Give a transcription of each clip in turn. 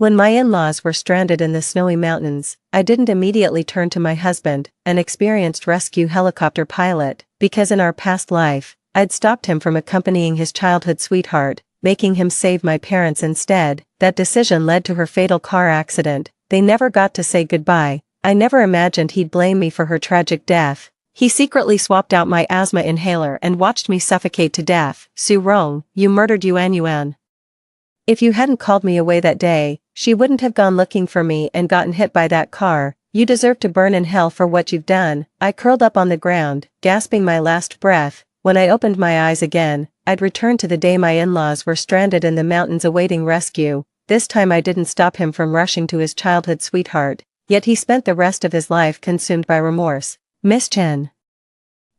When my in-laws were stranded in the snowy mountains, I didn't immediately turn to my husband, an experienced rescue helicopter pilot, because in our past life, I'd stopped him from accompanying his childhood sweetheart, making him save my parents instead. That decision led to her fatal car accident. They never got to say goodbye. I never imagined he'd blame me for her tragic death. He secretly swapped out my asthma inhaler and watched me suffocate to death. Su Rong, you murdered Yuan Yuan. If you hadn't called me away that day, she wouldn't have gone looking for me and gotten hit by that car. You deserve to burn in hell for what you've done. I curled up on the ground, gasping my last breath. When I opened my eyes again, I'd returned to the day my in-laws were stranded in the mountains awaiting rescue. This time I didn't stop him from rushing to his childhood sweetheart, yet he spent the rest of his life consumed by remorse. Miss Chen.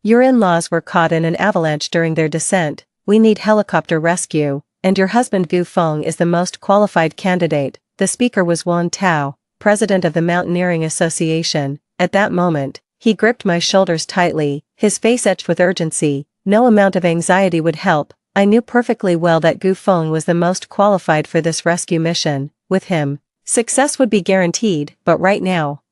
Your in-laws were caught in an avalanche during their descent. We need helicopter rescue, and your husband Gu Feng is the most qualified candidate. The speaker was Wan Tao, president of the Mountaineering Association. At that moment, he gripped my shoulders tightly, his face etched with urgency. No amount of anxiety would help. I knew perfectly well that Gu Feng was the most qualified for this rescue mission. With him, success would be guaranteed, but right now,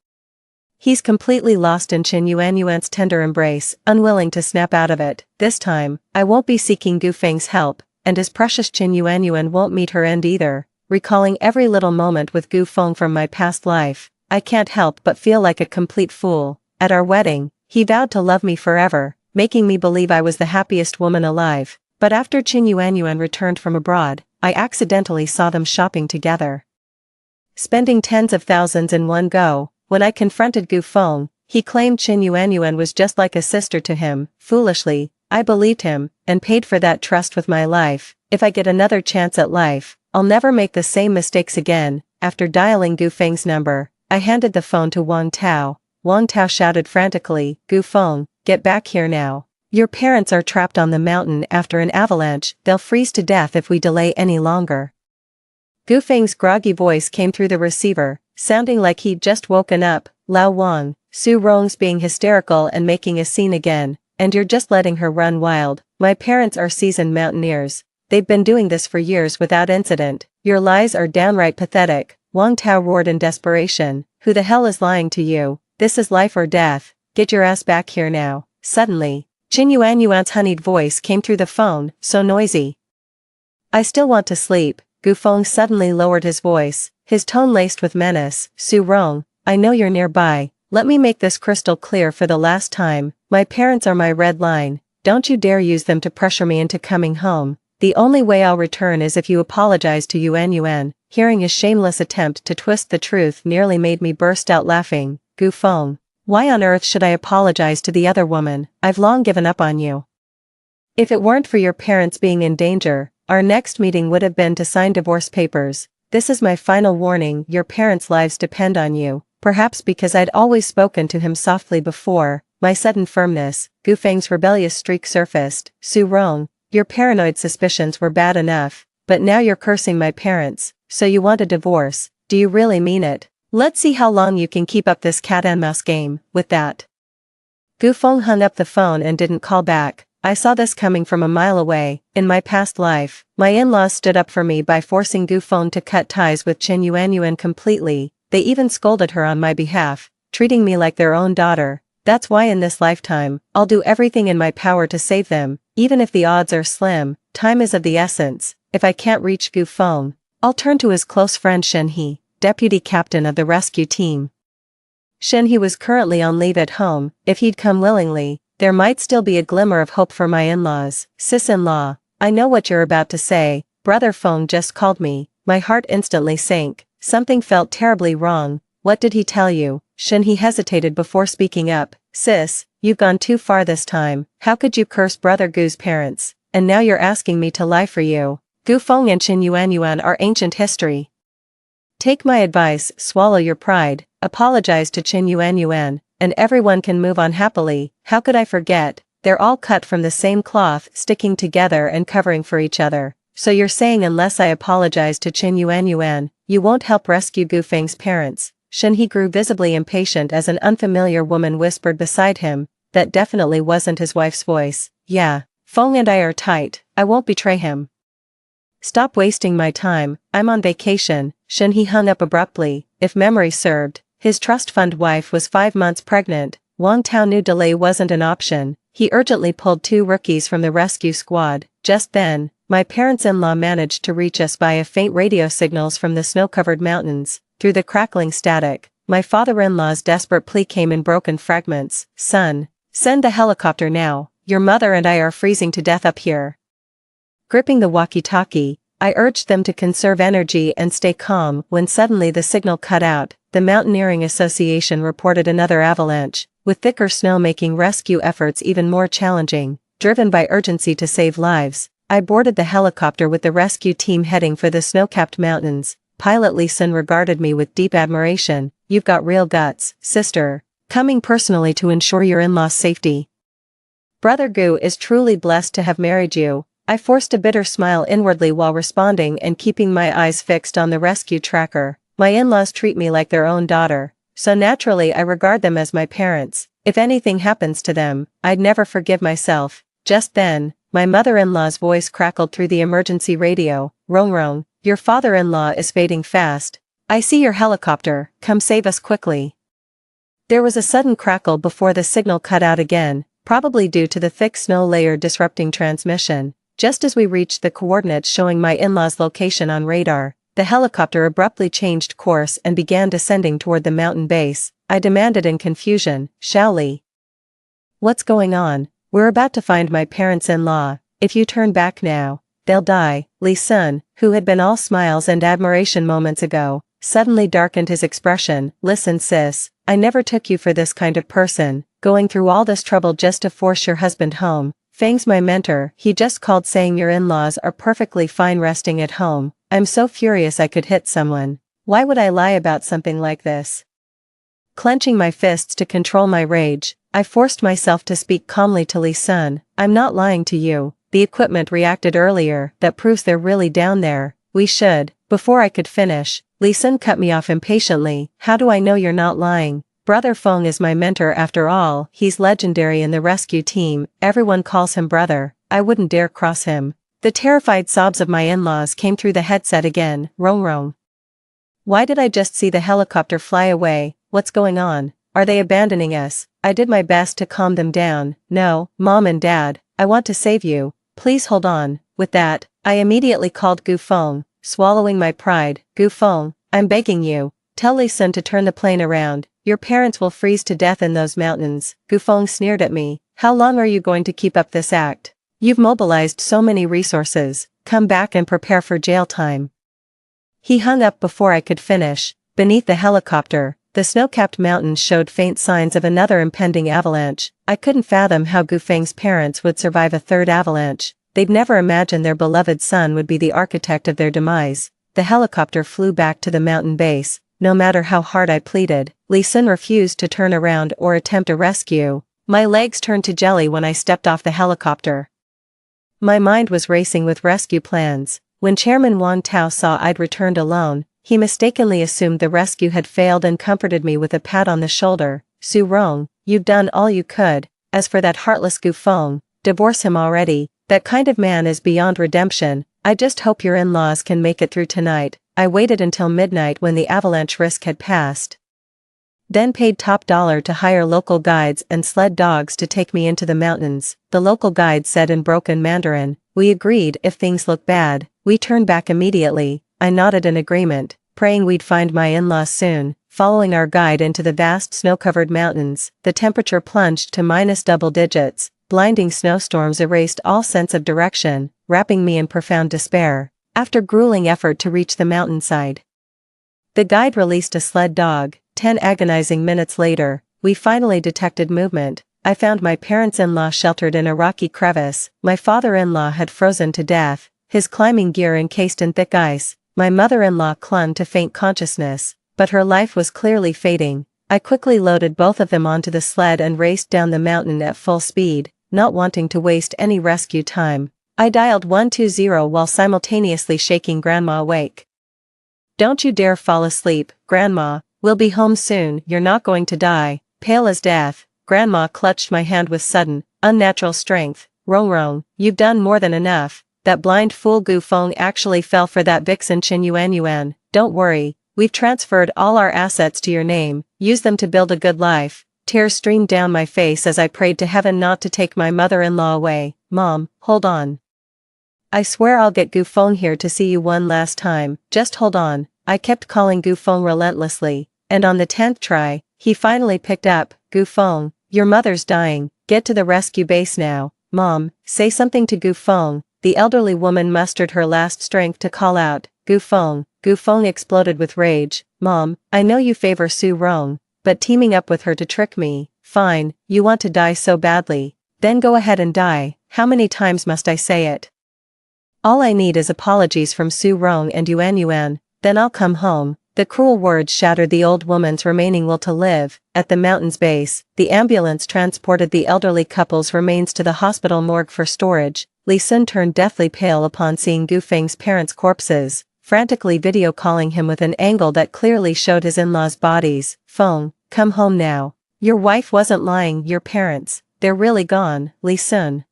he's completely lost in Chen Yuanyuan's tender embrace, unwilling to snap out of it. This time, I won't be seeking Gu Feng's help, and his precious Chen Yuanyuan won't meet her end either. Recalling every little moment with Gu Feng from my past life, I can't help but feel like a complete fool. At our wedding, he vowed to love me forever, making me believe I was the happiest woman alive. But after Chen Yuanyuan returned from abroad, I accidentally saw them shopping together, spending tens of thousands in one go. When I confronted Gu Feng, he claimed Chen Yuanyuan was just like a sister to him. Foolishly, I believed him, and paid for that trust with my life. If I get another chance at life, I'll never make the same mistakes again. After dialing Gu Feng's number, I handed the phone to Wang Tao. Wang Tao shouted frantically, Gu Feng, get back here now. Your parents are trapped on the mountain after an avalanche. They'll freeze to death if we delay any longer. Gu Feng's groggy voice came through the receiver, sounding like he'd just woken up. Lao Wang, Su Rong's being hysterical and making a scene again, and you're just letting her run wild. My parents are seasoned mountaineers. They've been doing this for years without incident. Your lies are downright pathetic. Wang Tao roared in desperation. Who the hell is lying to you? This is life or death. Get your ass back here now. Suddenly, Chen Yuanyuan's honeyed voice came through the phone, so noisy. I still want to sleep. Gu Feng suddenly lowered his voice, his tone laced with menace. Su Rong, I know you're nearby. Let me make this crystal clear for the last time. My parents are my red line. Don't you dare use them to pressure me into coming home. The only way I'll return is if you apologize to Yuan Yuan. Hearing his shameless attempt to twist the truth nearly made me burst out laughing. Gu Feng, why on earth should I apologize to the other woman? I've long given up on you. If it weren't for your parents being in danger, our next meeting would have been to sign divorce papers. This is my final warning. Your parents' lives depend on you. Perhaps because I'd always spoken to him softly before, my sudden firmness, Gu Feng's rebellious streak surfaced. Su Rong, your paranoid suspicions were bad enough, but now you're cursing my parents. So you want a divorce? Do you really mean it? Let's see how long you can keep up this cat and mouse game. With that, Gu Feng hung up the phone and didn't call back. I saw this coming from a mile away. In my past life, my in-laws stood up for me by forcing Gu Feng to cut ties with Chen Yuanyuan completely. They even scolded her on my behalf, treating me like their own daughter. That's why in this lifetime, I'll do everything in my power to save them, even if the odds are slim. Time is of the essence. If I can't reach Gu Feng, I'll turn to his close friend Shen He, deputy captain of the rescue team. Shen He was currently on leave at home. If he'd come willingly, there might still be a glimmer of hope for my in-laws. Sis-in-law, I know what you're about to say. Brother Feng just called me. My heart instantly sank. Something felt terribly wrong. What did he tell you? Shen He hesitated before speaking up. Sis, you've gone too far this time. How could you curse Brother Gu's parents? And now you're asking me to lie for you. Gu Feng and Chen Yuanyuan are ancient history. Take my advice, swallow your pride, apologize to Chen Yuanyuan, and everyone can move on happily. How could I forget? They're all cut from the same cloth, sticking together and covering for each other. So you're saying unless I apologize to Chen Yuanyuan, you won't help rescue Gu Feng's parents? Shen He grew visibly impatient as an unfamiliar woman whispered beside him. That definitely wasn't his wife's voice. Yeah, Feng and I are tight. I won't betray him. Stop wasting my time, I'm on vacation. Shen he hung up abruptly. If memory served, his trust fund wife was 5 months pregnant. Wang Tao knew delay wasn't an option. He urgently pulled 2 rookies from the rescue squad. Just then, my parents-in-law managed to reach us via faint radio signals from the snow-covered mountains. Through the crackling static, my father-in-law's desperate plea came in broken fragments. Son, send the helicopter now. Your mother and I are freezing to death up here. Gripping the walkie-talkie, I urged them to conserve energy and stay calm when suddenly the signal cut out. The Mountaineering Association reported another avalanche, with thicker snow making rescue efforts even more challenging. Driven by urgency to save lives, I boarded the helicopter with the rescue team heading for the snow-capped mountains. Pilot Li Sun regarded me with deep admiration. You've got real guts, sister. Coming personally to ensure your in-law's safety. Brother Gu is truly blessed to have married you. I forced a bitter smile inwardly while responding and keeping my eyes fixed on the rescue tracker. My in-laws treat me like their own daughter, so naturally I regard them as my parents. If anything happens to them, I'd never forgive myself. Just then, my mother-in-law's voice crackled through the emergency radio. Rong, your father-in-law is fading fast. I see your helicopter, come save us quickly. There was a sudden crackle before the signal cut out again, probably due to the thick snow layer disrupting transmission. Just as we reached the coordinates showing my in-law's location on radar, the helicopter abruptly changed course and began descending toward the mountain base. I demanded in confusion, Shaoli. What's going on? We're about to find my parents-in-law. If you turn back now, they'll die. Li Sun, who had been all smiles and admiration moments ago, suddenly darkened his expression. Listen sis, I never took you for this kind of person, going through all this trouble just to force your husband home. Fang's my mentor, he just called saying your in-laws are perfectly fine resting at home. I'm so furious I could hit someone. Why would I lie about something like this? Clenching my fists to control my rage, I forced myself to speak calmly to Li Sun. I'm not lying to you. The equipment reacted earlier, that proves they're really down there. We should. Before I could finish, Li Sun cut me off impatiently. How do I know you're not lying? Brother Feng is my mentor after all, he's legendary in the rescue team, everyone calls him brother, I wouldn't dare cross him. The terrified sobs of my in-laws came through the headset again. Rong. Why did I just see the helicopter fly away? What's going on? Are they abandoning us? I did my best to calm them down. No, Mom and Dad, I want to save you. Please hold on. With that, I immediately called Gu Feng, swallowing my pride. Gu Feng, I'm begging you, tell Li Sun to turn the plane around. Your parents will freeze to death in those mountains. Gu Feng sneered at me. How long are you going to keep up this act? You've mobilized so many resources, come back and prepare for jail time. He hung up before I could finish. Beneath the helicopter, the snow-capped mountains showed faint signs of another impending avalanche. I couldn't fathom how Gu Feng's parents would survive a third avalanche. They'd never imagined their beloved son would be the architect of their demise. The helicopter flew back to the mountain base. No matter how hard I pleaded, Li Sun refused to turn around or attempt a rescue. My legs turned to jelly when I stepped off the helicopter. My mind was racing with rescue plans. When Chairman Wang Tao saw I'd returned alone, he mistakenly assumed the rescue had failed and comforted me with a pat on the shoulder. Su Rong, you've done all you could. As for that heartless Gu Feng, divorce him already. That kind of man is beyond redemption. I just hope your in-laws can make it through tonight. I waited until midnight when the avalanche risk had passed. Then paid top dollar to hire local guides and sled dogs to take me into the mountains. The local guide said in broken Mandarin, we agreed if things look bad, we turn back immediately. I nodded in agreement, praying we'd find my in-laws soon. Following our guide into the vast snow-covered mountains, the temperature plunged to minus double digits. Blinding snowstorms erased all sense of direction, wrapping me in profound despair. After grueling effort to reach the mountainside, the guide released a sled dog. 10 agonizing minutes later, we finally detected movement. I found my parents-in-law sheltered in a rocky crevice. My father-in-law had frozen to death, his climbing gear encased in thick ice. My mother-in-law clung to faint consciousness, but her life was clearly fading. I quickly loaded both of them onto the sled and raced down the mountain at full speed, not wanting to waste any rescue time. I dialed 120 while simultaneously shaking Grandma awake. Don't you dare fall asleep, Grandma. We'll be home soon. You're not going to die. Pale as death, Grandma clutched my hand with sudden, unnatural strength. Rong, you've done more than enough. that blind fool Gu Feng actually fell for that vixen Qin Yuanyuan. Don't worry, we've transferred all our assets to your name, use them to build a good life. Tears streamed down my face as I prayed to heaven not to take my mother-in-law away. Mom, hold on. I swear I'll get Gu Feng here to see you one last time, just hold on. I kept calling Gu Feng relentlessly, and on the 10th try, he finally picked up. Gu Feng, your mother's dying, get to the rescue base now. Mom, say something to Gu Feng. The elderly woman mustered her last strength to call out, Gu Feng. Gu Feng exploded with rage. Mom, I know you favor Su Rong, but teaming up with her to trick me, fine, you want to die so badly, then go ahead and die. How many times must I say it? All I need is apologies from Su Rong and Yuanyuan, then I'll come home. The cruel words shattered the old woman's remaining will to live. At the mountain's base, the ambulance transported the elderly couple's remains to the hospital morgue for storage. Li Sun turned deathly pale upon seeing Gu Feng's parents' corpses, frantically video calling him with an angle that clearly showed his in-laws' bodies. Feng, come home now. Your wife wasn't lying, your parents, they're really gone. Li Sun.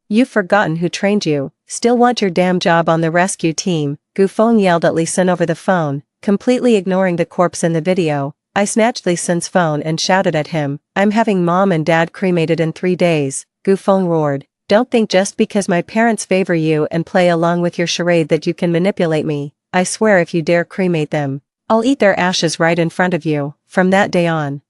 You've forgotten who trained you, still want your damn job on the rescue team. Gu Feng yelled at Li Sun over the phone, completely ignoring the corpse in the video. I snatched Li Sun's phone and shouted at him, I'm having mom and dad cremated in 3 days. Gu Feng roared, don't think just because my parents favor you and play along with your charade that you can manipulate me. I swear if you dare cremate them, I'll eat their ashes right in front of you. From that day on,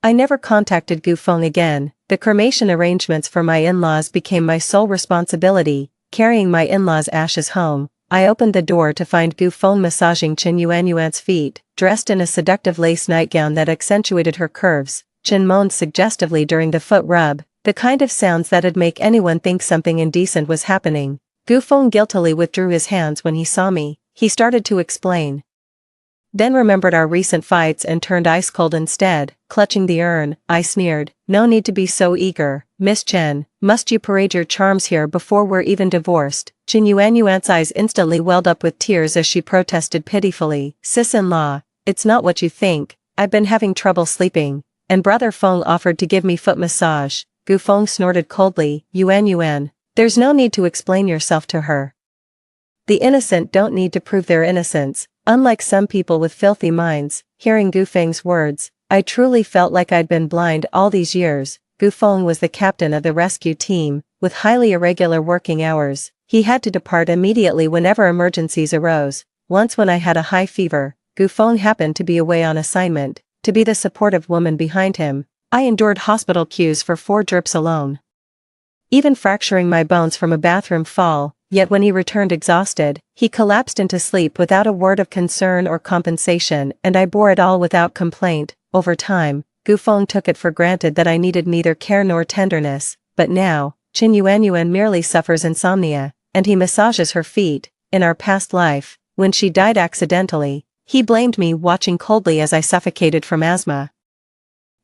I never contacted Gu Feng again. The cremation arrangements for my in-laws became my sole responsibility. Carrying my in-laws' ashes home, I opened the door to find Gu Feng massaging Qin Yuanyuan's feet, dressed in a seductive lace nightgown that accentuated her curves. Qin moaned suggestively during the foot rub, the kind of sounds that'd make anyone think something indecent was happening. Gu Feng guiltily withdrew his hands when he saw me. He started to explain, then remembered our recent fights and turned ice cold instead. Clutching the urn, I sneered, no need to be so eager, Miss Chen, must you parade your charms here before we're even divorced? Qin Yuanyuan's eyes instantly welled up with tears as she protested pitifully, sis-in-law, it's not what you think, I've been having trouble sleeping, and brother Feng offered to give me foot massage. Gu Feng snorted coldly, Yuanyuan, there's no need to explain yourself to her. The innocent don't need to prove their innocence. Unlike some people with filthy minds, hearing Gu Feng's words, I truly felt like I'd been blind all these years. Gu Feng was the captain of the rescue team, with highly irregular working hours. He had to depart immediately whenever emergencies arose. Once when I had a high fever, Gu Feng happened to be away on assignment. To be the supportive woman behind him, I endured hospital queues for 4 drips alone, even fracturing my bones from a bathroom fall. Yet when he returned exhausted, he collapsed into sleep without a word of concern or compensation, and I bore it all without complaint. Over time, Gu Feng took it for granted that I needed neither care nor tenderness, but now, Qin Yuanyuan merely suffers insomnia, and he massages her feet. In our past life, when she died accidentally, he blamed me, watching coldly as I suffocated from asthma.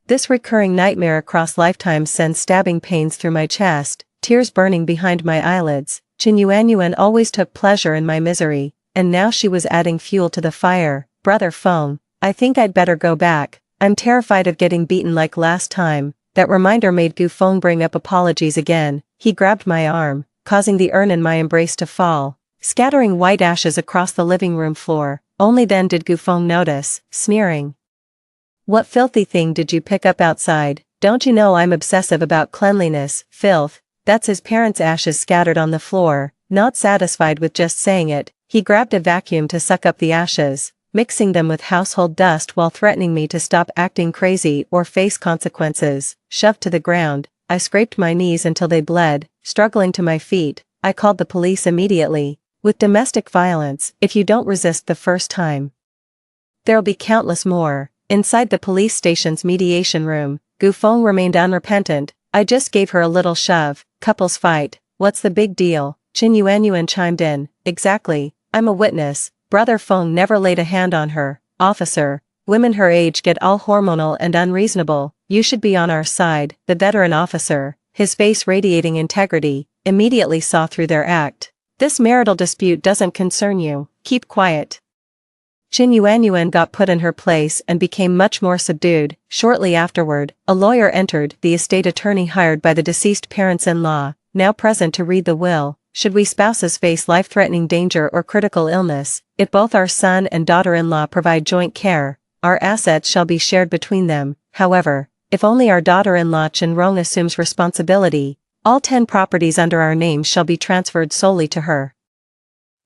This recurring nightmare across lifetimes sends stabbing pains through my chest, tears burning behind my eyelids. Qin Yuanyuan always took pleasure in my misery, and now she was adding fuel to the fire. Brother Feng, I think I'd better go back. I'm terrified of getting beaten like last time. That reminder made Gu Feng bring up apologies again. He grabbed my arm, causing the urn in my embrace to fall, scattering white ashes across the living room floor. Only then did Gu Feng notice, sneering. What filthy thing did you pick up outside? Don't you know I'm obsessive about cleanliness? Filth. That's his parents' ashes scattered on the floor. Not satisfied with just saying it, he grabbed a vacuum to suck up the ashes, mixing them with household dust while threatening me to stop acting crazy or face consequences. Shoved to the ground, I scraped my knees until they bled. Struggling to my feet, I called the police immediately. With domestic violence, if you don't resist the first time, there'll be countless more. Inside the police station's mediation room, Gu Feng remained unrepentant. I just gave her a little shove. Couples fight, what's the big deal? Qin Yuanyuan chimed in, exactly, I'm a witness. Brother Feng never laid a hand on her. Officer, women her age get all hormonal and unreasonable. You should be on our side. The veteran officer, his face radiating integrity, immediately saw through their act. This marital dispute doesn't concern you. Keep quiet. Qin Yuanyuan got put in her place and became much more subdued. Shortly afterward, a lawyer entered, the estate attorney hired by the deceased parents-in-law, now present to read the will. should we spouses face life-threatening danger or critical illness, if both our son and daughter-in-law provide joint care, our assets shall be shared between them. However, if only our daughter-in-law Chen Rong assumes responsibility, all 10 properties under our names shall be transferred solely to her.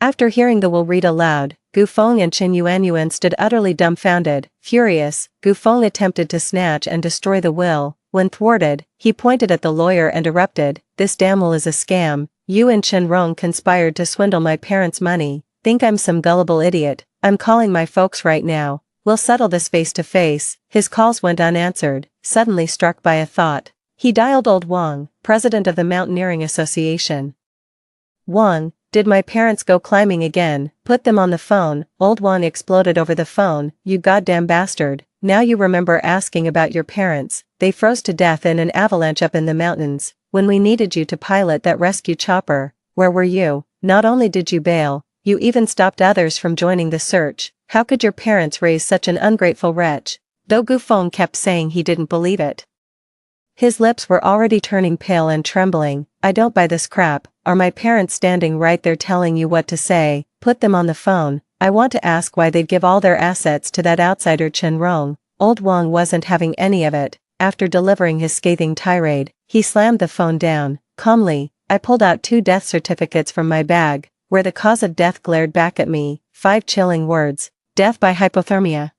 After hearing the will read aloud, Gu Feng and Chen Yuanyuan stood utterly dumbfounded. Furious, Gu Feng attempted to snatch and destroy the will. When thwarted, he pointed at the lawyer and erupted, "This damn will is a scam. You and Chen Rong conspired to swindle my parents' money. Think I'm some gullible idiot? I'm calling my folks right now. We'll settle this face to face." His calls went unanswered, suddenly struck by a thought. He dialed old Wang, president of the Mountaineering Association. "Wang, did my parents go climbing again?" "Put them on the phone." Old Wang exploded over the phone. "You goddamn bastard. Now you remember asking about your parents. They froze to death in an avalanche up in the mountains. When we needed you to pilot that rescue chopper, where were you? Not only did you bail, you even stopped others from joining the search. How could your parents raise such an ungrateful wretch?" Though Gu Feng kept saying he didn't believe it. His lips were already turning pale and trembling. "I don't buy this crap. Are my parents standing right there telling you what to say?" "Put them on the phone. I want to ask why they'd give all their assets to that outsider Chen Rong." Old Wang wasn't having any of it. After delivering his scathing tirade, he slammed the phone down. Calmly, I pulled out 2 death certificates from my bag, where the cause of death glared back at me. 5 chilling words. "Death by hypothermia."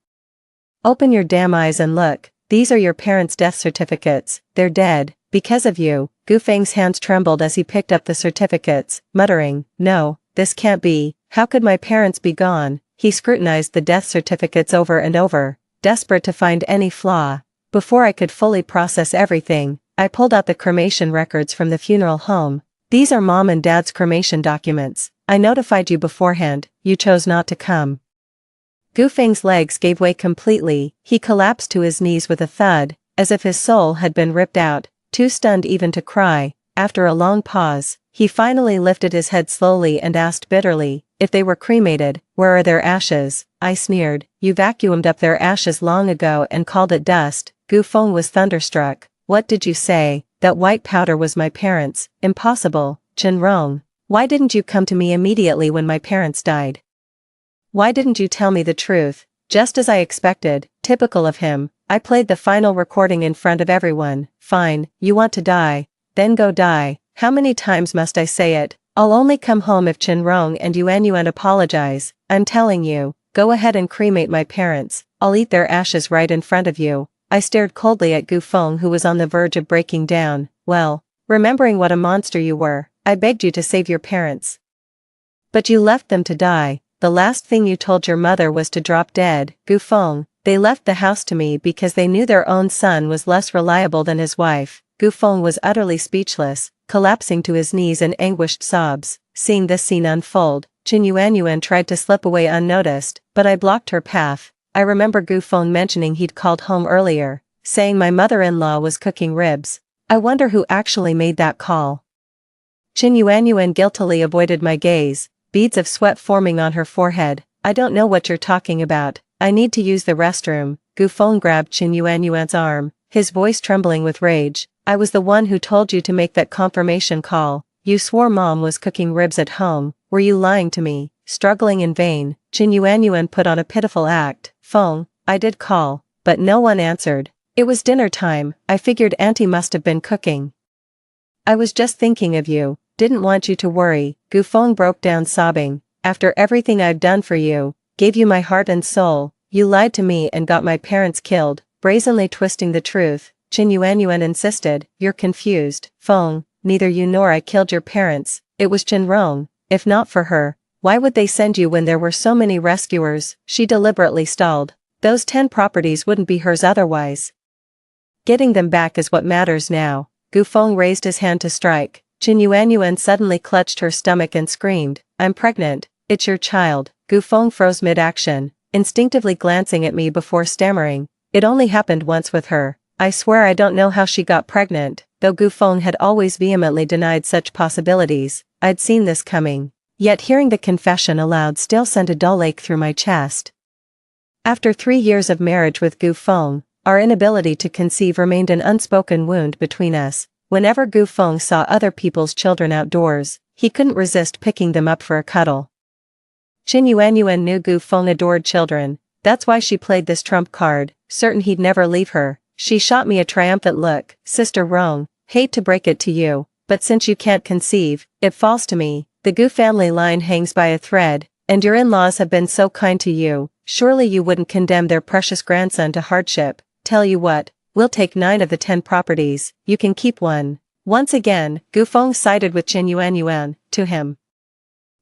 "Open your damn eyes and look. These are your parents' death certificates. They're dead, because of you." Gu Feng's hands trembled as he picked up the certificates, muttering, "No, this can't be. How could my parents be gone?" He scrutinized the death certificates over and over, desperate to find any flaw. Before I could fully process everything, I pulled out the cremation records from the funeral home. "These are Mom and Dad's cremation documents. I notified you beforehand, you chose not to come." Gu Feng's legs gave way completely. He collapsed to his knees with a thud, as if his soul had been ripped out, too stunned even to cry. After a long pause, he finally lifted his head slowly and asked bitterly, "If they were cremated, where are their ashes?" I sneered, "You vacuumed up their ashes long ago and called it dust." Gu Feng was thunderstruck. "What did you say? That white powder was my parents'? Impossible. Chen Rong, why didn't you come to me immediately when my parents died? Why didn't you tell me the truth?" Just as I expected, typical of him, I played the final recording in front of everyone. "Fine, you want to die? Then go die. How many times must I say it? I'll only come home if Chen Rong and Yuanyuan apologize. I'm telling you, go ahead and cremate my parents. I'll eat their ashes right in front of you." I stared coldly at Gu Feng, who was on the verge of breaking down. "Well, remembering what a monster you were, I begged you to save your parents. But you left them to die. The last thing you told your mother was to drop dead." "Gu Feng, they left the house to me because they knew their own son was less reliable than his wife." Gu Feng was utterly speechless, collapsing to his knees in anguished sobs. Seeing this scene unfold, Chen Yuanyuan tried to slip away unnoticed, but I blocked her path. I remember Gu Feng mentioning he'd called home earlier, saying my mother-in-law was cooking ribs. I wonder who actually made that call. Chen Yuanyuan guiltily avoided my gaze, beads of sweat forming on her forehead. "I don't know what you're talking about. I need to use the restroom." Gu Feng grabbed Chen Yuanyuan's arm, his voice trembling with rage. "I was the one who told you to make that confirmation call. You swore Mom was cooking ribs at home. Were you lying to me?" Struggling in vain, Chen Yuanyuan put on a pitiful act. "Feng, I did call, but no one answered. It was dinner time. I figured Auntie must have been cooking. I was just thinking of you. Didn't want you to worry." Gu Feng broke down sobbing. "After everything I've done for you, gave you my heart and soul, you lied to me and got my parents killed." Brazenly twisting the truth, Chen Yuanyuan insisted, "You're confused. Feng, neither you nor I killed your parents. It was Chen Rong. If not for her, why would they send you when there were so many rescuers?" She deliberately stalled. "Those 10 properties wouldn't be hers otherwise. Getting them back is what matters now." Gu Feng raised his hand to strike. Chen Yuanyuan suddenly clutched her stomach and screamed, "I'm pregnant. It's your child." Gu Feng froze mid-action, instinctively glancing at me before stammering, "It only happened once with her. I swear I don't know how she got pregnant." Though Gu Feng had always vehemently denied such possibilities, I'd seen this coming. Yet hearing the confession aloud still sent a dull ache through my chest. After 3 years of marriage with Gu Feng, our inability to conceive remained an unspoken wound between us. Whenever Gu Feng saw other people's children outdoors, he couldn't resist picking them up for a cuddle. Qin Yuanyuan knew Gu Feng adored children, that's why she played this trump card, certain he'd never leave her. She shot me a triumphant look. Sister Rong, hate to break it to you, but since you can't conceive, it falls to me. The Gu family line hangs by a thread, and your in-laws have been so kind to you, surely you wouldn't condemn their precious grandson to hardship. Tell you what, we'll take 9 of the 10 properties, you can keep 1. Once again, Gu Feng sided with Qin Yuanyuan. To him,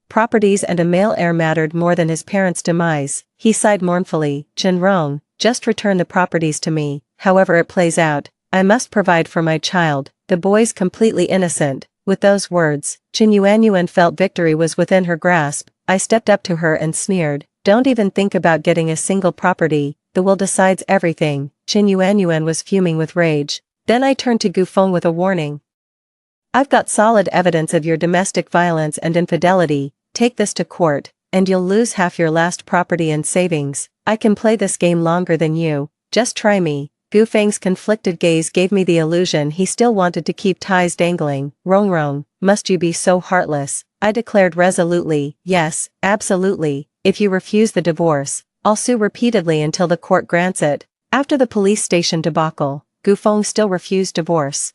properties and a male heir mattered more than his parents' demise. He sighed mournfully. Qin Rong, just return the properties to me, however it plays out, I must provide for my child, the boy's completely innocent. With those words, Qin Yuanyuan felt victory was within her grasp. I stepped up to her and sneered, don't even think about getting a single property, the will decides everything. Qin Yuanyuan was fuming with rage. Then I turned to Gu Feng with a warning. I've got solid evidence of your domestic violence and infidelity, take this to court, and you'll lose half your last property and savings. I can play this game longer than you, just try me. Gu Feng's conflicted gaze gave me the illusion he still wanted to keep ties dangling. Rong, must you be so heartless? I declared resolutely, yes, absolutely, if you refuse the divorce, I'll sue repeatedly until the court grants it. After the police station debacle, Gu Feng still refused divorce.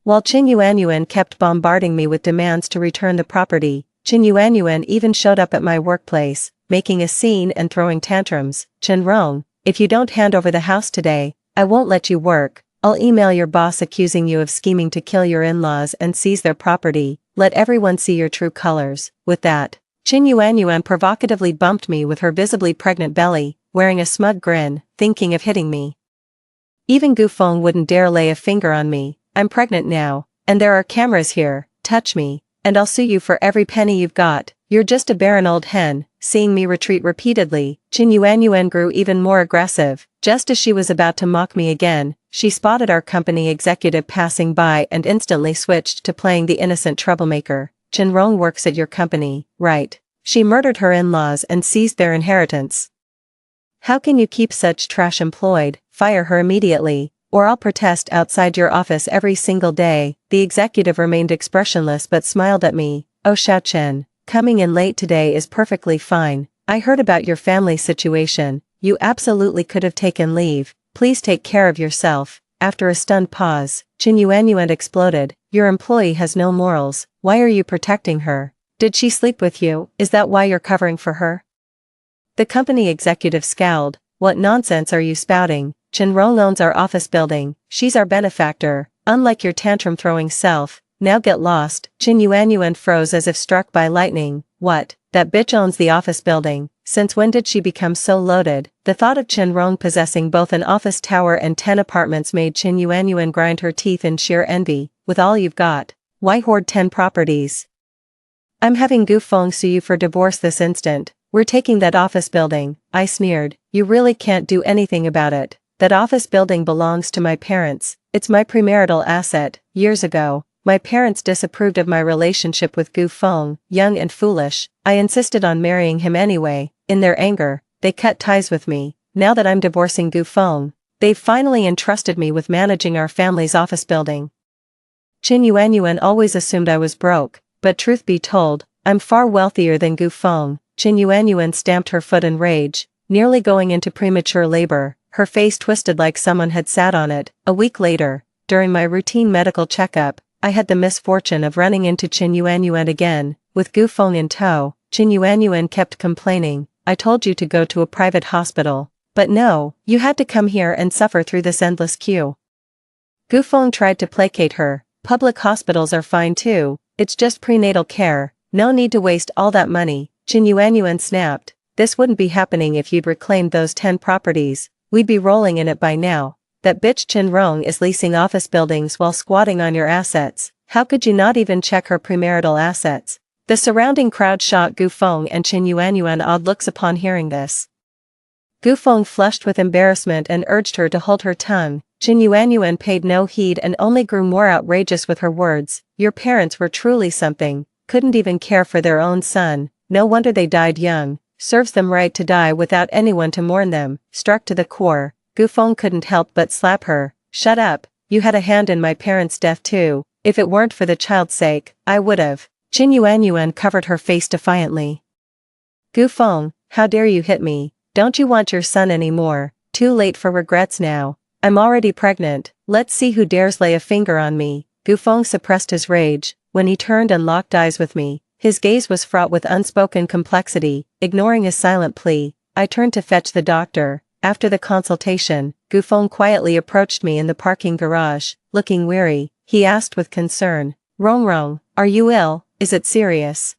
While Qin Yuanyuan kept bombarding me with demands to return the property, Qin Yuanyuan even showed up at my workplace, making a scene and throwing tantrums. Qin Rong, if you don't hand over the house today, I won't let you work. I'll email your boss accusing you of scheming to kill your in-laws and seize their property. Let everyone see your true colors. With that, Qin Yuanyuan provocatively bumped me with her visibly pregnant belly, wearing a smug grin, thinking of hitting me. Even Gu Feng wouldn't dare lay a finger on me. I'm pregnant now, and there are cameras here. Touch me, and I'll sue you for every penny you've got. You're just a barren old hen. Seeing me retreat repeatedly, Qin Yuanyuan grew even more aggressive. Just as she was about to mock me again, she spotted our company executive passing by and instantly switched to playing the innocent troublemaker. Qin Rong works at your company, right? She murdered her in-laws and seized their inheritance. How can you keep such trash employed? Fire her immediately, or I'll protest outside your office every single day. The executive remained expressionless but smiled at me. Oh Xiao Chen, coming in late today is perfectly fine. I heard about your family situation. You absolutely could have taken leave. Please take care of yourself. After a stunned pause, Qin Yuanyuan exploded. Your employee has no morals. Why are you protecting her? Did she sleep with you? Is that why you're covering for her? The company executive scowled. What nonsense are you spouting? Qin Rong owns our office building. She's our benefactor, unlike your tantrum-throwing self. Now get lost. Qin Yuanyuan froze as if struck by lightning. What? That bitch owns the office building. Since when did she become so loaded? The thought of Qin Rong possessing both an office tower and 10 apartments made Qin Yuanyuan grind her teeth in sheer envy. With all you've got, why hoard 10 properties? I'm having Gu Feng sue you for divorce this instant. We're taking that office building. I sneered. You really can't do anything about it. That office building belongs to my parents. It's my premarital asset. Years ago, my parents disapproved of my relationship with Gu Feng. Young and foolish, I insisted on marrying him anyway. In their anger, they cut ties with me. Now that I'm divorcing Gu Feng, they've finally entrusted me with managing our family's office building. Qin Yuanyuan always assumed I was broke, but truth be told, I'm far wealthier than Gu Feng. Qin Yuanyuan stamped her foot in rage, nearly going into premature labor. Her face twisted like someone had sat on it. A week later, during my routine medical checkup, I had the misfortune of running into Qin Yuanyuan again. With Gu Feng in tow, Qin Yuanyuan kept complaining. I told you to go to a private hospital. But no, you had to come here and suffer through this endless queue. Gu Feng tried to placate her. Public hospitals are fine too, it's just prenatal care. No need to waste all that money. Qin Yuanyuan snapped. This wouldn't be happening if you'd reclaimed those 10 properties. We'd be rolling in it by now. That bitch Qin Rong is leasing office buildings while squatting on your assets. How could you not even check her premarital assets? The surrounding crowd shot Gu Feng and Qin Yuanyuan odd looks upon hearing this. Gu Feng flushed with embarrassment and urged her to hold her tongue. Qin Yuanyuan paid no heed and only grew more outrageous with her words. Your parents were truly something, couldn't even care for their own son. No wonder they died young. Serves them right to die without anyone to mourn them. Struck to the core, Gu Feng couldn't help but slap her. Shut up, you had a hand in my parents' death too. If it weren't for the child's sake, I would've. Qin Yuanyuan covered her face defiantly. Gu Feng, how dare you hit me? Don't you want your son anymore? Too late for regrets now. I'm already pregnant, let's see who dares lay a finger on me. Gu Feng suppressed his rage. When he turned and locked eyes with me, his gaze was fraught with unspoken complexity. Ignoring his silent plea, I turned to fetch the doctor. After the consultation, Gu Feng quietly approached me in the parking garage. Looking weary, he asked with concern, Rong, are you ill? Is it serious?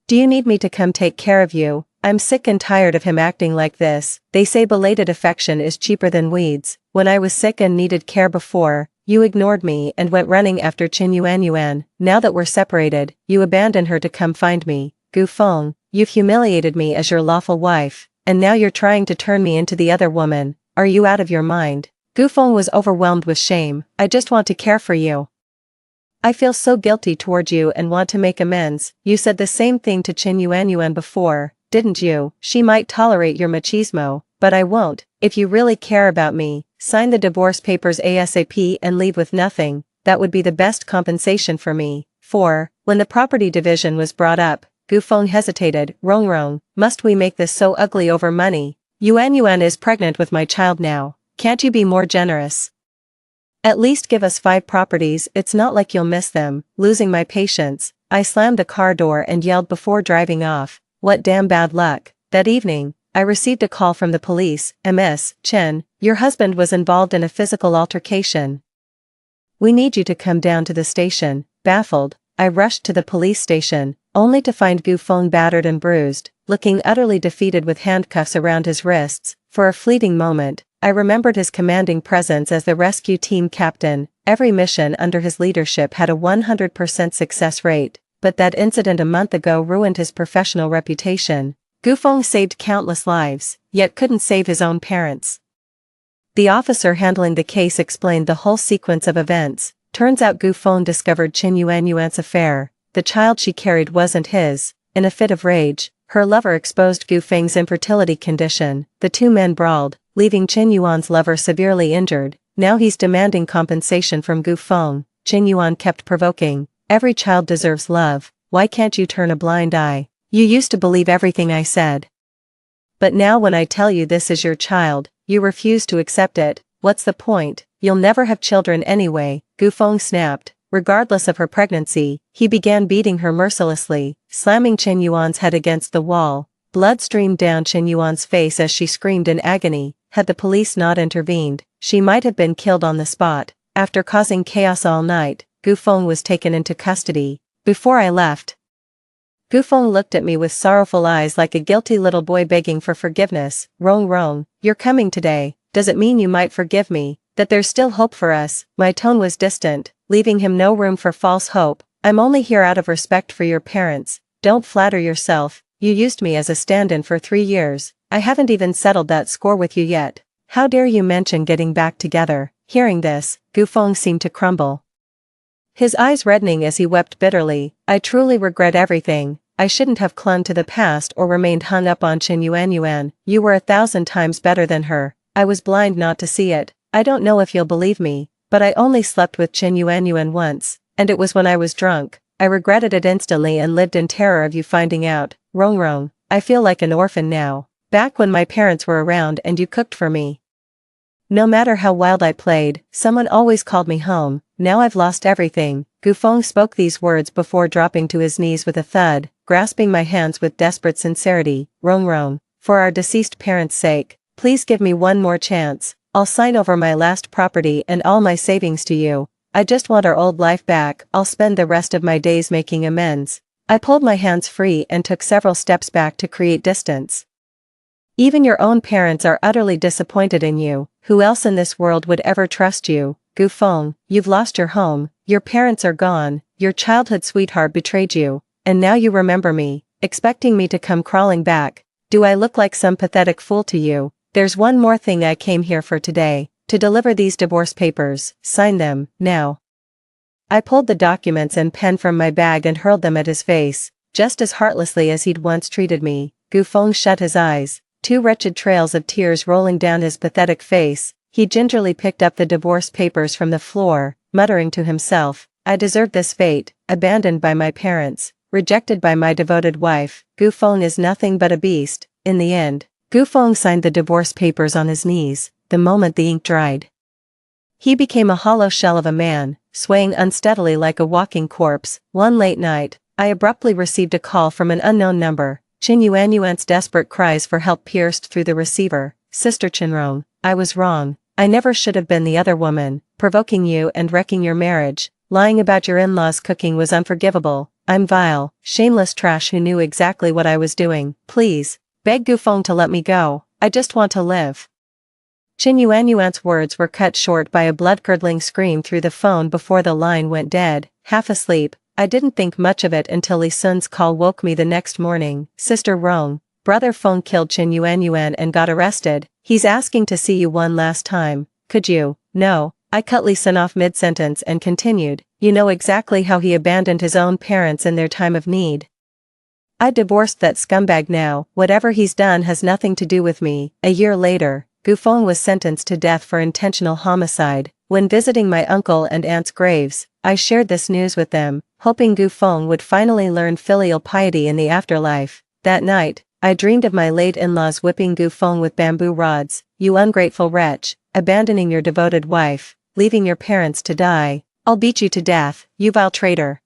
Do you need me to come take care of you? I'm sick and tired of him acting like this. They say belated affection is cheaper than weeds. When I was sick and needed care before, you ignored me and went running after Qin Yuanyuan. Now that we're separated, you abandon her to come find me. Gu Feng, you've humiliated me as your lawful wife, and now you're trying to turn me into the other woman. Are you out of your mind? Gu Feng was overwhelmed with shame. I just want to care for you. I feel so guilty toward you and want to make amends. You said the same thing to Qin Yuanyuan before, didn't you? She might tolerate your machismo, but I won't. If you really care about me, sign the divorce papers ASAP and leave with nothing. That would be the best compensation for me. 4. When the property division was brought up, Gu Feng hesitated. Rong, must we make this so ugly over money? Yuanyuan is pregnant with my child now. Can't you be more generous? At least give us 5 properties, it's not like you'll miss them. Losing my patience, I slammed the car door and yelled before driving off, what damn bad luck. That evening, I received a call from the police. Ms. Chen, your husband was involved in a physical altercation. We need you to come down to the station. Baffled, I rushed to the police station, only to find Gu Feng battered and bruised, looking utterly defeated with handcuffs around his wrists. For a fleeting moment, I remembered his commanding presence as the rescue team captain. Every mission under his leadership had a 100% success rate, but that incident a month ago ruined his professional reputation. Gu Feng saved countless lives, yet couldn't save his own parents. The officer handling the case explained the whole sequence of events. Turns out Gu Feng discovered Qin Yuanyuan's affair. The child she carried wasn't his. In a fit of rage, her lover exposed Gu Feng's infertility condition. The two men brawled, leaving Qin Yuan's lover severely injured. Now he's demanding compensation from Gu Feng. Qin Yuan kept provoking. Every child deserves love. Why can't you turn a blind eye? You used to believe everything I said. But now when I tell you this is your child, you refuse to accept it. What's the point? You'll never have children anyway. Gu Feng snapped. Regardless of her pregnancy, he began beating her mercilessly, slamming Qin Yuan's head against the wall. Blood streamed down Qin Yuan's face as she screamed in agony. Had the police not intervened, she might have been killed on the spot. After causing chaos all night, Gu Feng was taken into custody. Before I left, Gu Feng looked at me with sorrowful eyes like a guilty little boy begging for forgiveness. Rong, you're coming today. Does it mean you might forgive me? That there's still hope for us? My tone was distant, leaving him no room for false hope. I'm only here out of respect for your parents. Don't flatter yourself. You used me as a stand-in for 3 years. I haven't even settled that score with you yet. How dare you mention getting back together? Hearing this, Gu Feng seemed to crumble, his eyes reddening as he wept bitterly. I truly regret everything. I shouldn't have clung to the past or remained hung up on Qin Yuanyuan. You were 1,000 times better than her. I was blind not to see it. I don't know if you'll believe me, but I only slept with Qin Yuanyuan once, and it was when I was drunk. I regretted it instantly and lived in terror of you finding out. Rong, I feel like an orphan now. Back when my parents were around and you cooked for me. No matter how wild I played, someone always called me home. Now I've lost everything. Gu Feng spoke these words before dropping to his knees with a thud, grasping my hands with desperate sincerity. Rong, for our deceased parents' sake, please give me one more chance. I'll sign over my last property and all my savings to you. I just want our old life back. I'll spend the rest of my days making amends. I pulled my hands free and took several steps back to create distance. Even your own parents are utterly disappointed in you. Who else in this world would ever trust you? Gu Feng, you've lost your home, your parents are gone, your childhood sweetheart betrayed you, and now you remember me, expecting me to come crawling back. Do I look like some pathetic fool to you? There's one more thing I came here for today, to deliver these divorce papers. Sign them, now. I pulled the documents and pen from my bag and hurled them at his face, just as heartlessly as he'd once treated me. Gu Feng shut his eyes, 2 wretched trails of tears rolling down his pathetic face. He gingerly picked up the divorce papers from the floor, muttering to himself, I deserved this fate, abandoned by my parents, rejected by my devoted wife. Gu Feng is nothing but a beast. In the end, Gu Feng signed the divorce papers on his knees, the moment the ink dried. He became a hollow shell of a man, swaying unsteadily like a walking corpse. One late night, I abruptly received a call from an unknown number. Qin Yuanyuan's desperate cries for help pierced through the receiver. Sister Qinrong, I was wrong. I never should have been the other woman, provoking you and wrecking your marriage. Lying about your in-laws' cooking was unforgivable. I'm vile, shameless trash who knew exactly what I was doing. Please, beg Gu Feng to let me go. I just want to live. Qin Yuanyuan's words were cut short by a blood-curdling scream through the phone before the line went dead. Half asleep, I didn't think much of it until Li Sun's call woke me the next morning. Sister Rong, Brother Feng killed Qin Yuanyuan and got arrested. He's asking to see you one last time. Could you? No. I cut Li Sun off mid-sentence and continued. You know exactly how he abandoned his own parents in their time of need. I divorced that scumbag now. Whatever he's done has nothing to do with me. A year later, Gu Feng was sentenced to death for intentional homicide. When visiting my uncle and aunt's graves, I shared this news with them, hoping Gu Feng would finally learn filial piety in the afterlife. That night, I dreamed of my late in-laws whipping Gu Feng with bamboo rods. You ungrateful wretch, abandoning your devoted wife, leaving your parents to die. I'll beat you to death, you vile traitor.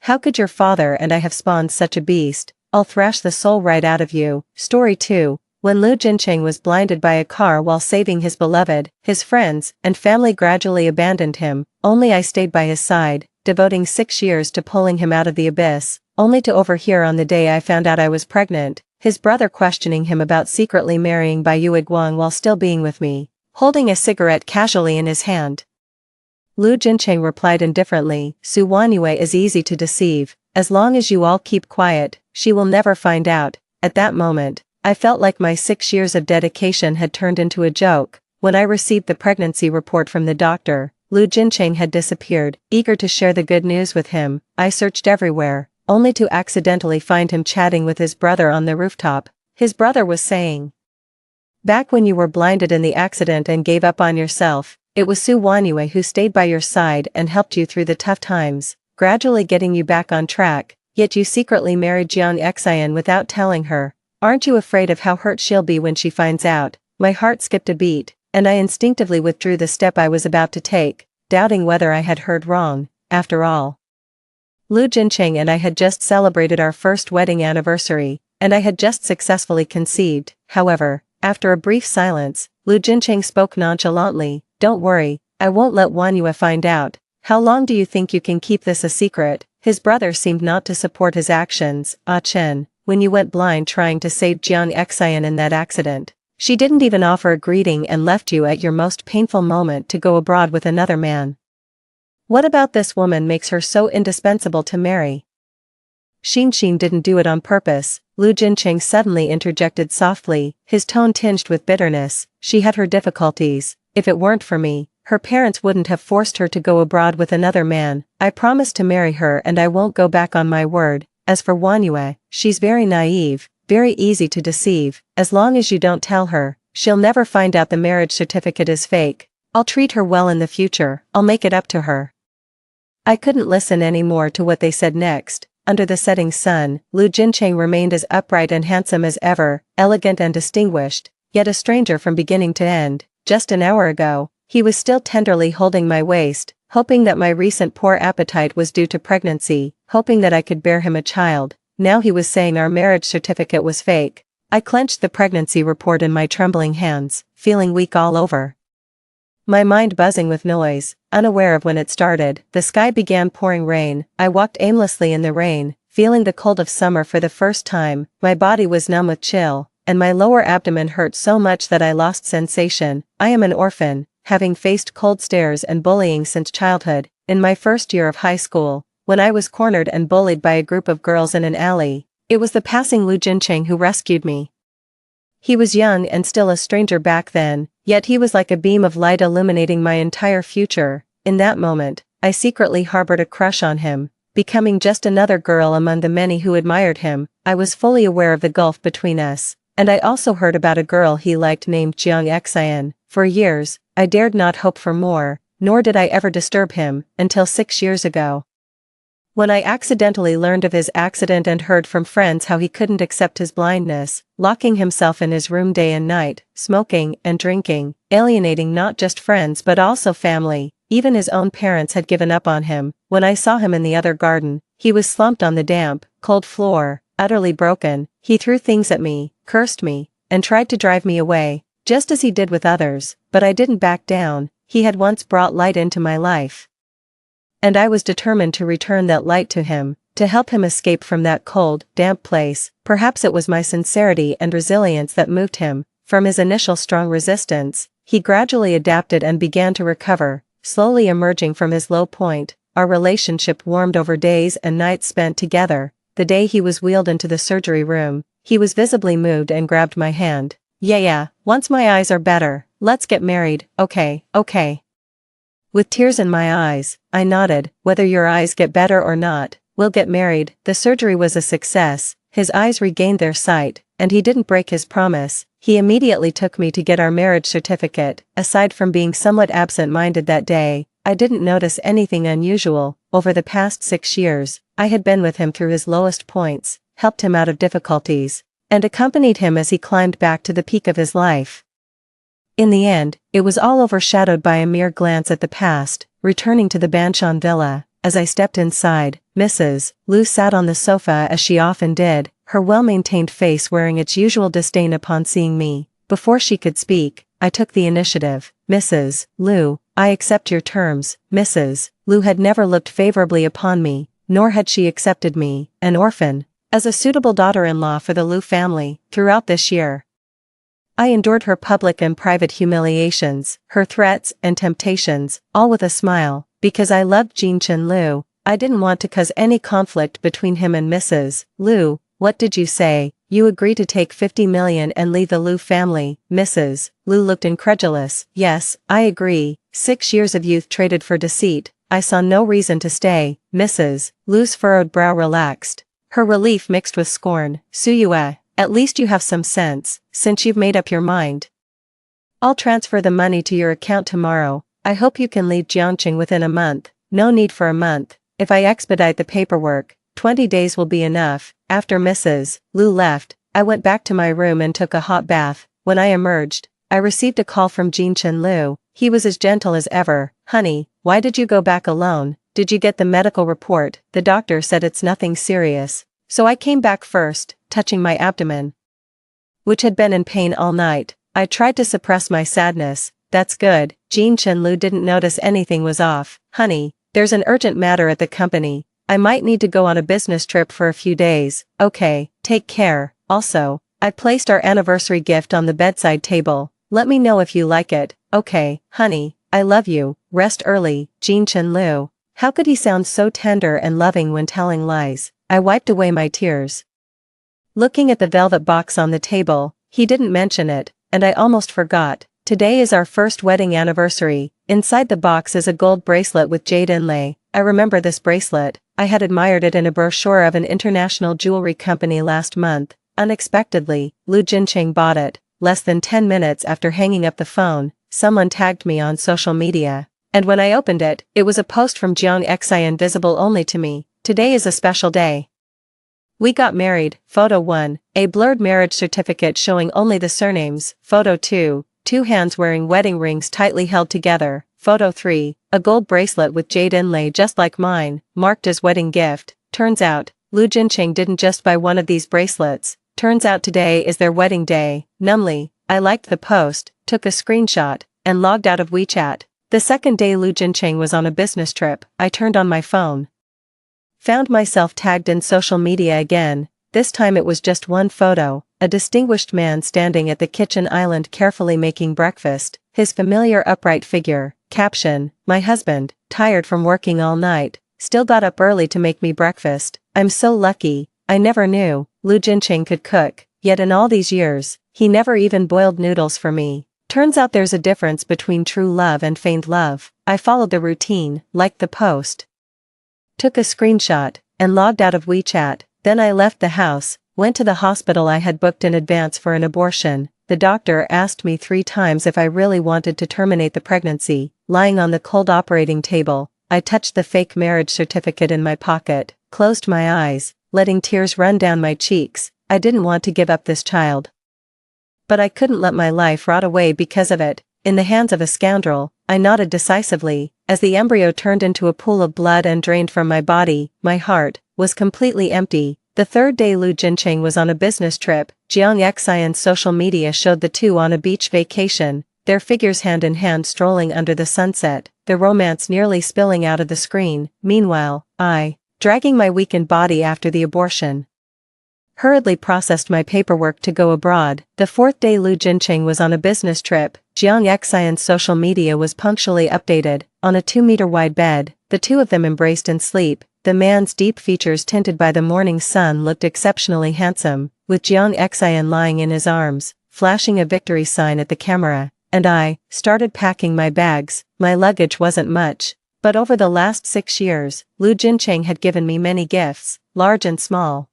How could your father and I have spawned such a beast? I'll thrash the soul right out of you. Story 2. When Lu Jincheng was blinded by a car while saving his beloved, his friends and family gradually abandoned him. Only I stayed by his side, devoting 6 years to pulling him out of the abyss, only to overhear on the day I found out I was pregnant, his brother questioning him about secretly marrying Bai Yuiguang while still being with me, holding a cigarette casually in his hand. Lu Jincheng replied indifferently, Su Wanyue is easy to deceive. As long as you all keep quiet, she will never find out. At that moment, I felt like my 6 years of dedication had turned into a joke. When I received the pregnancy report from the doctor, Lu Jincheng had disappeared. Eager to share the good news with him, I searched everywhere, only to accidentally find him chatting with his brother on the rooftop. His brother was saying, back when you were blinded in the accident and gave up on yourself, it was Su Wanyue who stayed by your side and helped you through the tough times, gradually getting you back on track, yet you secretly married Jiang Xian without telling her. Aren't you afraid of how hurt she'll be when she finds out? My heart skipped a beat, and I instinctively withdrew the step I was about to take, doubting whether I had heard wrong. After all, Lu Jincheng and I had just celebrated our first wedding anniversary, and I had just successfully conceived. However, after a brief silence, Lu Jincheng spoke nonchalantly, don't worry, I won't let Wanyue find out. How long do you think you can keep this a secret? His brother seemed not to support his actions. Ah Chen, when you went blind trying to save Jiang Xian in that accident, she didn't even offer a greeting and left you at your most painful moment to go abroad with another man. What about this woman makes her so indispensable to marry? Xin didn't do it on purpose, Lu Jincheng suddenly interjected softly, his tone tinged with bitterness. She had her difficulties. If it weren't for me, her parents wouldn't have forced her to go abroad with another man. I promised to marry her and I won't go back on my word. As for Wanyue, she's very naive, very easy to deceive. As long as you don't tell her, she'll never find out the marriage certificate is fake. I'll treat her well in the future, I'll make it up to her. I couldn't listen any more to what they said next. Under the setting sun, Lu Jincheng remained as upright and handsome as ever, elegant and distinguished, yet a stranger from beginning to end. Just an hour ago, he was still tenderly holding my waist, hoping that my recent poor appetite was due to pregnancy, hoping that I could bear him a child. Now he was saying our marriage certificate was fake. I clenched the pregnancy report in my trembling hands, feeling weak all over. My mind buzzing with noise, unaware of when it started. The sky began pouring rain. I walked aimlessly in the rain, feeling the cold of summer for the first time. My body was numb with chill, and my lower abdomen hurt so much that I lost sensation. I am an orphan, having faced cold stares and bullying since childhood. In my first year of high school, when I was cornered and bullied by a group of girls in an alley, it was the passing Lu Jincheng who rescued me. He was young and still a stranger back then, yet he was like a beam of light illuminating my entire future. In that moment, I secretly harbored a crush on him, becoming just another girl among the many who admired him. I was fully aware of the gulf between us, and I also heard about a girl he liked named Jiang Xian. For years, I dared not hope for more. nor did I ever disturb him, until 6 years ago. When I accidentally learned of his accident and heard from friends how he couldn't accept his blindness, locking himself in his room day and night, smoking and drinking, alienating not just friends but also family, even his own parents had given up on him. When I saw him in the other garden, he was slumped on the damp, cold floor, utterly broken. He threw things at me, cursed me, and tried to drive me away, just as he did with others, but I didn't back down. He had once brought light into my life, and I was determined to return that light to him, to help him escape from that cold, damp place. Perhaps it was my sincerity and resilience that moved him. From his initial strong resistance, he gradually adapted and began to recover, slowly emerging from his low point. Our relationship warmed over days and nights spent together. The day he was wheeled into the surgery room, he was visibly moved and grabbed my hand. Yeah, once my eyes are better, let's get married, okay. With tears in my eyes, I nodded. Whether your eyes get better or not, we'll get married. The surgery was a success, his eyes regained their sight, and he didn't break his promise. He immediately took me to get our marriage certificate. Aside from being somewhat absent-minded that day, I didn't notice anything unusual. Over the past 6 years, I had been with him through his lowest points, helped him out of difficulties, and accompanied him as he climbed back to the peak of his life. In the end, it was all overshadowed by a mere glance at the past. Returning to the Banchon villa, as I stepped inside, Mrs. Liu sat on the sofa as she often did, her well-maintained face wearing its usual disdain upon seeing me. Before she could speak, I took the initiative. Mrs. Liu, I accept your terms. Mrs. Liu had never looked favorably upon me, nor had she accepted me, an orphan, as a suitable daughter-in-law for the Liu family. Throughout this year, I endured her public and private humiliations, her threats and temptations, all with a smile, because I loved Jinchen Liu. I didn't want to cause any conflict between him and Mrs. Liu. What did you say? You agree to take 50 million and leave the Liu family? Mrs. Liu looked incredulous. Yes, I agree. 6 years of youth traded for deceit. I saw no reason to stay. Mrs. Liu's furrowed brow relaxed, her relief mixed with scorn. Suyue, at least you have some sense, since you've made up your mind. I'll transfer the money to your account tomorrow. I hope you can leave Jiangqing within a month. No need for a month. If I expedite the paperwork, 20 days will be enough. After Mrs. Liu left, I went back to my room and took a hot bath. When I emerged, I received a call from Jinchen Liu. He was as gentle as ever. Honey, why did you go back alone? Did you get the medical report? The doctor said it's nothing serious. So I came back first, touching my abdomen, which had been in pain all night. I tried to suppress my sadness. That's good. Jinchen Liu didn't notice anything was off. Honey, there's an urgent matter at the company. I might need to go on a business trip for a few days. Okay, take care. Also, I placed our anniversary gift on the bedside table. Let me know if you like it. Okay, honey, I love you. Rest early. Jinchen Liu. How could he sound so tender and loving when telling lies? I wiped away my tears, looking at the velvet box on the table. He didn't mention it, and I almost forgot. Today is our first wedding anniversary. Inside the box is a gold bracelet with jade inlay. I remember this bracelet. I had admired it in a brochure of an international jewelry company last month. Unexpectedly, Liu Jincheng bought it. Less than 10 minutes after hanging up the phone, someone tagged me on social media, and when I opened it, it was a post from Jiang Xian visible only to me. Today is a special day. We got married. Photo 1, a blurred marriage certificate showing only the surnames. Photo 2, 2 hands wearing wedding rings tightly held together. Photo 3, a gold bracelet with jade inlay just like mine, marked as wedding gift. Turns out, Liu Jincheng didn't just buy one of these bracelets. Turns out today is their wedding day. Numbly, I liked the post, took a screenshot, and logged out of WeChat. The second day Liu Jincheng was on a business trip, I turned on my phone, found myself tagged in social media again. This time it was just one photo, a distinguished man standing at the kitchen island carefully making breakfast, his familiar upright figure. Caption, my husband, tired from working all night, still got up early to make me breakfast. I'm so lucky. I never knew Liu Jincheng could cook, yet in all these years, he never even boiled noodles for me. Turns out there's a difference between true love and feigned love. I followed the routine, liked the post, took a screenshot, and logged out of WeChat. Then I left the house, went to the hospital I had booked in advance for an abortion. the doctor asked me 3 times if I really wanted to terminate the pregnancy. Lying on the cold operating table, I touched the fake marriage certificate in my pocket, closed my eyes, letting tears run down my cheeks. I didn't want to give up this child. But I couldn't let my life rot away because of it. In the hands of a scoundrel, I nodded decisively, as the embryo turned into a pool of blood and drained from my body. My heart was completely empty. The third day Lu Jincheng was on a business trip. Jiang Xian's social media showed the two on a beach vacation, their figures hand in hand strolling under the sunset, their romance nearly spilling out of the screen. Meanwhile, I, dragging my weakened body after the abortion, hurriedly processed my paperwork to go abroad. The fourth day Lu Jincheng was on a business trip. Jiang Xian's social media was punctually updated. On a 2-meter-wide bed, the two of them embraced in sleep. The man's deep features tinted by the morning sun looked exceptionally handsome, with Jiang Xian lying in his arms, flashing a victory sign at the camera, and I started packing my bags. My luggage wasn't much, but over the last 6 years, Lu Jincheng had given me many gifts, large and small.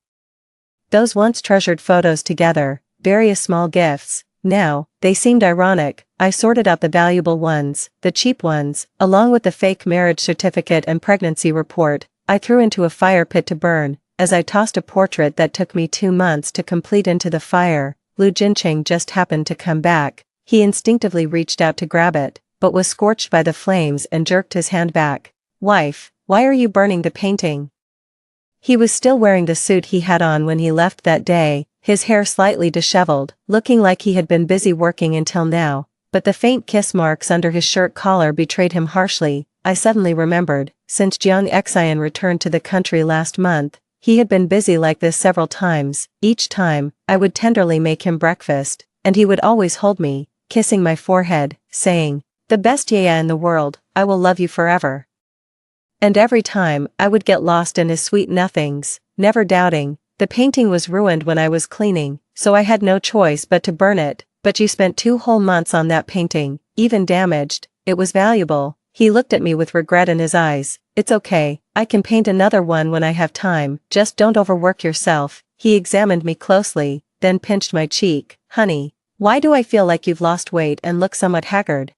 Those once treasured photos together, various small gifts, now, they seemed ironic. I sorted out the valuable ones, the cheap ones, along with the fake marriage certificate and pregnancy report. I threw into a fire pit to burn. As I tossed a portrait that took me 2 months to complete into the fire, Lu Jincheng just happened to come back. He instinctively reached out to grab it, but was scorched by the flames and jerked his hand back. "Wife, why are you burning the painting?" He was still wearing the suit he had on when he left that day, his hair slightly disheveled, looking like he had been busy working until now, but the faint kiss marks under his shirt collar betrayed him harshly. I suddenly remembered, since Jiang Xian returned to the country last month, he had been busy like this several times. Each time, I would tenderly make him breakfast, and he would always hold me, kissing my forehead, saying, "The best yaya in the world, I will love you forever." And every time, I would get lost in his sweet nothings, never doubting. The painting was ruined when I was cleaning, so I had no choice but to burn it. "But you spent 2 whole months on that painting, even damaged, it was valuable." He looked at me with regret in his eyes. "It's okay, I can paint another one when I have time, just don't overwork yourself." He examined me closely, then pinched my cheek. "Honey, why do I feel like you've lost weight and look somewhat haggard?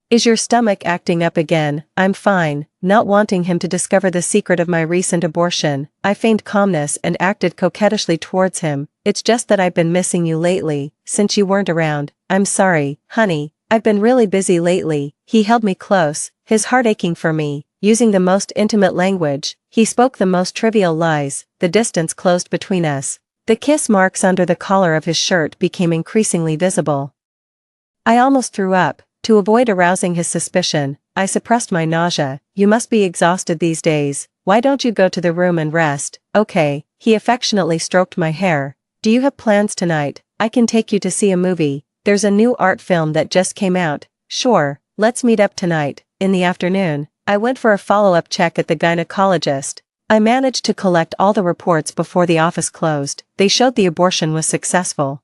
Is your stomach acting up again?" "I'm fine." Not wanting him to discover the secret of my recent abortion, I feigned calmness and acted coquettishly towards him. "It's just that I've been missing you lately, since you weren't around." "I'm sorry, honey, I've been really busy lately." He held me close, his heart aching for me. Using the most intimate language, he spoke the most trivial lies. The distance closed between us. The kiss marks under the collar of his shirt became increasingly visible. I almost threw up. To avoid arousing his suspicion, I suppressed my nausea. "You must be exhausted these days. Why don't you go to the room and rest?" "Okay." He affectionately stroked my hair. "Do you have plans tonight? I can take you to see a movie. There's a new art film that just came out." "Sure, let's meet up tonight." In the afternoon, I went for a follow-up check at the gynecologist. I managed to collect all the reports before the office closed. They showed the abortion was successful.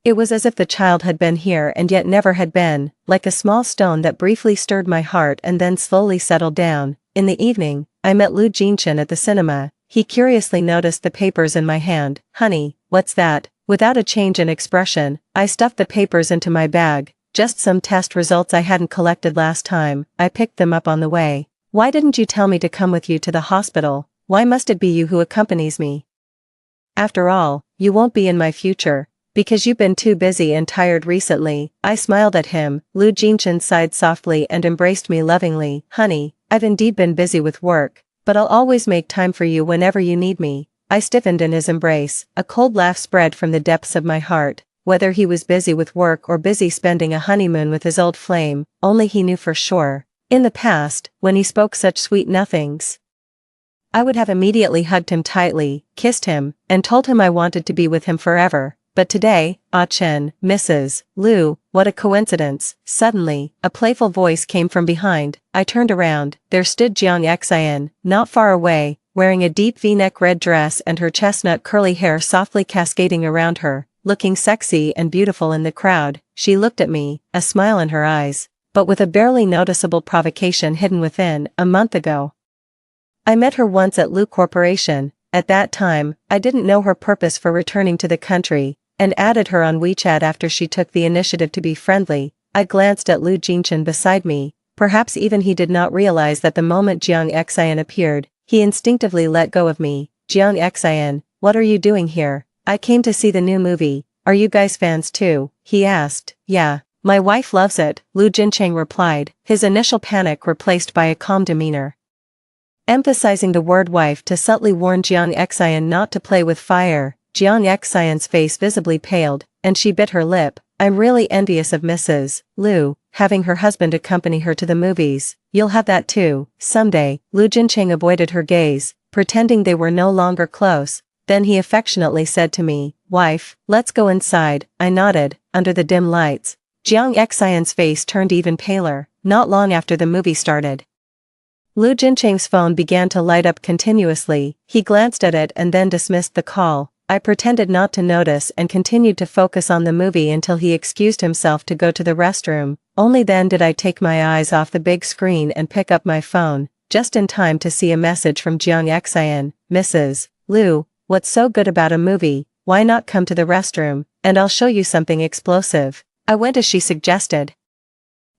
It was as if the child had been here and yet never had been, like a small stone that briefly stirred my heart and then slowly settled down. In the evening, I met Lu Jinchen at the cinema. He curiously noticed the papers in my hand. "Honey, what's that?" Without a change in expression, I stuffed the papers into my bag. "Just some test results I hadn't collected last time. I picked them up on the way." "Why didn't you tell me to come with you to the hospital? Why must it be you who accompanies me? After all, you won't be in my future." "Because you've been too busy and tired recently." I smiled at him. Lu Jinchen sighed softly and embraced me lovingly. "Honey, I've indeed been busy with work, but I'll always make time for you whenever you need me." I stiffened in his embrace. A cold laugh spread from the depths of my heart. Whether he was busy with work or busy spending a honeymoon with his old flame, only he knew for sure. In the past, when he spoke such sweet nothings, I would have immediately hugged him tightly, kissed him, and told him I wanted to be with him forever. But today, "Ah Chen, Mrs. Lu, what a coincidence." Suddenly, a playful voice came from behind. I turned around. There stood Jiang Xian, not far away, wearing a deep V-neck red dress and her chestnut curly hair softly cascading around her, looking sexy and beautiful in the crowd. She looked at me, a smile in her eyes, but with a barely noticeable provocation hidden within. "A month ago, I met her once at Lu Corporation. At that time, I didn't know her purpose for returning to the country, and added her on WeChat after she took the initiative to be friendly. I glanced at Lu Jingchen beside me. Perhaps even he did not realize that the moment Jiang Xian appeared, he instinctively let go of me. Jiang Xian, what are you doing here? I came to see the new movie. Are you guys fans too? He asked. Yeah. My wife loves it, Lu Jincheng replied, his initial panic replaced by a calm demeanor. Emphasizing the word wife to subtly warn Jiang Xian not to play with fire, Jiang Xian's face visibly paled, and she bit her lip. I'm really envious of Mrs. Lu, having her husband accompany her to the movies. You'll have that too, someday. Lu Jincheng avoided her gaze, pretending they were no longer close. Then he affectionately said to me, wife, let's go inside. I nodded, under the dim lights. Jiang Xian's face turned even paler, not long after the movie started. Lu Jincheng's phone began to light up continuously. He glanced at it and then dismissed the call. I pretended not to notice and continued to focus on the movie until he excused himself to go to the restroom. Only then did I take my eyes off the big screen and pick up my phone, just in time to see a message from Jiang Xian. Mrs. Lu, what's so good about a movie? Why not come to the restroom, and I'll show you something explosive. I went as she suggested.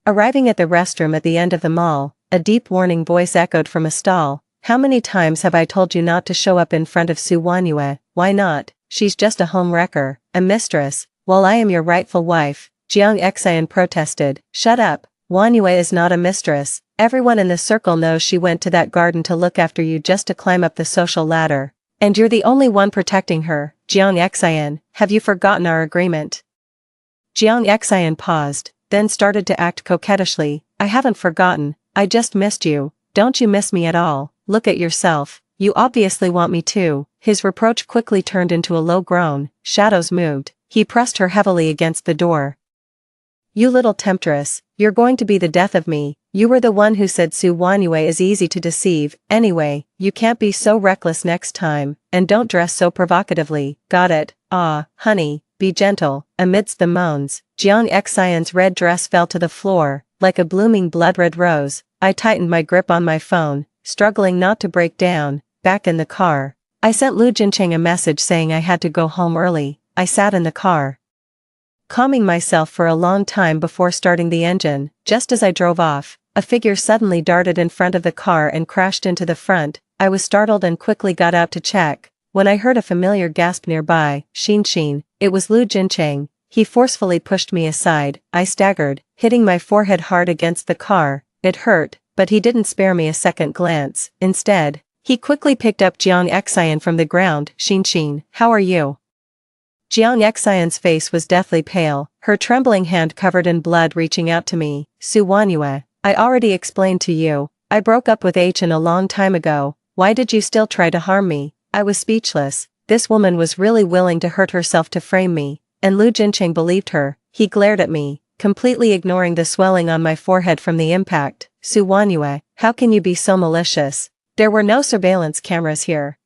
Arriving at the restroom at the end of the mall, a deep warning voice echoed from a stall. How many times have I told you not to show up in front of Su Wanyue? Why not? She's just a home wrecker, a mistress, while I am your rightful wife. Jiang Xian protested. Shut up. Wanyue is not a mistress. Everyone in the circle knows she went to that garden to look after you just to climb up the social ladder. And you're the only one protecting her. Jiang Xian, have you forgotten our agreement? Jiang Xian paused, then started to act coquettishly. I haven't forgotten, I just missed you. Don't you miss me at all? Look at yourself. You obviously want me too. His reproach quickly turned into a low groan. Shadows moved. He pressed her heavily against the door. You little temptress, you're going to be the death of me. You were the one who said Su Wanyue is easy to deceive. Anyway, you can't be so reckless next time, and don't dress so provocatively. Got it? Ah, honey, be gentle. Amidst the moans, Jiang Xian's red dress fell to the floor, like a blooming blood-red rose. I tightened my grip on my phone, struggling not to break down. Back in the car, I sent Lu Jincheng a message saying I had to go home early. I sat in the car, calming myself for a long time before starting the engine. Just as I drove off, a figure suddenly darted in front of the car and crashed into the front. I was startled and quickly got out to check. When I heard a familiar gasp nearby, Xin, it was Lu Jincheng. He forcefully pushed me aside. I staggered, hitting my forehead hard against the car. It hurt, but he didn't spare me a second glance. Instead, he quickly picked up Jiang Xian from the ground. Xin, how are you? Jiang Xian's face was deathly pale, her trembling hand covered in blood reaching out to me. Su Wanyue, I already explained to you. I broke up with Chen a long time ago. Why did you still try to harm me? I was speechless. This woman was really willing to hurt herself to frame me, and Lu Jincheng believed her. He glared at me, completely ignoring the swelling on my forehead from the impact. Su Wanyue, how can you be so malicious? There were no surveillance cameras here.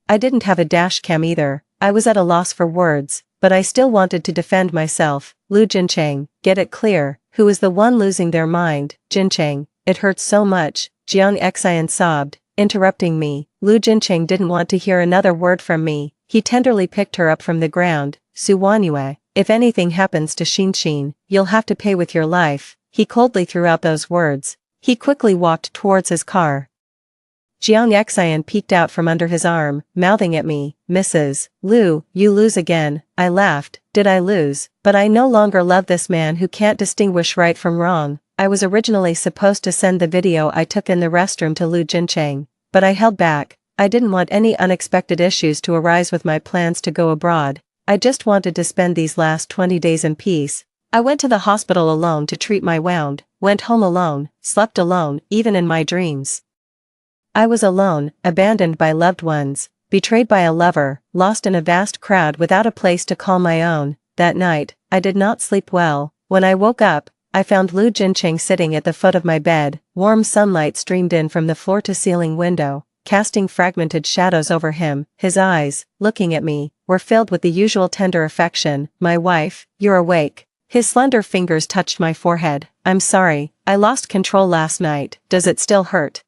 I didn't have a dash cam either. I was at a loss for words, but I still wanted to defend myself. Lu Jincheng, get it clear, who is the one losing their mind? Jincheng, it hurts so much. Jiang Xian sobbed, interrupting me. Lu Jincheng didn't want to hear another word from me. He tenderly picked her up from the ground. Su Wanyue, if anything happens to Xin, you'll have to pay with your life. He coldly threw out those words. He quickly walked towards his car. Jiang Xian peeked out from under his arm, mouthing at me, Mrs. Lu, you lose again. I laughed. Did I lose? But I no longer love this man who can't distinguish right from wrong. I was originally supposed to send the video I took in the restroom to Lu Jincheng, but I held back. I didn't want any unexpected issues to arise with my plans to go abroad. I just wanted to spend these last 20 days in peace. I went to the hospital alone to treat my wound, went home alone, slept alone, even in my dreams. I was alone, abandoned by loved ones, betrayed by a lover, lost in a vast crowd without a place to call my own. That night, I did not sleep well. When I woke up, I found Lu Jincheng sitting at the foot of my bed. Warm sunlight streamed in from the floor-to-ceiling window, casting fragmented shadows over him. His eyes, looking at me, were filled with the usual tender affection. My wife, you're awake. His slender fingers touched my forehead. I'm sorry, I lost control last night. Does it still hurt?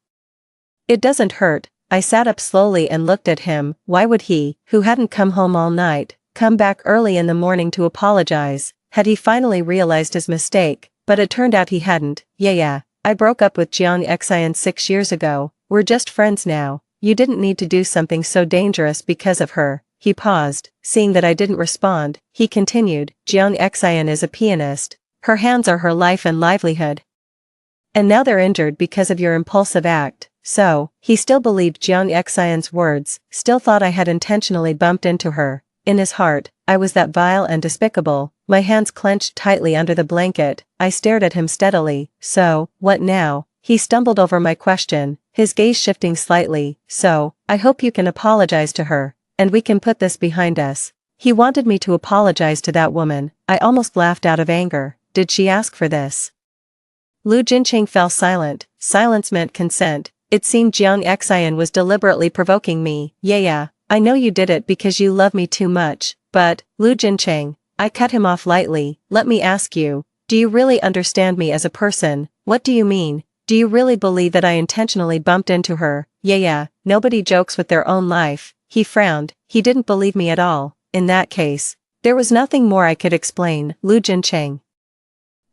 It doesn't hurt. I sat up slowly and looked at him. Why would he, who hadn't come home all night, come back early in the morning to apologize. Had he finally realized his mistake? But it turned out he hadn't. Yeah, I broke up with Jiang Xian 6 years ago. We're just friends now. You didn't need to do something so dangerous because of her. He paused. Seeing that I didn't respond, he continued, Jiang Xian is a pianist. Her hands are her life and livelihood. And now they're injured because of your impulsive act. So, he still believed Jiang Xian's words, still thought I had intentionally bumped into her. In his heart, I was that vile and despicable. My hands clenched tightly under the blanket. I stared at him steadily. So, what now? He stumbled over my question, his gaze shifting slightly. So, I hope you can apologize to her, and we can put this behind us. He wanted me to apologize to that woman. I almost laughed out of anger. Did she ask for this? Lu Jincheng fell silent. Silence meant consent. It seemed Jiang Xian was deliberately provoking me. Yeah, I know you did it because you love me too much, but, Lu Jincheng, I cut him off lightly. Let me ask you, do you really understand me as a person? What do you mean? Do you really believe that I intentionally bumped into her? Yeah, nobody jokes with their own life. He frowned. He didn't believe me at all. In that case, there was nothing more I could explain. Lu Jincheng.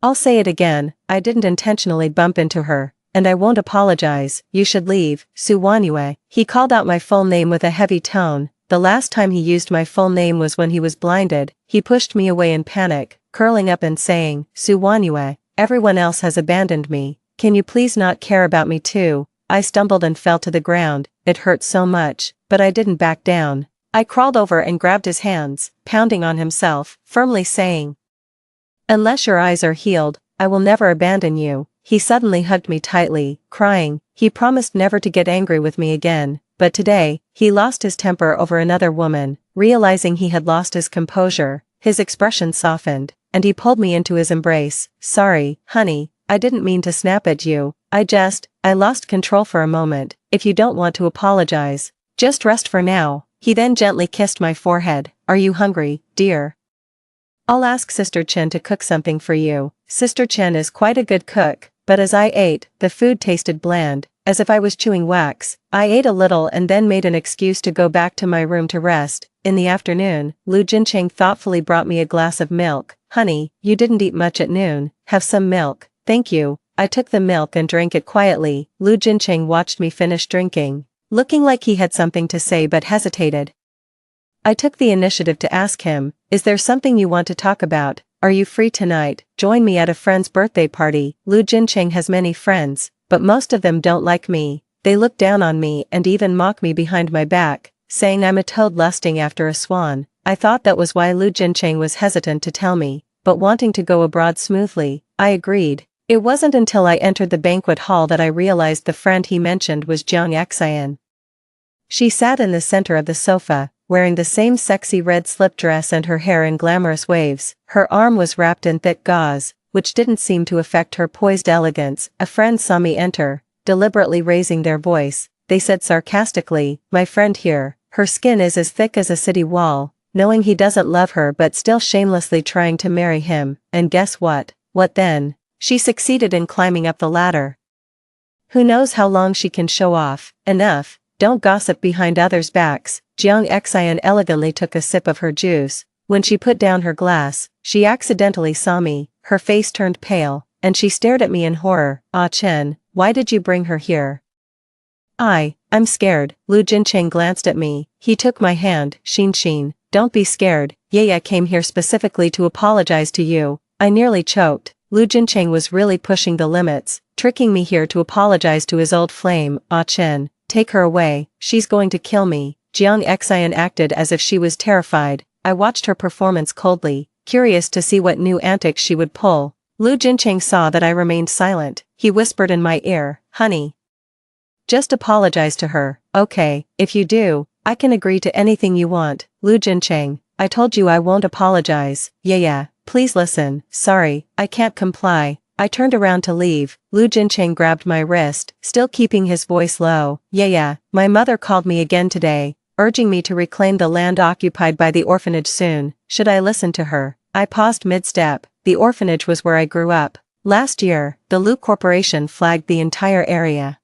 I'll say it again, I didn't intentionally bump into her, and I won't apologize. You should leave, Su Wanyue. He called out my full name with a heavy tone. The last time he used my full name was when he was blinded. He pushed me away in panic, curling up and saying, Su Wanyue, everyone else has abandoned me. Can you please not care about me too? I stumbled and fell to the ground. It hurt so much, but I didn't back down. I crawled over and grabbed his hands, pounding on himself, firmly saying, unless your eyes are healed, I will never abandon you. He suddenly hugged me tightly, crying. He promised never to get angry with me again, but today, he lost his temper over another woman. Realizing he had lost his composure, his expression softened, and he pulled me into his embrace. Sorry, honey, I didn't mean to snap at you. I lost control for a moment. If you don't want to apologize, just rest for now. He then gently kissed my forehead. Are you hungry, dear? I'll ask Sister Chen to cook something for you. Sister Chen is quite a good cook, but as I ate, the food tasted bland, as if I was chewing wax. I ate a little and then made an excuse to go back to my room to rest. In the afternoon, Lu Jincheng thoughtfully brought me a glass of milk. Honey, you didn't eat much at noon. Have some milk. Thank you. I took the milk and drank it quietly. Lu Jincheng watched me finish drinking, looking like he had something to say but hesitated. I took the initiative to ask him, is there something you want to talk about? Are you free tonight? Join me at a friend's birthday party. Lu Jincheng has many friends, but most of them don't like me. They look down on me and even mock me behind my back, saying I'm a toad lusting after a swan. I thought that was why Lu Jincheng was hesitant to tell me, but wanting to go abroad smoothly, I agreed. It wasn't until I entered the banquet hall that I realized the friend he mentioned was Jiang Xian. She sat in the center of the sofa, wearing the same sexy red slip dress and her hair in glamorous waves. Her arm was wrapped in thick gauze, which didn't seem to affect her poised elegance. A friend saw me enter, deliberately raising their voice. They said sarcastically, my friend here, her skin is as thick as a city wall, knowing he doesn't love her but still shamelessly trying to marry him. And guess what? What then? She succeeded in climbing up the ladder. Who knows how long she can show off? Enough. Don't gossip behind others' backs. Jiang Xian elegantly took a sip of her juice. When she put down her glass, she accidentally saw me. Her face turned pale, and she stared at me in horror. Ah Chen, why did you bring her here? I'm scared. Lu Jincheng glanced at me. He took my hand. Xin, don't be scared. I came here specifically to apologize to you. I nearly choked. Lu Jincheng was really pushing the limits, tricking me here to apologize to his old flame. Ah Chen, take her away, she's going to kill me. Jiang Xian acted as if she was terrified. I watched her performance coldly, curious to see what new antics she would pull. Lu Jincheng saw that I remained silent. He whispered in my ear, honey, just apologize to her. Okay, if you do, I can agree to anything you want. Lu Jincheng, I told you I won't apologize. Yeah, please listen. Sorry, I can't comply. I turned around to leave. Lu Jincheng grabbed my wrist, still keeping his voice low. Yeah, my mother called me again today, urging me to reclaim the land occupied by the orphanage soon. Should I listen to her? I paused mid-step. The orphanage was where I grew up. Last year, the Lu Corporation flagged the entire area,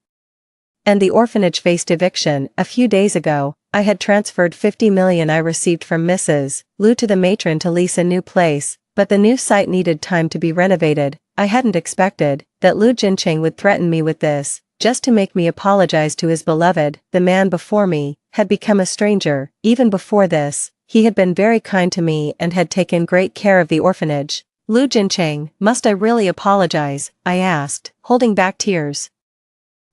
and the orphanage faced eviction. A few days ago, I had transferred 50 million I received from Mrs. Liu to the matron to lease a new place, but the new site needed time to be renovated. I hadn't expected that Lu Jincheng would threaten me with this, just to make me apologize to his beloved. The man before me had become a stranger. Even before this, he had been very kind to me and had taken great care of the orphanage. Lu Jincheng, must I really apologize? I asked, holding back tears.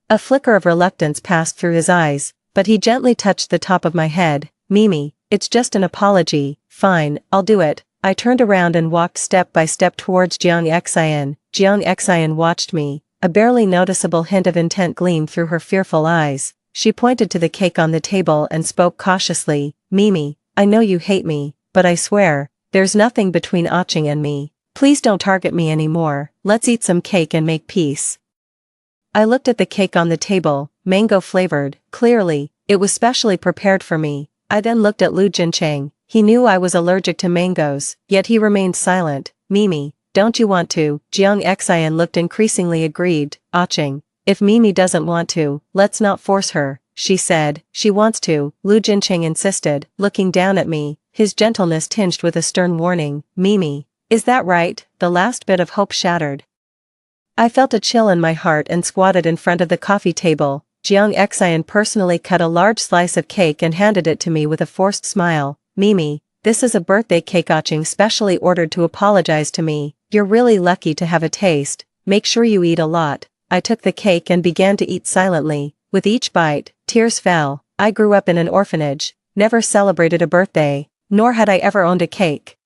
A flicker of reluctance passed through his eyes, but he gently touched the top of my head. Mimi, it's just an apology. Fine, I'll do it. I turned around and walked step by step towards Jiang Xian. Jiang Xian watched me. A barely noticeable hint of intent gleamed through her fearful eyes. She pointed to the cake on the table and spoke cautiously. Mimi, I know you hate me, but I swear, there's nothing between Aching and me. Please don't target me anymore. Let's eat some cake and make peace. I looked at the cake on the table, mango flavored. Clearly, it was specially prepared for me. I then looked at Lu Jincheng. He knew I was allergic to mangoes, yet he remained silent. Mimi, don't you want to? Jiang Xian looked increasingly aggrieved. Aching, if Mimi doesn't want to, let's not force her, she said. She wants to, Lu Jincheng insisted, looking down at me, his gentleness tinged with a stern warning. Mimi, is that right? The last bit of hope shattered. I felt a chill in my heart and squatted in front of the coffee table. Jiang Xian personally cut a large slice of cake and handed it to me with a forced smile. Mimi, this is a birthday cake Aching specially ordered to apologize to me. You're really lucky to have a taste. Make sure you eat a lot. I took the cake and began to eat silently. With each bite, tears fell. I grew up in an orphanage, never celebrated a birthday, nor had I ever owned a cake.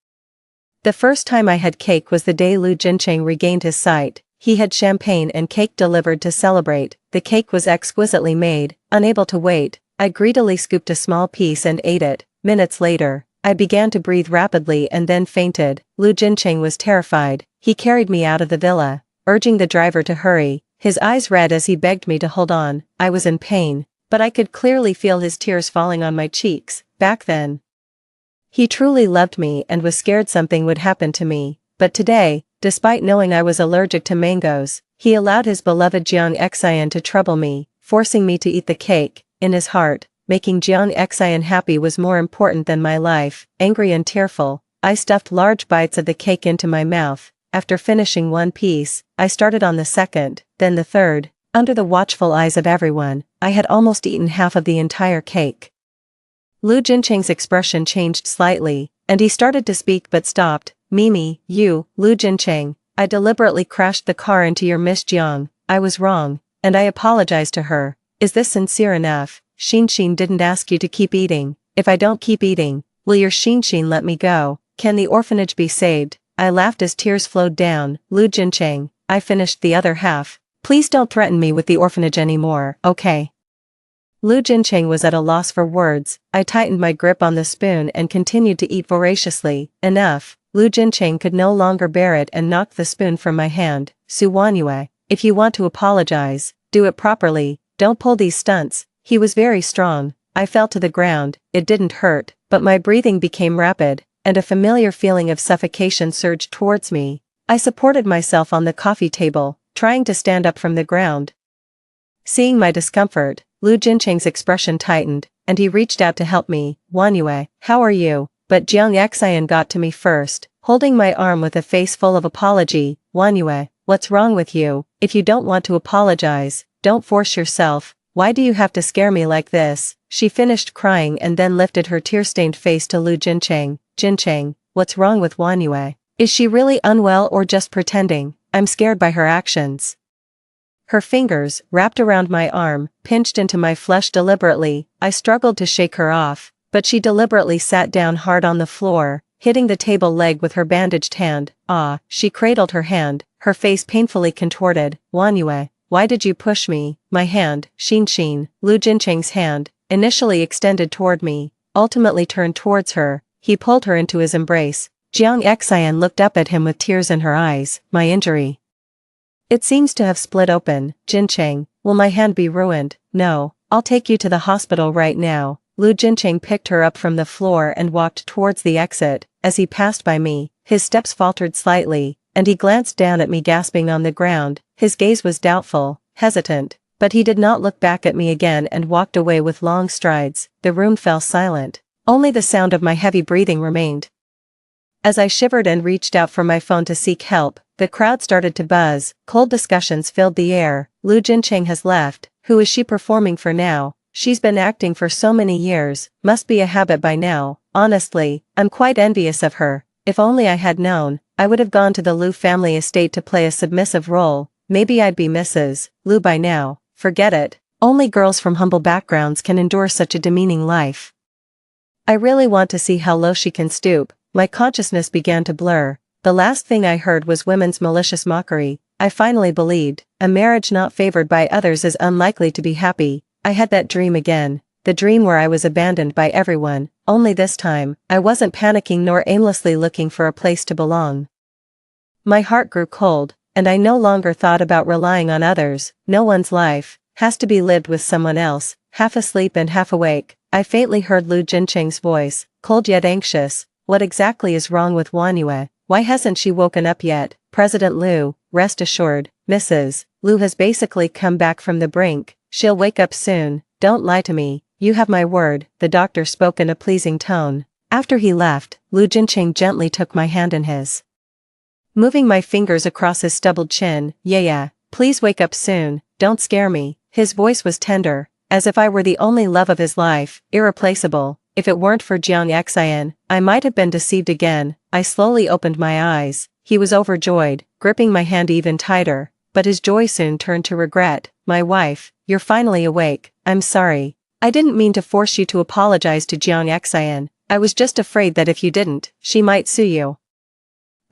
The first time I had cake was the day Lu Jincheng regained his sight. He had champagne and cake delivered to celebrate. The cake was exquisitely made. Unable to wait, I greedily scooped a small piece and ate it. Minutes later, I began to breathe rapidly and then fainted. Lu Jincheng was terrified. He carried me out of the villa, urging the driver to hurry, his eyes red as he begged me to hold on. I was in pain, but I could clearly feel his tears falling on my cheeks. Back then, he truly loved me and was scared something would happen to me. But today, despite knowing I was allergic to mangoes, he allowed his beloved Jiang Xian to trouble me, forcing me to eat the cake. In his heart, making Jiang Xian happy was more important than my life. Angry and tearful, I stuffed large bites of the cake into my mouth. After finishing one piece, I started on the second, then the third. Under the watchful eyes of everyone, I had almost eaten half of the entire cake. Lu Jincheng's expression changed slightly, and he started to speak but stopped. Mimi, you, Lu Jincheng, I deliberately crashed the car into your Miss Jiang. I was wrong, and I apologized to her. Is this sincere enough? Xin didn't ask you to keep eating. If I don't keep eating, will your Xin let me go? Can the orphanage be saved? I laughed as tears flowed down. Lu Jincheng, I finished the other half. Please don't threaten me with the orphanage anymore, okay? Lu Jincheng was at a loss for words. I tightened my grip on the spoon and continued to eat voraciously. Enough. Lu Jincheng could no longer bear it and knocked the spoon from my hand. Su Wanyue, if you want to apologize, do it properly, don't pull these stunts. He was very strong. I fell to the ground. It didn't hurt, but my breathing became rapid, and a familiar feeling of suffocation surged towards me. I supported myself on the coffee table, trying to stand up from the ground. Seeing my discomfort, Lu Jincheng's expression tightened, and he reached out to help me. Wanyue, how are you? But Jiang Xian got to me first, holding my arm with a face full of apology. Wanyue, what's wrong with you? If you don't want to apologize, don't force yourself. Why do you have to scare me like this? She finished crying and then lifted her tear-stained face to Lu Jincheng. Jincheng, what's wrong with Wanyue? Is she really unwell or just pretending? I'm scared by her actions. Her fingers, wrapped around my arm, pinched into my flesh deliberately. I struggled to shake her off, but she deliberately sat down hard on the floor, hitting the table leg with her bandaged hand. Ah, she cradled her hand, her face painfully contorted. Wanyue, why did you push me? My hand, Xin, Lu Jincheng's hand, initially extended toward me, ultimately turned towards her. He pulled her into his embrace. Jiang Xian looked up at him with tears in her eyes. My injury. It seems to have split open. Jincheng, will my hand be ruined? No, I'll take you to the hospital right now. Lu Jincheng picked her up from the floor and walked towards the exit. As he passed by me, his steps faltered slightly, and he glanced down at me gasping on the ground. His gaze was doubtful, hesitant. But he did not look back at me again and walked away with long strides. The room fell silent. Only the sound of my heavy breathing remained. As I shivered and reached out for my phone to seek help, the crowd started to buzz. Cold discussions filled the air. Lu Jincheng has left. Who is she performing for now? She's been acting for so many years, must be a habit by now. Honestly, I'm quite envious of her. If only I had known, I would have gone to the Lu family estate to play a submissive role. Maybe I'd be Mrs. Lu by now. Forget it. Only girls from humble backgrounds can endure such a demeaning life. I really want to see how low she can stoop. My consciousness began to blur. The last thing I heard was women's malicious mockery. I finally believed, a marriage not favored by others is unlikely to be happy. I had that dream again. The dream where I was abandoned by everyone, only this time, I wasn't panicking nor aimlessly looking for a place to belong. My heart grew cold, and I no longer thought about relying on others. No one's life has to be lived with someone else. Half asleep and half awake, I faintly heard Lu Jincheng's voice, cold yet anxious. What exactly is wrong with Wanyue? Why hasn't she woken up yet? President Lu, rest assured, Mrs. Lu has basically come back from the brink. She'll wake up soon. Don't lie to me. You have my word. The doctor spoke in a pleasing tone. After he left, Lu Jincheng gently took my hand in his, moving my fingers across his stubbled chin. Yeah, please wake up soon. Don't scare me. His voice was tender, as if I were the only love of his life, irreplaceable. If it weren't for Jiang Xian, I might have been deceived again. I slowly opened my eyes. He was overjoyed, gripping my hand even tighter, but his joy soon turned to regret. My wife, you're finally awake. I'm sorry. I didn't mean to force you to apologize to Jiang Xian. I was just afraid that if you didn't, she might sue you.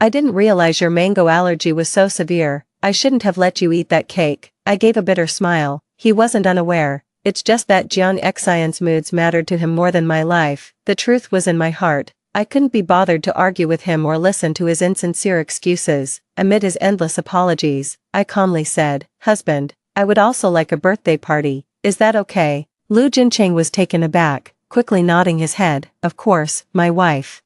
I didn't realize your mango allergy was so severe. I shouldn't have let you eat that cake. I gave a bitter smile. He wasn't unaware. It's just that Jiang Xian's moods mattered to him more than my life. The truth was in my heart. I couldn't be bothered to argue with him or listen to his insincere excuses. Amid his endless apologies, I calmly said, "Husband, I would also like a birthday party. Is that okay?" Lu Jincheng was taken aback, quickly nodding his head. "Of course, my wife.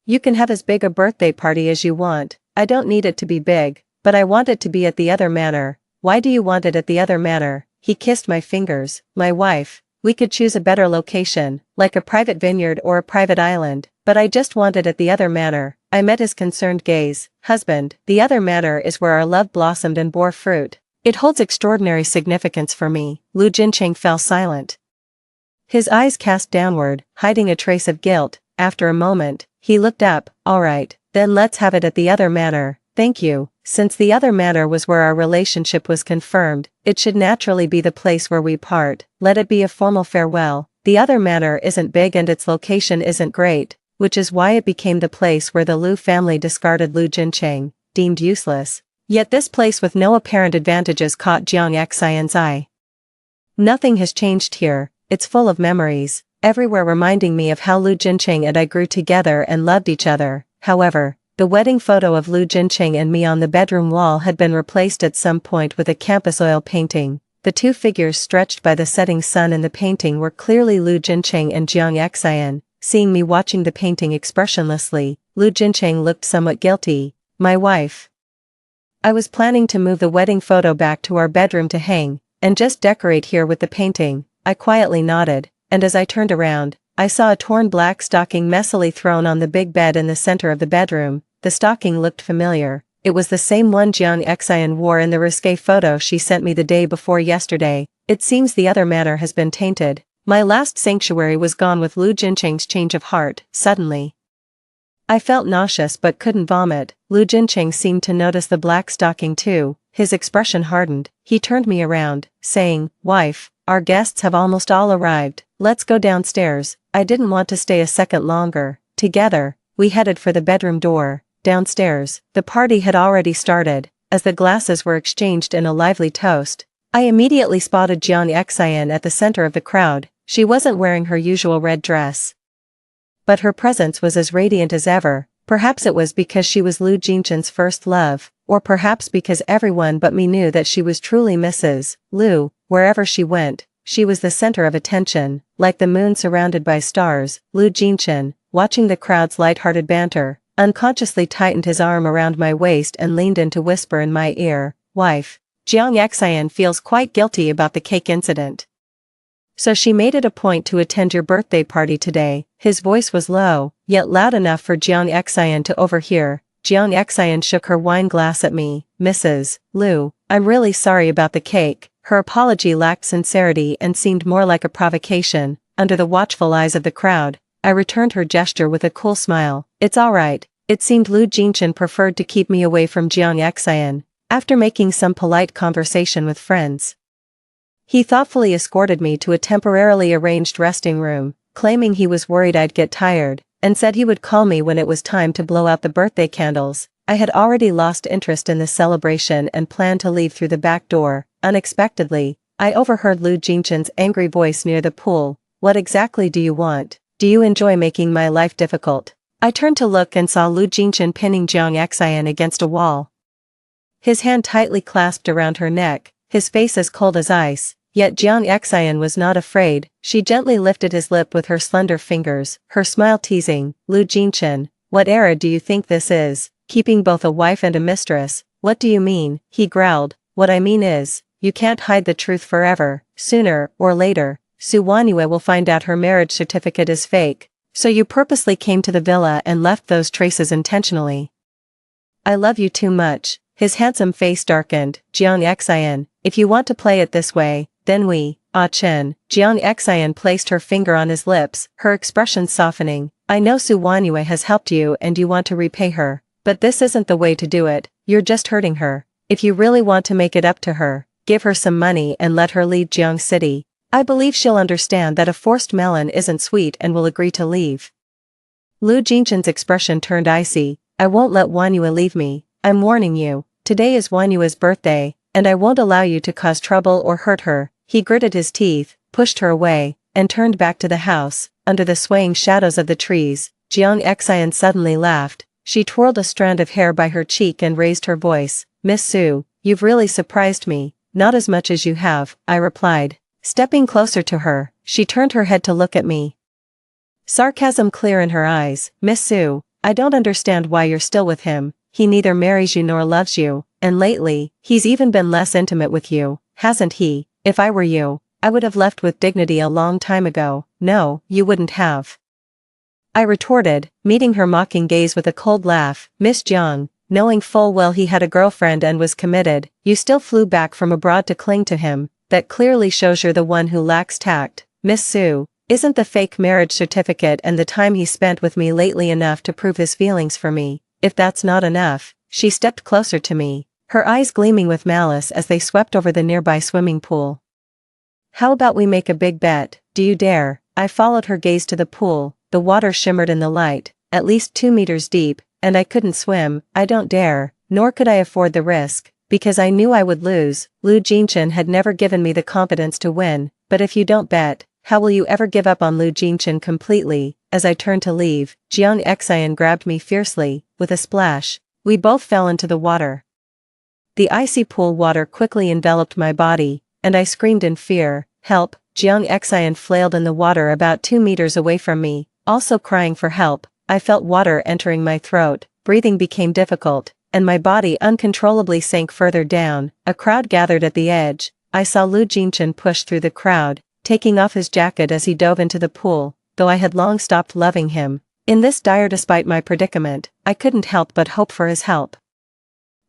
You can have as big a birthday party as you want. I don't need it to be big, but I want it to be at the other manor." "Why do you want it at the other manor?" He kissed my fingers. "My wife, we could choose a better location, like a private vineyard or a private island, but I just want it at the other manor." I met his concerned gaze. "Husband, the other manor is where our love blossomed and bore fruit. It holds extraordinary significance for me." Lu Jincheng fell silent. His eyes cast downward, hiding a trace of guilt. After a moment, he looked up. "All right, then let's have it at the other manor." "Thank you." Since the other manor was where our relationship was confirmed, it should naturally be the place where we part. Let it be a formal farewell. The other manor isn't big and its location isn't great, which is why it became the place where the Lu family discarded Lu Jincheng, deemed useless. Yet this place with no apparent advantages caught Jiang Xian's eye. Nothing has changed here. It's full of memories, everywhere reminding me of how Lu Jincheng and I grew together and loved each other. However, the wedding photo of Lu Jincheng and me on the bedroom wall had been replaced at some point with a campus oil painting. The two figures stretched by the setting sun in the painting were clearly Lu Jincheng and Jiang Xian. Seeing me watching the painting expressionlessly, Lu Jincheng looked somewhat guilty. "My wife. I was planning to move the wedding photo back to our bedroom to hang, and just decorate here with the painting." I quietly nodded, and as I turned around, I saw a torn black stocking messily thrown on the big bed in the center of the bedroom. The stocking looked familiar. It was the same one Jiang Xian wore in the risque photo she sent me the day before yesterday. It seems the other manor has been tainted. My last sanctuary was gone with Lu Jincheng's change of heart. Suddenly, I felt nauseous but couldn't vomit. Lu Jincheng seemed to notice the black stocking too. His expression hardened. He turned me around, saying, "Wife, our guests have almost all arrived. Let's go downstairs." I didn't want to stay a second longer. Together, we headed for the bedroom door. Downstairs, the party had already started. As the glasses were exchanged in a lively toast, I immediately spotted Jiang Xian at the center of the crowd. She wasn't wearing her usual red dress, but her presence was as radiant as ever. Perhaps it was because she was Lu Jincheng's first love, or perhaps because everyone but me knew that she was truly Mrs. Lu. Wherever she went, she was the center of attention, like the moon surrounded by stars. Lu Jincheng, watching the crowd's light-hearted banter, unconsciously tightened his arm around my waist and leaned in to whisper in my ear, "Wife, Jiang Xian feels quite guilty about the cake incident. So she made it a point to attend your birthday party today. His voice was low, yet loud enough for Jiang Xian to overhear. Jiang Xian shook her wine glass at me. Mrs. Liu, I'm really sorry about the cake. Her apology lacked sincerity and seemed more like a provocation. Under the watchful eyes of the crowd, I returned her gesture with a cool smile. It's alright. It seemed Lu Jinchen preferred to keep me away from Jiang Xian. After making some polite conversation with friends, he thoughtfully escorted me to a temporarily arranged resting room, claiming he was worried I'd get tired, and said he would call me when it was time to blow out the birthday candles. I had already lost interest in the celebration and planned to leave through the back door. Unexpectedly, I overheard Lu Jinchen's angry voice near the pool. What exactly do you want? Do you enjoy making my life difficult? I turned to look and saw Lu Jinchen pinning Jiang Xian against a wall. His hand tightly clasped around her neck, his face as cold as ice. Yet Jiang Xian was not afraid. She gently lifted his lip with her slender fingers, her smile teasing. Lu Jinchen, what era do you think this is? Keeping both a wife and a mistress? What do you mean? He growled. What I mean is, you can't hide the truth forever. Sooner or later, Su Wanyue will find out her marriage certificate is fake. So you purposely came to the villa and left those traces intentionally. I love you too much. His handsome face darkened. Jiang Xian, if you want to play it this way, then we, Chen. Jiang Xian placed her finger on his lips, her expression softening. I know Su Wanyue has helped you and you want to repay her, but this isn't the way to do it. You're just hurting her. If you really want to make it up to her, give her some money and let her leave Jiang City. I believe she'll understand that a forced melon isn't sweet and will agree to leave. Lu Jinchen's expression turned icy. I won't let Wanyue leave me. I'm warning you. Today is Wanyue's birthday, and I won't allow you to cause trouble or hurt her. He gritted his teeth, pushed her away, and turned back to the house. Under the swaying shadows of the trees, Jiang Xian suddenly laughed. She twirled a strand of hair by her cheek and raised her voice. Miss Su, you've really surprised me. Not as much as you have, I replied. Stepping closer to her, she turned her head to look at me. Sarcasm clear in her eyes. Miss Su, I don't understand why you're still with him. He neither marries you nor loves you, and lately, he's even been less intimate with you, hasn't he? If I were you, I would have left with dignity a long time ago. No, you wouldn't have. I retorted, meeting her mocking gaze with a cold laugh. Miss Jiang, knowing full well he had a girlfriend and was committed, you still flew back from abroad to cling to him. That clearly shows you're the one who lacks tact. Miss Su, isn't the fake marriage certificate and the time he spent with me lately enough to prove his feelings for me? If that's not enough, she stepped closer to me, her eyes gleaming with malice as they swept over the nearby swimming pool. How about we make a big bet? Do you dare? I followed her gaze to the pool. The water shimmered in the light, at least 2 meters deep, and I couldn't swim. I don't dare, nor could I afford the risk, because I knew I would lose. Lu Jinchen had never given me the confidence to win, but if you don't bet, how will you ever give up on Lu Jinchen completely? As I turned to leave, Jiang Xian grabbed me fiercely. With a splash, we both fell into the water. The icy pool water quickly enveloped my body, and I screamed in fear. Help! Jiang Xian flailed in the water about 2 meters away from me, also crying for help. I felt water entering my throat, breathing became difficult, and my body uncontrollably sank further down. A crowd gathered at the edge. I saw Lu Jinchen push through the crowd, taking off his jacket as he dove into the pool, though I had long stopped loving him. In this dire despite my predicament, I couldn't help but hope for his help.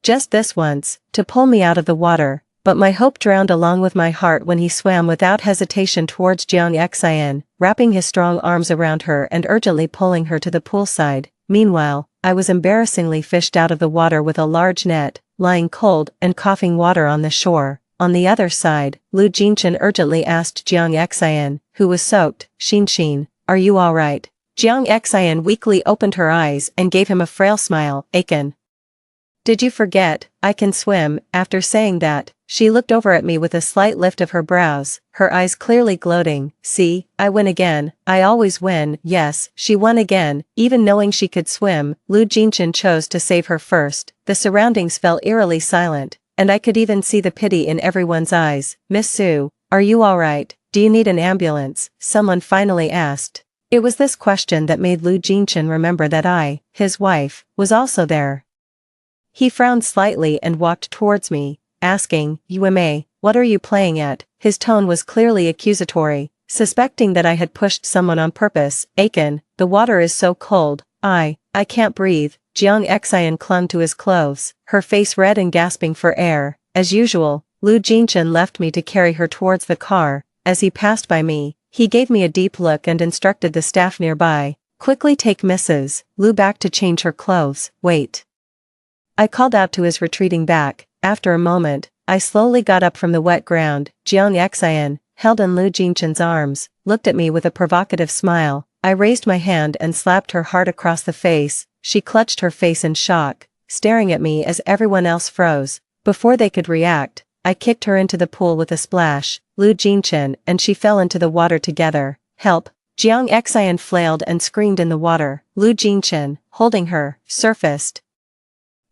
Just this once, to pull me out of the water, but my hope drowned along with my heart when he swam without hesitation towards Jiang Xian, wrapping his strong arms around her and urgently pulling her to the poolside. Meanwhile, I was embarrassingly fished out of the water with a large net, lying cold and coughing water on the shore. On the other side, Lu Jinchen urgently asked Jiang Xian, who was soaked, Xin, are you all right? Jiang Xian weakly opened her eyes and gave him a frail smile. Aiken. Did you forget, I can swim? After saying that, she looked over at me with a slight lift of her brows, her eyes clearly gloating. See, I win again. I always win. Yes, she won again, even knowing she could swim. Lu Jinchen chose to save her first. The surroundings fell eerily silent, and I could even see the pity in everyone's eyes. Miss Su, are you all right? Do you need an ambulance? Someone finally asked. It was this question that made Lu Jinchen remember that I, his wife, was also there. He frowned slightly and walked towards me. asking, "Yume, what are you playing at?" His tone was clearly accusatory. Suspecting that I had pushed someone on purpose. "Aiken, the water is so cold, I can't breathe." Jiang Xian clung to his clothes, her face red and gasping for air. As usual, Lu Jinchen left me to carry her towards the car. As he passed by me, he gave me a deep look and instructed the staff nearby, "Quickly take Mrs. Lu back to change her clothes." "Wait." I called out to his retreating back. After a moment, I slowly got up from the wet ground. Jiang Xian, held in Lu Jinchen's arms, looked at me with a provocative smile. I raised my hand and slapped her hard across the face. She clutched her face in shock, staring at me as everyone else froze. Before they could react, I kicked her into the pool with a splash. Lu Jinchen and she fell into the water together. "Help!" Jiang Xian flailed and screamed in the water. Lu Jinchen, holding her, surfaced.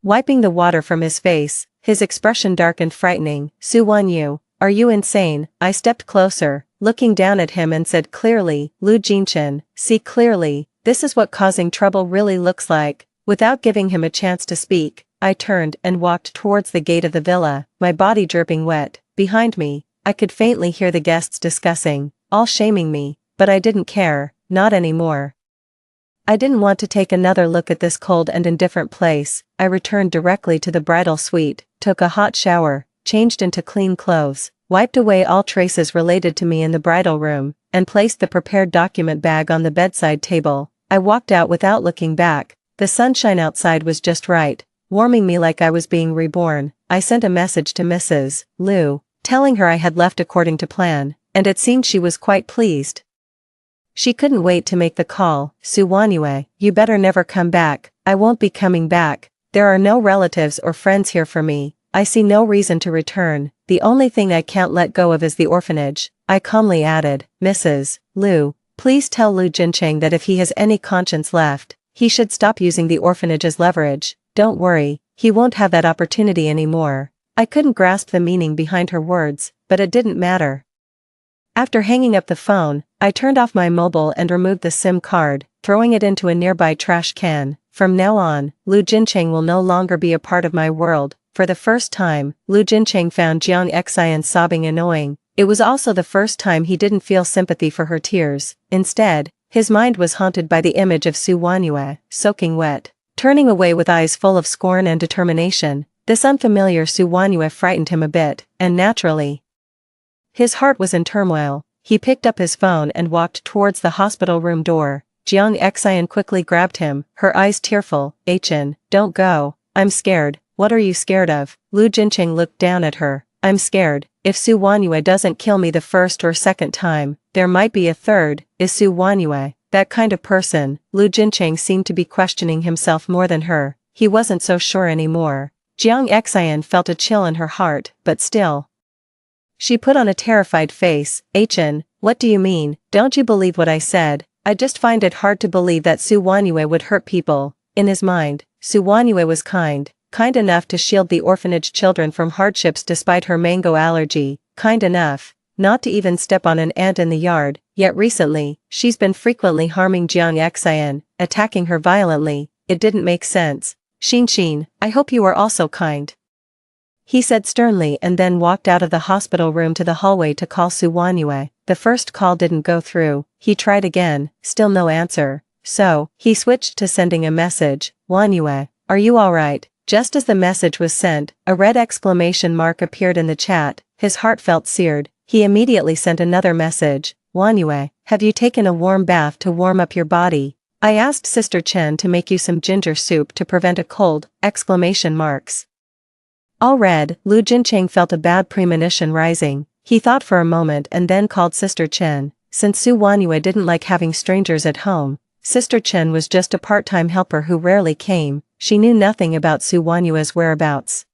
Wiping the water from his face, his expression dark and frightening. "Su Wanyu, are you insane?" I stepped closer, looking down at him and said clearly, "Lu Jinchen, see clearly, this is what causing trouble really looks like." Without giving him a chance to speak, I turned and walked towards the gate of the villa, my body dripping wet. Behind me, I could faintly hear the guests discussing, all shaming me, but I didn't care, not anymore. I didn't want to take another look at this cold and indifferent place. I returned directly to the bridal suite, took a hot shower, changed into clean clothes, wiped away all traces related to me in the bridal room, and placed the prepared document bag on the bedside table. I walked out without looking back. The sunshine outside was just right, warming me like I was being reborn. I sent a message to Mrs. Lu, telling her I had left according to plan, and it seemed she was quite pleased. She couldn't wait to make the call. "Su Wanyue, you better never come back." "I won't be coming back. There are no relatives or friends here for me. I see no reason to return. The only thing I can't let go of is the orphanage." I calmly added, "Mrs. Lu, please tell Lu Jincheng that if he has any conscience left, he should stop using the orphanage as leverage. Don't worry, he won't have that opportunity anymore." I couldn't grasp the meaning behind her words, but it didn't matter. After hanging up the phone, I turned off my mobile and removed the SIM card, throwing it into a nearby trash can. From now on, Lu Jincheng will no longer be a part of my world. For the first time, Lu Jincheng found Jiang Xian sobbing annoying. It was also the first time he didn't feel sympathy for her tears. Instead, his mind was haunted by the image of Su Wanyue, soaking wet. Turning away with eyes full of scorn and determination, this unfamiliar Su Wanyue frightened him a bit, and naturally, his heart was in turmoil. He picked up his phone and walked towards the hospital room door. Jiang Xian quickly grabbed him, her eyes tearful. "Aichen, don't go. I'm scared." "What are you scared of?" Lu Jincheng looked down at her. "I'm scared. If Su Wanyue doesn't kill me the first or second time, there might be a third." "Is Su Wanyue that kind of person?" Lu Jincheng seemed to be questioning himself more than her. He wasn't so sure anymore. Jiang Xian felt a chill in her heart, but still. She put on a terrified face. "Aichen, what do you mean? Don't you believe what I said?" "I just find it hard to believe that Su Wanyue would hurt people." In his mind, Su Wanyue was kind enough to shield the orphanage children from hardships despite her mango allergy, kind enough not to even step on an ant in the yard, yet recently, she's been frequently harming Jiang Xian, attacking her violently. It didn't make sense. "Xin, I hope you are also kind," he said sternly, and then walked out of the hospital room to the hallway to call Su Wanyue. The first call didn't go through. He tried again, still no answer. So, he switched to sending a message. "Wanyue, are you alright?" Just as the message was sent, a red exclamation mark appeared in the chat. His heart felt seared. He immediately sent another message. "Wanyue, have you taken a warm bath to warm up your body? I asked Sister Chen to make you some ginger soup to prevent a cold!" Exclamation marks. All read. Lu Jincheng felt a bad premonition rising. He thought for a moment and then called Sister Chen. Since Su Wanyue didn't like having strangers at home, Sister Chen was just a part-time helper who rarely came. She knew nothing about Su Wanyue's whereabouts.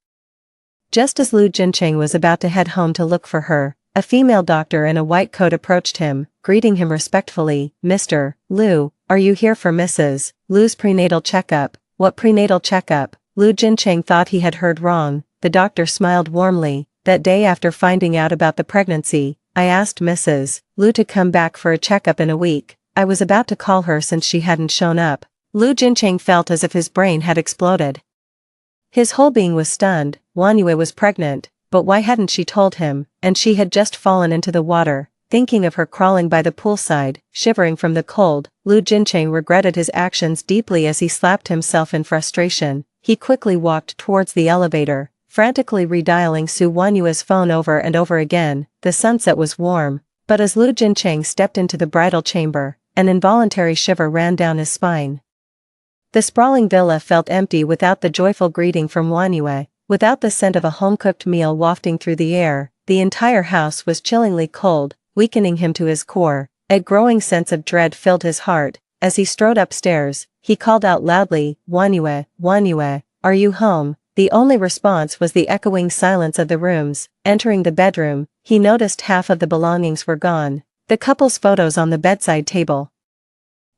Just as Lu Jincheng was about to head home to look for her, a female doctor in a white coat approached him, greeting him respectfully. "Mr. Lu, are you here for Mrs. Lu's prenatal checkup?" "What prenatal checkup?" Lu Jincheng thought he had heard wrong. The doctor smiled warmly. "That day after finding out about the pregnancy, I asked Mrs. Lu to come back for a checkup in a week. I was about to call her since she hadn't shown up." Lu Jincheng felt as if his brain had exploded. His whole being was stunned. Wanyue was pregnant, but why hadn't she told him? And she had just fallen into the water. Thinking of her crawling by the poolside, shivering from the cold, Lu Jincheng regretted his actions deeply as he slapped himself in frustration. He quickly walked towards the elevator, frantically redialing Su Wanyue's phone over and over again. The sunset was warm, but as Lu Jincheng stepped into the bridal chamber, an involuntary shiver ran down his spine. The sprawling villa felt empty without the joyful greeting from Wanyue, without the scent of a home-cooked meal wafting through the air. The entire house was chillingly cold, weakening him to his core. A growing sense of dread filled his heart. As he strode upstairs, he called out loudly, "Wanyue, Wanyue, are you home?" The only response was the echoing silence of the rooms. Entering the bedroom, he noticed half of the belongings were gone. The couple's photos on the bedside table,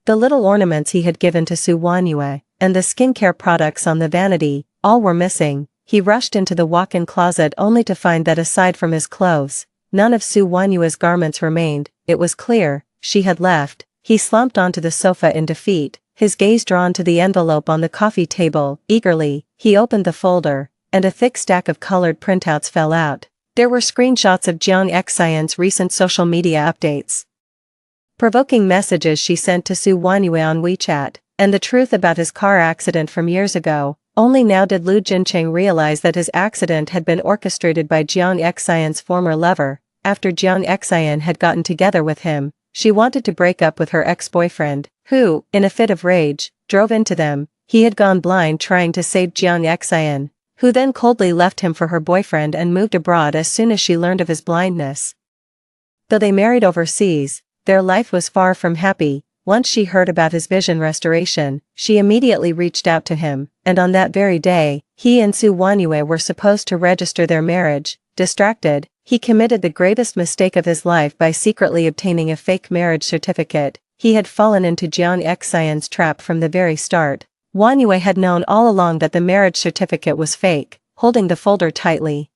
the little ornaments he had given to Su Wanyue, and the skincare products on the vanity, all were missing. He rushed into the walk-in closet only to find that aside from his clothes, none of Su Wanyue's garments remained. It was clear, she had left. He slumped onto the sofa in defeat, his gaze drawn to the envelope on the coffee table. Eagerly, he opened the folder, and a thick stack of colored printouts fell out. There were screenshots of Jiang Xian's recent social media updates, provoking messages she sent to Su Wanyue on WeChat, and the truth about his car accident from years ago. Only now did Lu Jincheng realize that his accident had been orchestrated by Jiang Xian's former lover. After Jiang Xian had gotten together with him, she wanted to break up with her ex-boyfriend, who, in a fit of rage, drove into them. He had gone blind trying to save Jiang Xian, who then coldly left him for her boyfriend and moved abroad as soon as she learned of his blindness. Though they married overseas, their life was far from happy. Once she heard about his vision restoration, she immediately reached out to him, and on that very day, he and Su Wanyue were supposed to register their marriage. Distracted, he committed the gravest mistake of his life by secretly obtaining a fake marriage certificate. He had fallen into Jiang Xian's trap from the very start. Wanyue had known all along that the marriage certificate was fake. Holding the folder tightly,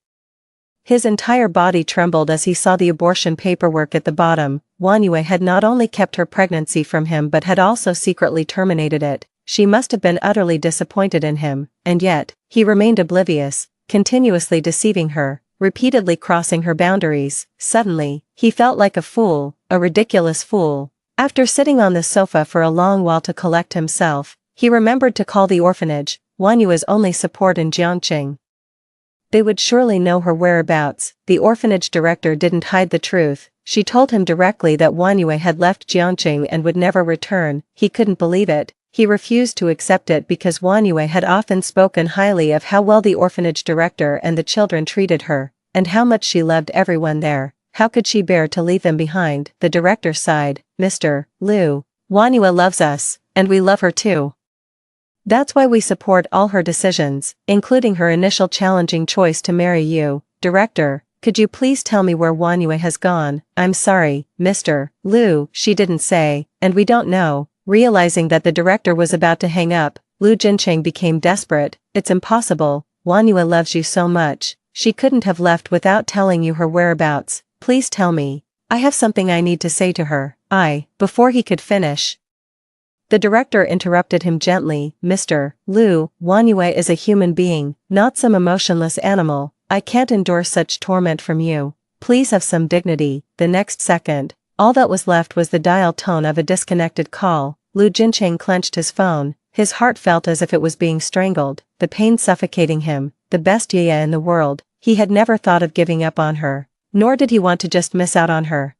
his entire body trembled as he saw the abortion paperwork at the bottom. Wanyue had not only kept her pregnancy from him but had also secretly terminated it. She must have been utterly disappointed in him, and yet, he remained oblivious, continuously deceiving her, repeatedly crossing her boundaries. Suddenly, he felt like a fool, a ridiculous fool. After sitting on the sofa for a long while to collect himself, he remembered to call the orphanage, Wanyue's only support in Jiangqing. They would surely know her whereabouts. The orphanage director didn't hide the truth. She told him directly that Wanyue had left Jiangqing and would never return. He couldn't believe it. He refused to accept it because Wanyue had often spoken highly of how well the orphanage director and the children treated her, and how much she loved everyone there. How could she bear to leave them behind? The director sighed. "Mr. Liu, Wanyue loves us, and we love her too. That's why we support all her decisions, including her initial challenging choice to marry you. Director, could you please tell me where Wanyue has gone?" "I'm sorry, Mr. Liu, she didn't say, and we don't know." Realizing that the director was about to hang up, Lu Jincheng became desperate. "It's impossible. Wanyue loves you so much. She couldn't have left without telling you her whereabouts. Please tell me. I have something I need to say to her." Before he could finish, the director interrupted him gently. "Mr. Liu, Wanyue is a human being, not some emotionless animal. I can't endure such torment from you. Please have some dignity." The next second, all that was left was the dial tone of a disconnected call. Lu Jincheng clenched his phone. His heart felt as if it was being strangled, the pain suffocating him. The best Yaya in the world, he had never thought of giving up on her, nor did he want to just miss out on her.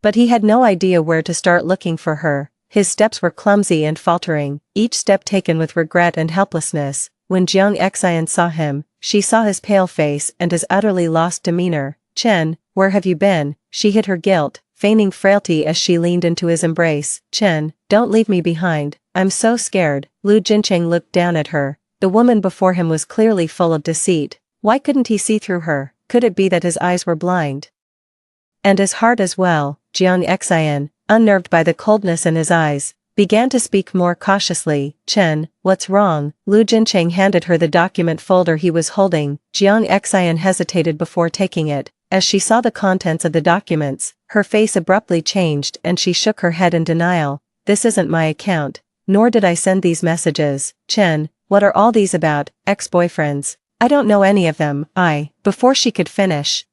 But he had no idea where to start looking for her. His steps were clumsy and faltering, each step taken with regret and helplessness. When Jiang Xian saw him, she saw his pale face and his utterly lost demeanor. "Chen, where have you been?" She hid her guilt, feigning frailty as she leaned into his embrace. "Chen, don't leave me behind. I'm so scared." Lu Jincheng looked down at her. The woman before him was clearly full of deceit. Why couldn't he see through her? Could it be that his eyes were blind? And his heart as well? Jiang Xian, unnerved by the coldness in his eyes, began to speak more cautiously. "Chen, what's wrong?" Lu Jincheng handed her the document folder he was holding. Jiang Xian hesitated before taking it. As she saw the contents of the documents, her face abruptly changed and she shook her head in denial. "This isn't my account, nor did I send these messages." "Chen, what are all these about? Ex-boyfriends?" I don't know any of them, before she could finish.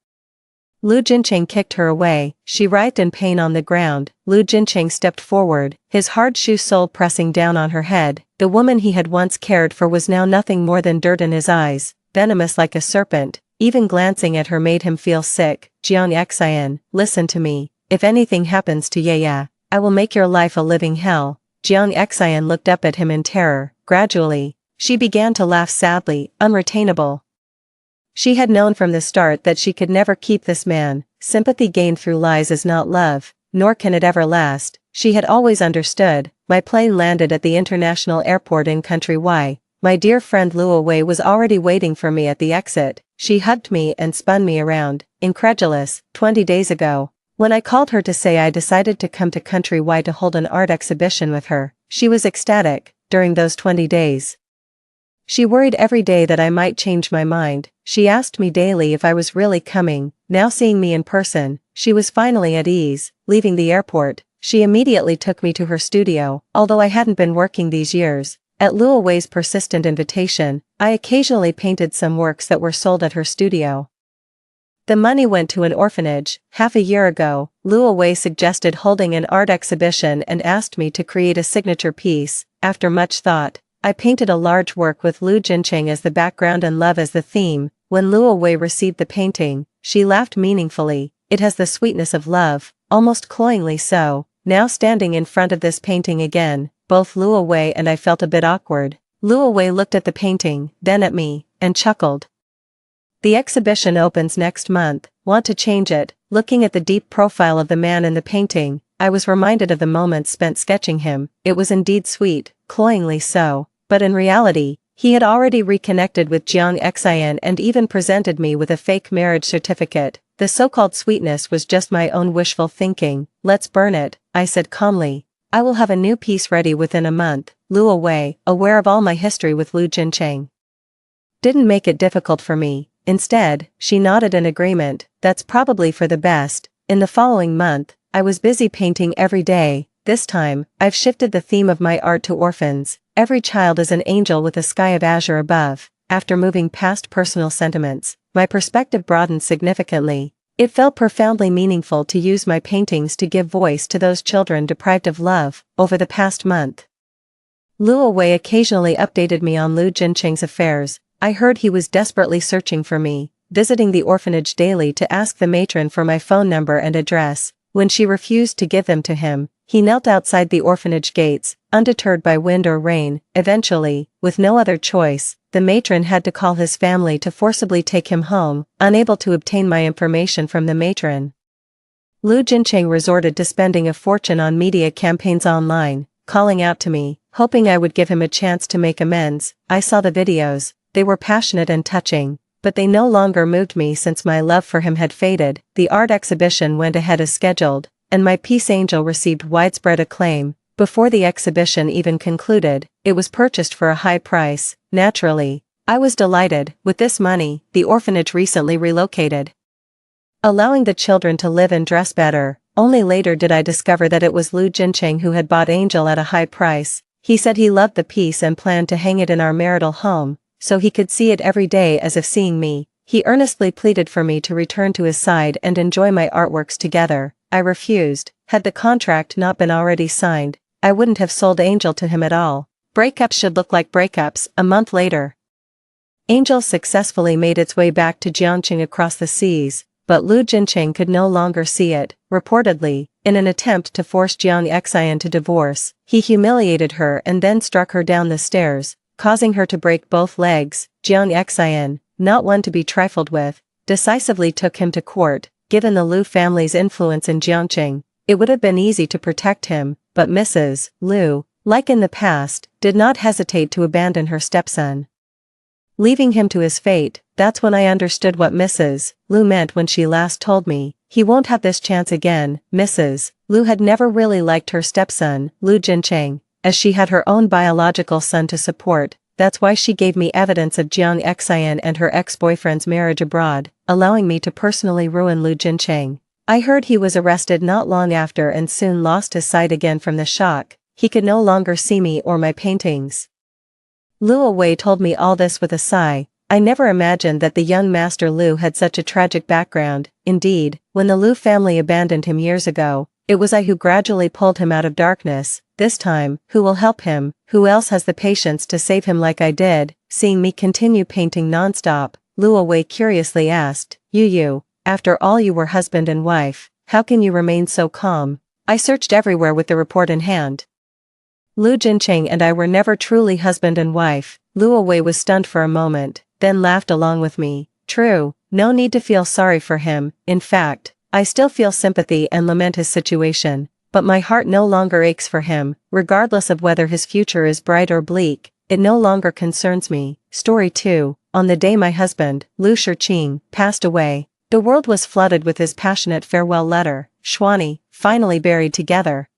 Lu Jincheng kicked her away. She writhed in pain on the ground. Lu Jincheng stepped forward, his hard shoe sole pressing down on her head. The woman he had once cared for was now nothing more than dirt in his eyes, venomous like a serpent. Even glancing at her made him feel sick. Jiang Xian, listen to me. If anything happens to Yaya, I will make your life a living hell. Jiang Xian looked up at him in terror. Gradually, she began to laugh sadly, unretainable. She had known from the start that she could never keep this man. Sympathy gained through lies is not love, nor can it ever last. She had always understood. My plane landed at the international airport in country Y. My dear friend Luo Wei was already waiting for me at the exit. She hugged me and spun me around, incredulous. 20 days ago, when I called her to say I decided to come to country Y to hold an art exhibition with her, she was ecstatic. During those 20 days, she worried every day that I might change my mind. She asked me daily if I was really coming. Now seeing me in person, she was finally at ease. Leaving the airport, she immediately took me to her studio. Although I hadn't been working these years, at Luo Wei's persistent invitation, I occasionally painted some works that were sold at her studio. The money went to an orphanage. Half a year ago, Luo Wei suggested holding an art exhibition and asked me to create a signature piece. After much thought, I painted a large work with Lu Jincheng as the background and love as the theme. When Luo Wei received the painting, she laughed meaningfully. It has the sweetness of love, almost cloyingly so. Now standing in front of this painting again, both Luo Wei and I felt a bit awkward. Luo Wei looked at the painting, then at me, and chuckled. The exhibition opens next month. Want to change it? Looking at the deep profile of the man in the painting, I was reminded of the moments spent sketching him. It was indeed sweet, cloyingly so. But in reality, he had already reconnected with Jiang Xian and even presented me with a fake marriage certificate. The so-called sweetness was just my own wishful thinking. Let's burn it, I said calmly. I will have a new piece ready within a month. Luo Wei, aware of all my history with Lu Jincheng, didn't make it difficult for me. Instead, she nodded in agreement. That's probably for the best. In the following month, I was busy painting every day. This time, I've shifted the theme of my art to orphans. Every child is an angel with a sky of azure above. After moving past personal sentiments, my perspective broadened significantly. It felt profoundly meaningful to use my paintings to give voice to those children deprived of love. Over the past month, Luo Wei occasionally updated me on Lu Jincheng's affairs. I heard he was desperately searching for me, visiting the orphanage daily to ask the matron for my phone number and address. When she refused to give them to him, he knelt outside the orphanage gates, undeterred by wind or rain. Eventually, with no other choice, the matron had to call his family to forcibly take him home. Unable to obtain my information from the matron, Lu Jincheng resorted to spending a fortune on media campaigns online, calling out to me, hoping I would give him a chance to make amends. I saw the videos. They were passionate and touching, but they no longer moved me since my love for him had faded. The art exhibition went ahead as scheduled, and my piece Angel received widespread acclaim. Before the exhibition even concluded, it was purchased for a high price. Naturally, I was delighted. With this money, the orphanage recently relocated, allowing the children to live and dress better. Only later did I discover that it was Lu Jincheng who had bought Angel at a high price. He said he loved the piece and planned to hang it in our marital home, so he could see it every day as if seeing me. He earnestly pleaded for me to return to his side and enjoy my artworks together. I refused. Had the contract not been already signed, I wouldn't have sold Angel to him at all. Breakups should look like breakups. A month later, Angel successfully made its way back to Jiangqing across the seas, but Lu Jincheng could no longer see it. Reportedly, in an attempt to force Jiang Xian to divorce, he humiliated her and then struck her down the stairs, causing her to break both legs. Jiang Xian, not one to be trifled with, decisively took him to court. Given the Lu family's influence in Jiangqing, it would have been easy to protect him, but Mrs. Lu, like in the past, did not hesitate to abandon her stepson, leaving him to his fate. That's when I understood what Mrs. Lu meant when she last told me, he won't have this chance again. Mrs. Lu had never really liked her stepson, Lu Jincheng, as she had her own biological son to support. That's why she gave me evidence of Jiang Xian and her ex-boyfriend's marriage abroad, allowing me to personally ruin Lu Jincheng. I heard he was arrested not long after and soon lost his sight again from the shock. He could no longer see me or my paintings. Luo Wei told me all this with a sigh. I never imagined that the young Master Lu had such a tragic background. Indeed, when the Lu family abandoned him years ago, it was I who gradually pulled him out of darkness. This time, who will help him? Who else has the patience to save him like I did? Seeing me continue painting nonstop, Lu Wei curiously asked, You, after all you were husband and wife, how can you remain so calm? I searched everywhere with the report in hand. Lu Jincheng and I were never truly husband and wife. Lu Wei was stunned for a moment, then laughed along with me. True, no need to feel sorry for him. In fact, I still feel sympathy and lament his situation, but my heart no longer aches for him, regardless of whether his future is bright or bleak. It no longer concerns me. Story 2. On the day my husband, Lu Shiqing, passed away, the world was flooded with his passionate farewell letter. Xuani, finally buried together.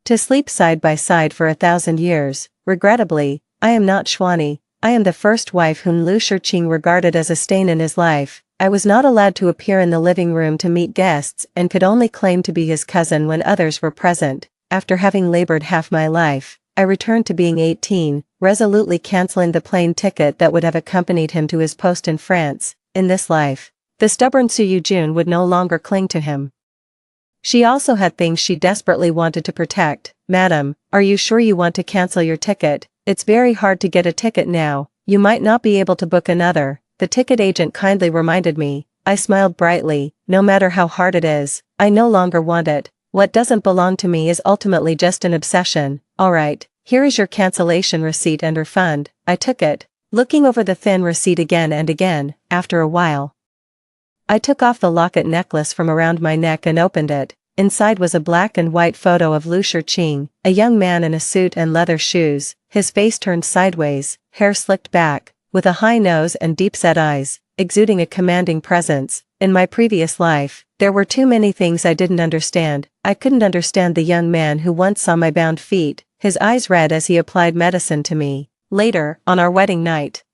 To sleep side by side for 1,000 years. Regrettably, I am not Xuani. I am the first wife whom Lu Shiqing regarded as a stain in his life. I was not allowed to appear in the living room to meet guests and could only claim to be his cousin when others were present. After having labored half my life, I returned to being 18, resolutely canceling the plane ticket that would have accompanied him to his post in France. In this life, the stubborn Su Yujun would no longer cling to him. She also had things she desperately wanted to protect. Madam, are you sure you want to cancel your ticket? It's very hard to get a ticket now. You might not be able to book another. The ticket agent kindly reminded me. I smiled brightly. No matter how hard it is, I no longer want it. What doesn't belong to me is ultimately just an obsession. Alright, here is your cancellation receipt and refund. I took it, looking over the thin receipt again and again. After a while, I took off the locket necklace from around my neck and opened it. Inside was a black and white photo of Lu Shiqing, a young man in a suit and leather shoes, his face turned sideways, hair slicked back, with a high nose and deep-set eyes, exuding a commanding presence. In my previous life, there were too many things I didn't understand. I couldn't understand the young man who once saw my bound feet, his eyes red as he applied medicine to me. Later, on our wedding night,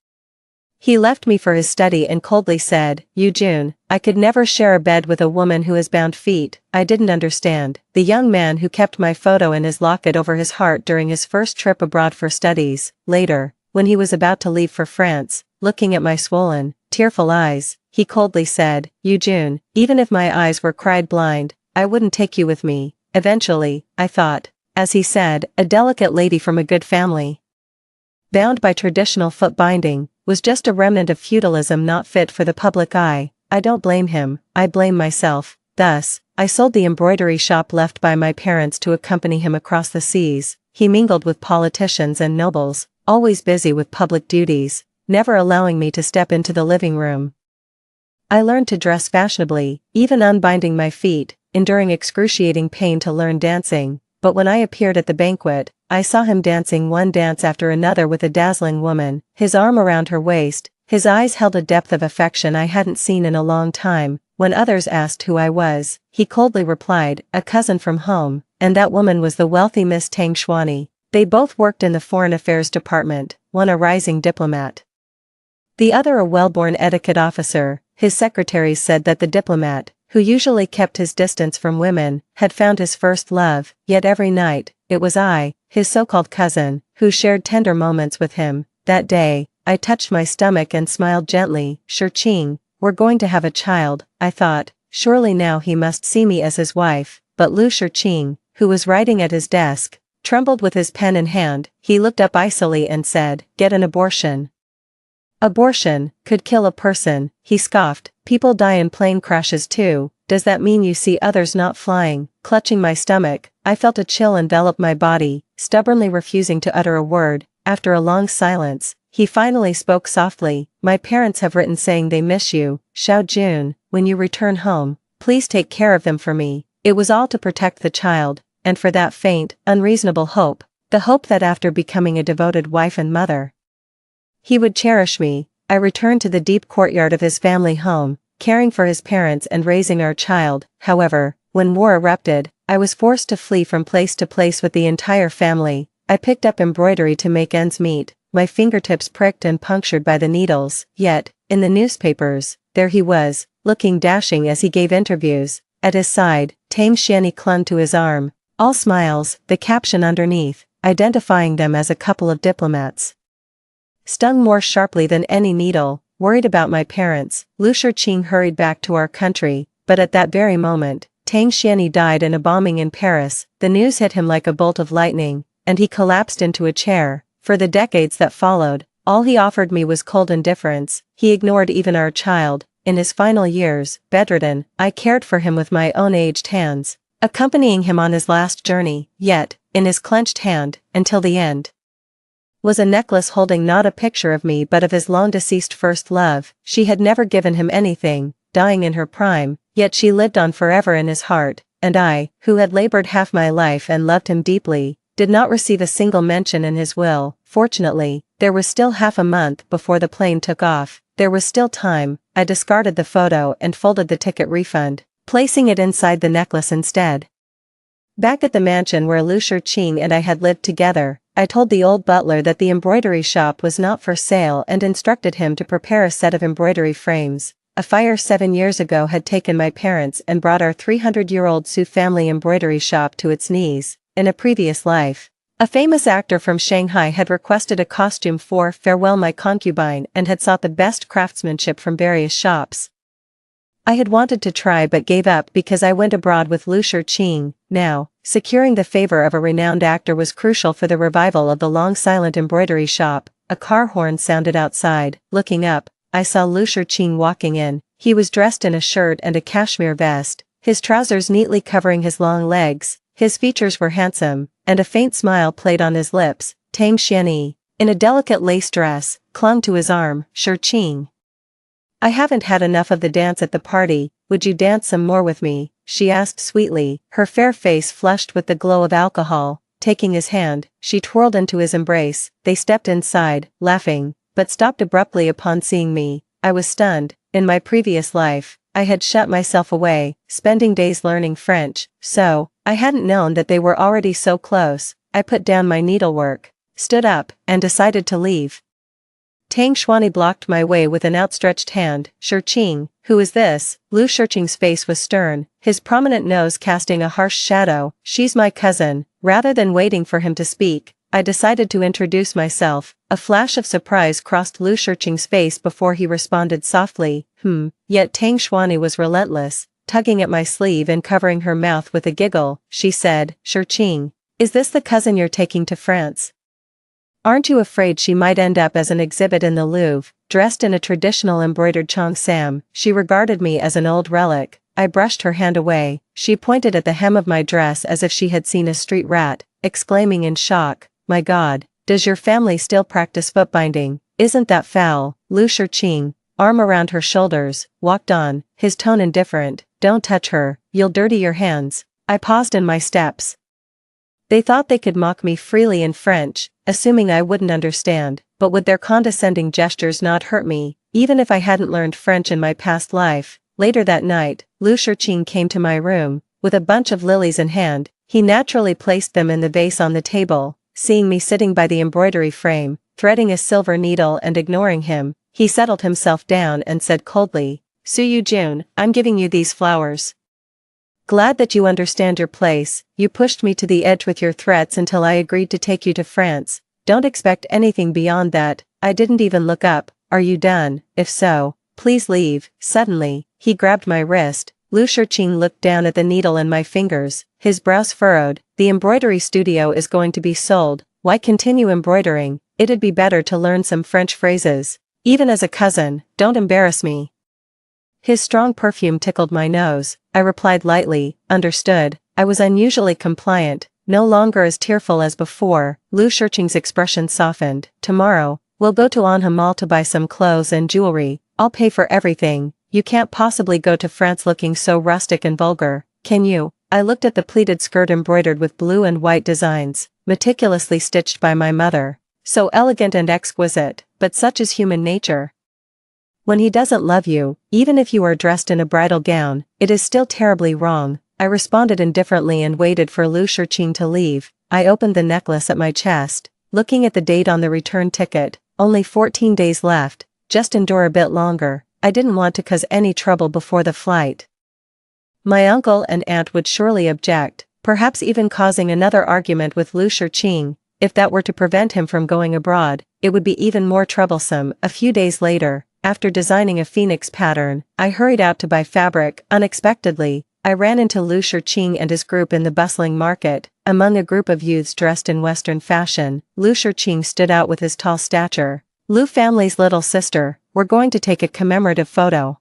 he left me for his study and coldly said, Yujun, I could never share a bed with a woman who has bound feet. I didn't understand. The young man who kept my photo in his locket over his heart during his first trip abroad for studies. Later, when he was about to leave for France, looking at my swollen, tearful eyes, he coldly said, Yujun, even if my eyes were cried blind, I wouldn't take you with me. Eventually, I thought, as he said, a delicate lady from a good family, bound by traditional foot binding, was just a remnant of feudalism not fit for the public eye. I don't blame him, I blame myself. Thus, I sold the embroidery shop left by my parents to accompany him across the seas. He mingled with politicians and nobles, always busy with public duties, never allowing me to step into the living room. I learned to dress fashionably, even unbinding my feet, enduring excruciating pain to learn dancing. But when I appeared at the banquet, I saw him dancing one dance after another with a dazzling woman, his arm around her waist. His eyes held a depth of affection I hadn't seen in a long time. When others asked who I was, he coldly replied, a cousin from home, and that woman was the wealthy Miss Tang Xuani. They both worked in the Foreign Affairs Department, one a rising diplomat, the other a well-born etiquette officer. His secretaries said that the diplomat, who usually kept his distance from women, had found his first love, yet every night, it was I, his so-called cousin, who shared tender moments with him. That day, I touched my stomach and smiled gently. Shiqing, we're going to have a child, I thought. Surely now he must see me as his wife. But Lu Shiqing, who was writing at his desk, trembled with his pen in hand. He looked up icily and said, get an abortion. Abortion could kill a person, he scoffed. People die in plane crashes too. Does that mean you see others not flying? Clutching my stomach, I felt a chill envelop my body, stubbornly refusing to utter a word. After a long silence, he finally spoke softly. My parents have written saying they miss you. Xiao Jun, when you return home, please take care of them for me. It was all to protect the child, and for that faint, unreasonable hope, the hope that after becoming a devoted wife and mother, he would cherish me. I returned to the deep courtyard of his family home, caring for his parents and raising our child. However, when war erupted, I was forced to flee from place to place with the entire family. I picked up embroidery to make ends meet, my fingertips pricked and punctured by the needles. Yet, in the newspapers, there he was, looking dashing as he gave interviews. At his side, Tame Xiani clung to his arm, all smiles, the caption underneath, identifying them as a couple of diplomats. Stung more sharply than any needle. Worried about my parents, Lu Shiqing hurried back to our country, but at that very moment, Tang Xianyi died in a bombing in Paris. The news hit him like a bolt of lightning, and he collapsed into a chair. For the decades that followed, all he offered me was cold indifference. He ignored even our child. In his final years, bedridden, I cared for him with my own aged hands, accompanying him on his last journey, yet, in his clenched hand, until the end, was a necklace holding not a picture of me but of his long-deceased first love. She had never given him anything, dying in her prime, yet she lived on forever in his heart, and I, who had labored half my life and loved him deeply, did not receive a single mention in his will. Fortunately, there was still half a month before the plane took off. There was still time. I discarded the photo and folded the ticket refund, placing it inside the necklace instead. Back at the mansion where Lu Shiqing and I had lived together, I told the old butler that the embroidery shop was not for sale and instructed him to prepare a set of embroidery frames. A fire 7 years ago had taken my parents and brought our 300-year-old Su family embroidery shop to its knees. In a previous life, a famous actor from Shanghai had requested a costume for Farewell My Concubine and had sought the best craftsmanship from various shops. I had wanted to try but gave up because I went abroad with Lu Shiqing. Now, securing the favor of a renowned actor was crucial for the revival of the long-silent embroidery shop. A car horn sounded outside. Looking up, I saw Lu Shiqing walking in. He was dressed in a shirt and a cashmere vest, his trousers neatly covering his long legs. His features were handsome, and a faint smile played on his lips. Tang Xianyi, in a delicate lace dress, clung to his arm. Shiqing, I haven't had enough of the dance at the party, would you dance some more with me? She asked sweetly, her fair face flushed with the glow of alcohol. Taking his hand, she twirled into his embrace. They stepped inside, laughing, but stopped abruptly upon seeing me. I was stunned. In my previous life, I had shut myself away, spending days learning French, so I hadn't known that they were already so close. I put down my needlework, stood up, and decided to leave. Tang Xianyi blocked my way with an outstretched hand. Shiqing, who is this? Lu Shiqing's face was stern, his prominent nose casting a harsh shadow. She's my cousin. Rather than waiting for him to speak, I decided to introduce myself. A flash of surprise crossed Lu Shiqing's face before he responded softly, Yet Tang Xianyi was relentless, tugging at my sleeve and covering her mouth with a giggle. She said, Shiqing, is this the cousin you're taking to France? Aren't you afraid she might end up as an exhibit in the Louvre, dressed in a traditional embroidered cheongsam? She regarded me as an old relic. I brushed her hand away. She pointed at the hem of my dress as if she had seen a street rat, exclaiming in shock, my God, does your family still practice footbinding? Isn't that foul? Lu Shiqing, arm around her shoulders, walked on, his tone indifferent. Don't touch her, you'll dirty your hands. I paused in my steps. They thought they could mock me freely in French, assuming I wouldn't understand, but would their condescending gestures not hurt me, even if I hadn't learned French in my past life? Later that night, Lu Shiqing came to my room, with a bunch of lilies in hand. He naturally placed them in the vase on the table. Seeing me sitting by the embroidery frame, threading a silver needle and ignoring him, he settled himself down and said coldly, Su Yujun, I'm giving you these flowers. Glad that you understand your place. You pushed me to the edge with your threats until I agreed to take you to France. Don't expect anything beyond that. I didn't even look up. Are you done? If so, please leave. Suddenly, he grabbed my wrist. Lu Shiqing looked down at the needle in my fingers, his brows furrowed. The embroidery studio is going to be sold. Why continue embroidering? It'd be better to learn some French phrases. Even as a cousin, don't embarrass me. His strong perfume tickled my nose. I replied lightly, understood. I was unusually compliant, no longer as tearful as before. Lu Shiqing's expression softened. Tomorrow, we'll go to Anha Mall to buy some clothes and jewelry. I'll pay for everything. You can't possibly go to France looking so rustic and vulgar, can you? I looked at the pleated skirt embroidered with blue and white designs, meticulously stitched by my mother. So elegant and exquisite, but such is human nature. When he doesn't love you, even if you are dressed in a bridal gown, it is still terribly wrong. I responded indifferently and waited for Lu Shiqing to leave. I opened the necklace at my chest, looking at the date on the return ticket. Only 14 days left, just endure a bit longer. I didn't want to cause any trouble before the flight. My uncle and aunt would surely object, perhaps even causing another argument with Lu Shiqing. If that were to prevent him from going abroad, it would be even more troublesome. A few days later, after designing a phoenix pattern, I hurried out to buy fabric. Unexpectedly, I ran into Lu Shiqing and his group in the bustling market. Among a group of youths dressed in Western fashion, Lu Shiqing stood out with his tall stature. "Lu family's little sister, we're going to take a commemorative photo.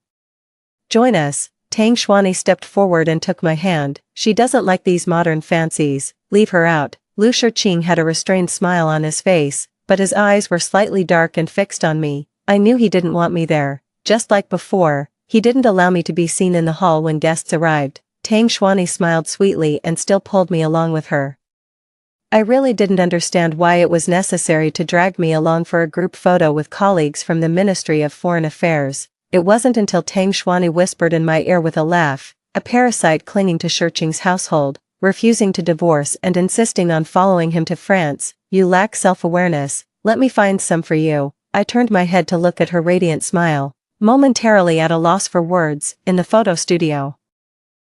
Join us." Tang Xuanyi stepped forward and took my hand. "She doesn't like these modern fancies, leave her out." Lu Shiqing had a restrained smile on his face, but his eyes were slightly dark and fixed on me. I knew he didn't want me there. Just like before, he didn't allow me to be seen in the hall when guests arrived. Tang Xuanyi smiled sweetly and still pulled me along with her. I really didn't understand why it was necessary to drag me along for a group photo with colleagues from the Ministry of Foreign Affairs. It wasn't until Tang Xuanyi whispered in my ear with a laugh, a parasite clinging to Shiqing's household, refusing to divorce and insisting on following him to France. "You lack self-awareness, let me find some for you." I turned my head to look at her radiant smile, momentarily at a loss for words. In the photo studio,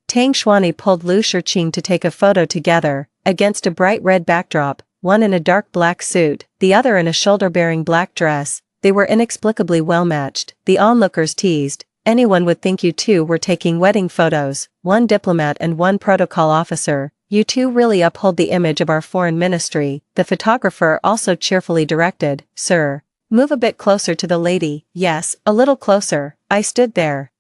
Tang Xuanyi pulled Lu Shiqing to take a photo together, against a bright red backdrop, one in a dark black suit, the other in a shoulder-bearing black dress. They were inexplicably well-matched. The onlookers teased, "Anyone would think you two were taking wedding photos, one diplomat and one protocol officer. You two really uphold the image of our foreign ministry." The photographer also cheerfully directed, "Sir, move a bit closer to the lady." "Yes, a little closer." I stood there,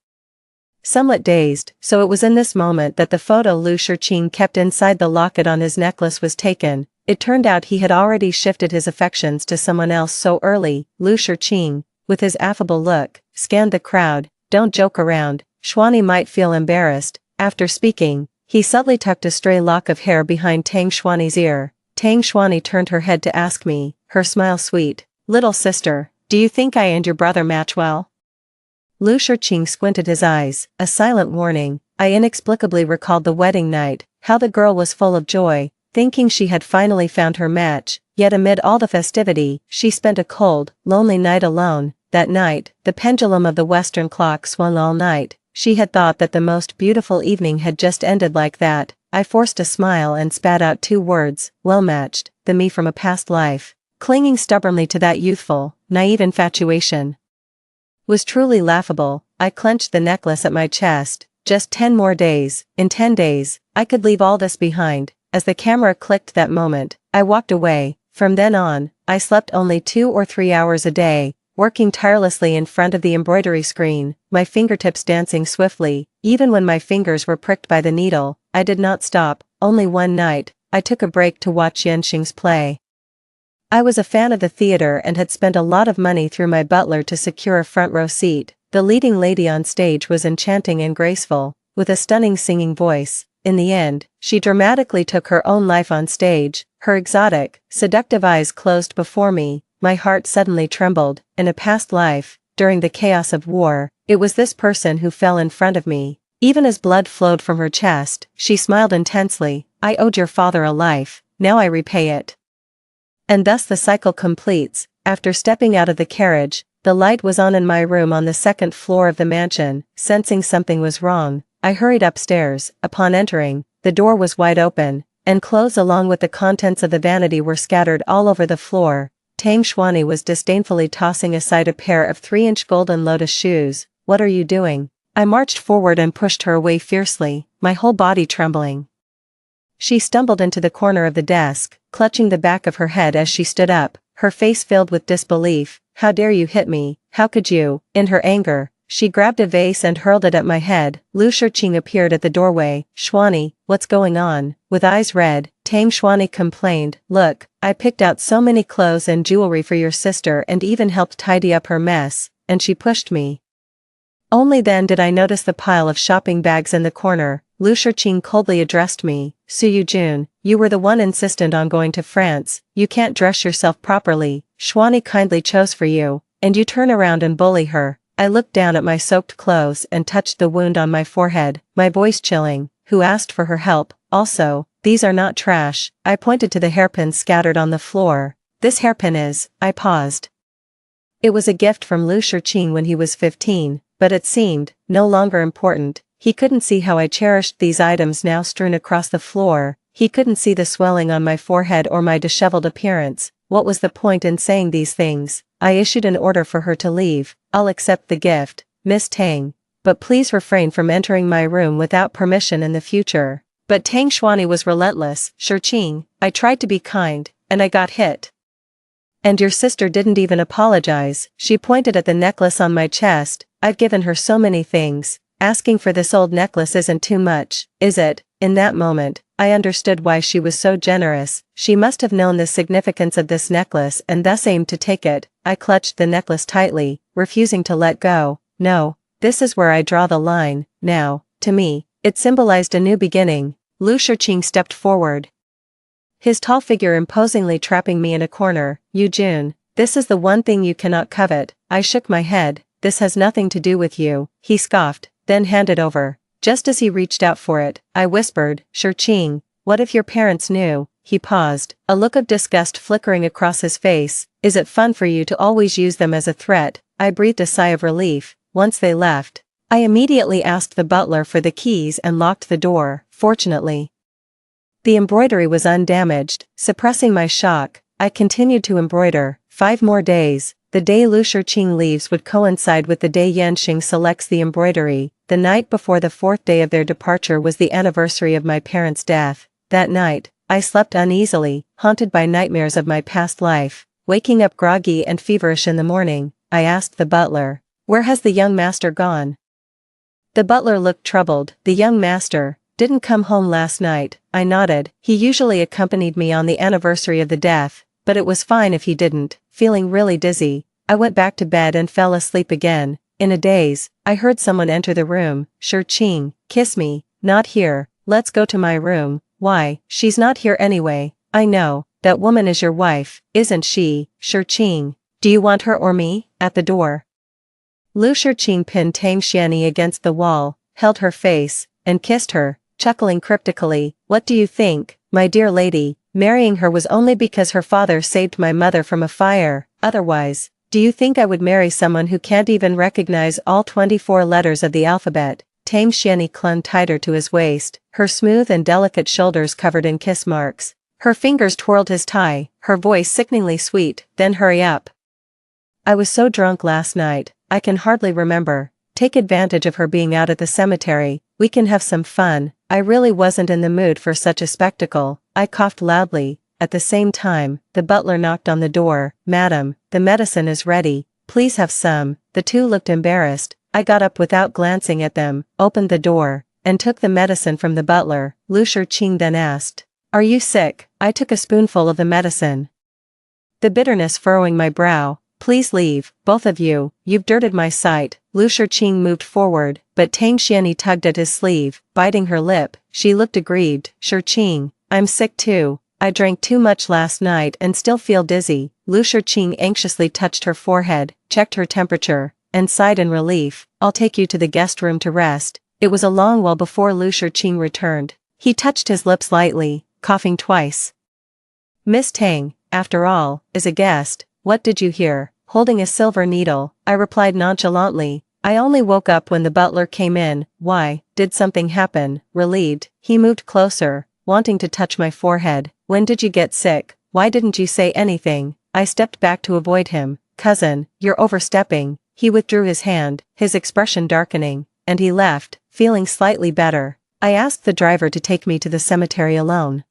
somewhat dazed. So it was in this moment that the photo Lu Shiqing kept inside the locket on his necklace was taken. It turned out he had already shifted his affections to someone else so early. Lu Shiqing, with his affable look, scanned the crowd. "Don't joke around." Xuanyi might feel embarrassed. After speaking, he subtly tucked a stray lock of hair behind Tang Xuanyi's ear. Tang Xuanyi turned her head to ask me, her smile sweet. "Little sister, do you think I and your brother match well?" Lu Shiqing squinted his eyes, a silent warning. I inexplicably recalled the wedding night, how the girl was full of joy, thinking she had finally found her match, yet amid all the festivity, she spent a cold, lonely night alone. That night, the pendulum of the Western clock swung all night. She had thought that the most beautiful evening had just ended like that. I forced a smile and spat out two words, "Well-matched," the me from a past life, clinging stubbornly to that youthful, naive infatuation, was truly laughable. I clenched the necklace at my chest. Just 10 more days. In 10 days, I could leave all this behind. As the camera clicked that moment, I walked away. From then on, I slept only 2 or 3 hours a day, working tirelessly in front of the embroidery screen, my fingertips dancing swiftly. Even when my fingers were pricked by the needle, I did not stop. Only one night, I took a break to watch Yanxing's play. I was a fan of the theater and had spent a lot of money through my butler to secure a front row seat. The leading lady on stage was enchanting and graceful, with a stunning singing voice. In the end, she dramatically took her own life on stage. Her exotic, seductive eyes closed before me. My heart suddenly trembled. In a past life, during the chaos of war, it was this person who fell in front of me. Even as blood flowed from her chest, she smiled intensely. "I owed your father a life, now I repay it." And thus the cycle completes. After stepping out of the carriage, the light was on in my room on the second floor of the mansion. Sensing something was wrong, I hurried upstairs. Upon entering, the door was wide open, and clothes along with the contents of the vanity were scattered all over the floor. Tang Xuanyi was disdainfully tossing aside a pair of 3-inch golden lotus shoes. "What are you doing?" I marched forward and pushed her away fiercely, my whole body trembling. She stumbled into the corner of the desk, clutching the back of her head as she stood up, her face filled with disbelief. "How dare you hit me? How could you?" In her anger, she grabbed a vase and hurled it at my head. Lu Shiqing appeared at the doorway. "Xuanyi, what's going on?" With eyes red, Tang Xuanyi complained. "Look, I picked out so many clothes and jewelry for your sister and even helped tidy up her mess," and she pushed me. Only then did I notice the pile of shopping bags in the corner. Lu Shiqing coldly addressed me. "Su Yujun, you were the one insistent on going to France. You can't dress yourself properly. Xuanyi kindly chose for you, and you turn around and bully her." I looked down at my soaked clothes and touched the wound on my forehead, my voice chilling. "Who asked for her help? Also, these are not trash." I pointed to the hairpins scattered on the floor. "This hairpin is..." I paused. It was a gift from Lu Shiqing when he was 15, but it seemed no longer important. He couldn't see how I cherished these items now strewn across the floor. He couldn't see the swelling on my forehead or my disheveled appearance. What was the point in saying these things? I issued an order for her to leave. I'll accept the gift, Miss Tang. But please refrain from entering my room without permission in the future. But Tang Xuanyi was relentless. Shurqing, I tried to be kind, and I got hit. And your sister didn't even apologize. She pointed at the necklace on my chest. I've given her so many things. Asking for this old necklace isn't too much, is it? In that moment, I understood why she was so generous. She must have known the significance of this necklace and thus aimed to take it. I clutched the necklace tightly, refusing to let go. No, this is where I draw the line. Now, to me, it symbolized a new beginning. Lu Shurqing stepped forward, his tall figure imposingly trapping me in a corner. Yu Jun, this is the one thing you cannot covet. I shook my head. This has nothing to do with you, he scoffed, then handed over. Just as he reached out for it, I whispered, Shurqing, what if your parents knew? He paused, a look of disgust flickering across his face. Is it fun for you to always use them as a threat? I breathed a sigh of relief. Once they left, I immediately asked the butler for the keys and locked the door. Fortunately, the embroidery was undamaged. Suppressing my shock, I continued to embroider. 5 more days. The day Lu Shurqing leaves would coincide with the day Yanxing selects the embroidery. The night before the 4th day of their departure was the anniversary of my parents' death. That night, I slept uneasily, haunted by nightmares of my past life. Waking up groggy and feverish in the morning, I asked the butler, where has the young master gone? The butler looked troubled. The young master didn't come home last night. I nodded. He usually accompanied me on the anniversary of the death, but it was fine if he didn't. Feeling really dizzy, I went back to bed and fell asleep again. In a daze, I heard someone enter the room. Shurqing, kiss me. Not here. Let's go to my room. Why, she's not here anyway. I know, that woman is your wife, isn't she? Shurqing, do you want her or me? At the door, Lu Shurqing pinned Tang Xuanyi against the wall, held her face, and kissed her, chuckling cryptically. What do you think, my dear lady? Marrying her was only because her father saved my mother from a fire. Otherwise, do you think I would marry someone who can't even recognize all 24 letters of the alphabet? Tang Xuanyi clung tighter to his waist, her smooth and delicate shoulders covered in kiss marks. Her fingers twirled his tie, her voice sickeningly sweet. Then hurry up. I was so drunk last night, I can hardly remember. Take advantage of her being out at the cemetery. We can have some fun. I really wasn't in the mood for such a spectacle. I coughed loudly. At the same time, the butler knocked on the door. Madam, the medicine is ready. Please have some. The two looked embarrassed. I got up without glancing at them, opened the door, and took the medicine from the butler. Lu Shurqing then asked, are you sick? I took a spoonful of the medicine, the bitterness furrowing my brow. Please leave, both of you. You've dirted my sight. Lu Shurqing moved forward, but Tang Xuanyi tugged at his sleeve, biting her lip. She looked aggrieved. Shurqing, I'm sick too. I drank too much last night and still feel dizzy. Lu Shurqing anxiously touched her forehead, checked her temperature, and sighed in relief. I'll take you to the guest room to rest. It was a long while before Lu Shurqing returned. He touched his lips lightly, coughing twice. Miss Tang, after all, is a guest. What did you hear? Holding a silver needle, I replied nonchalantly. I only woke up when the butler came in. Why, did something happen? Relieved, he moved closer, wanting to touch my forehead. When did you get sick? Why didn't you say anything? I stepped back to avoid him. Cousin, you're overstepping. He withdrew his hand, his expression darkening, and he left, feeling slightly better. I asked the driver to take me to the cemetery alone.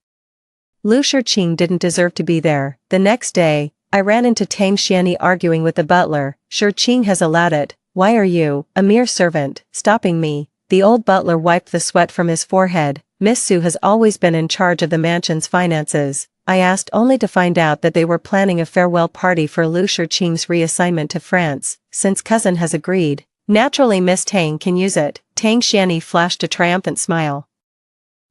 Lu Shurqing didn't deserve to be there. The next day, I ran into Tang Xuanyi arguing with the butler. Shurqing has allowed it. Why are you, a mere servant, stopping me? The old butler wiped the sweat from his forehead. Miss Su has always been in charge of the mansion's finances. I asked only to find out that they were planning a farewell party for Lu Shurqing's reassignment to France. Since cousin has agreed, naturally Miss Tang can use it. Tang Xuanyi flashed a triumphant smile,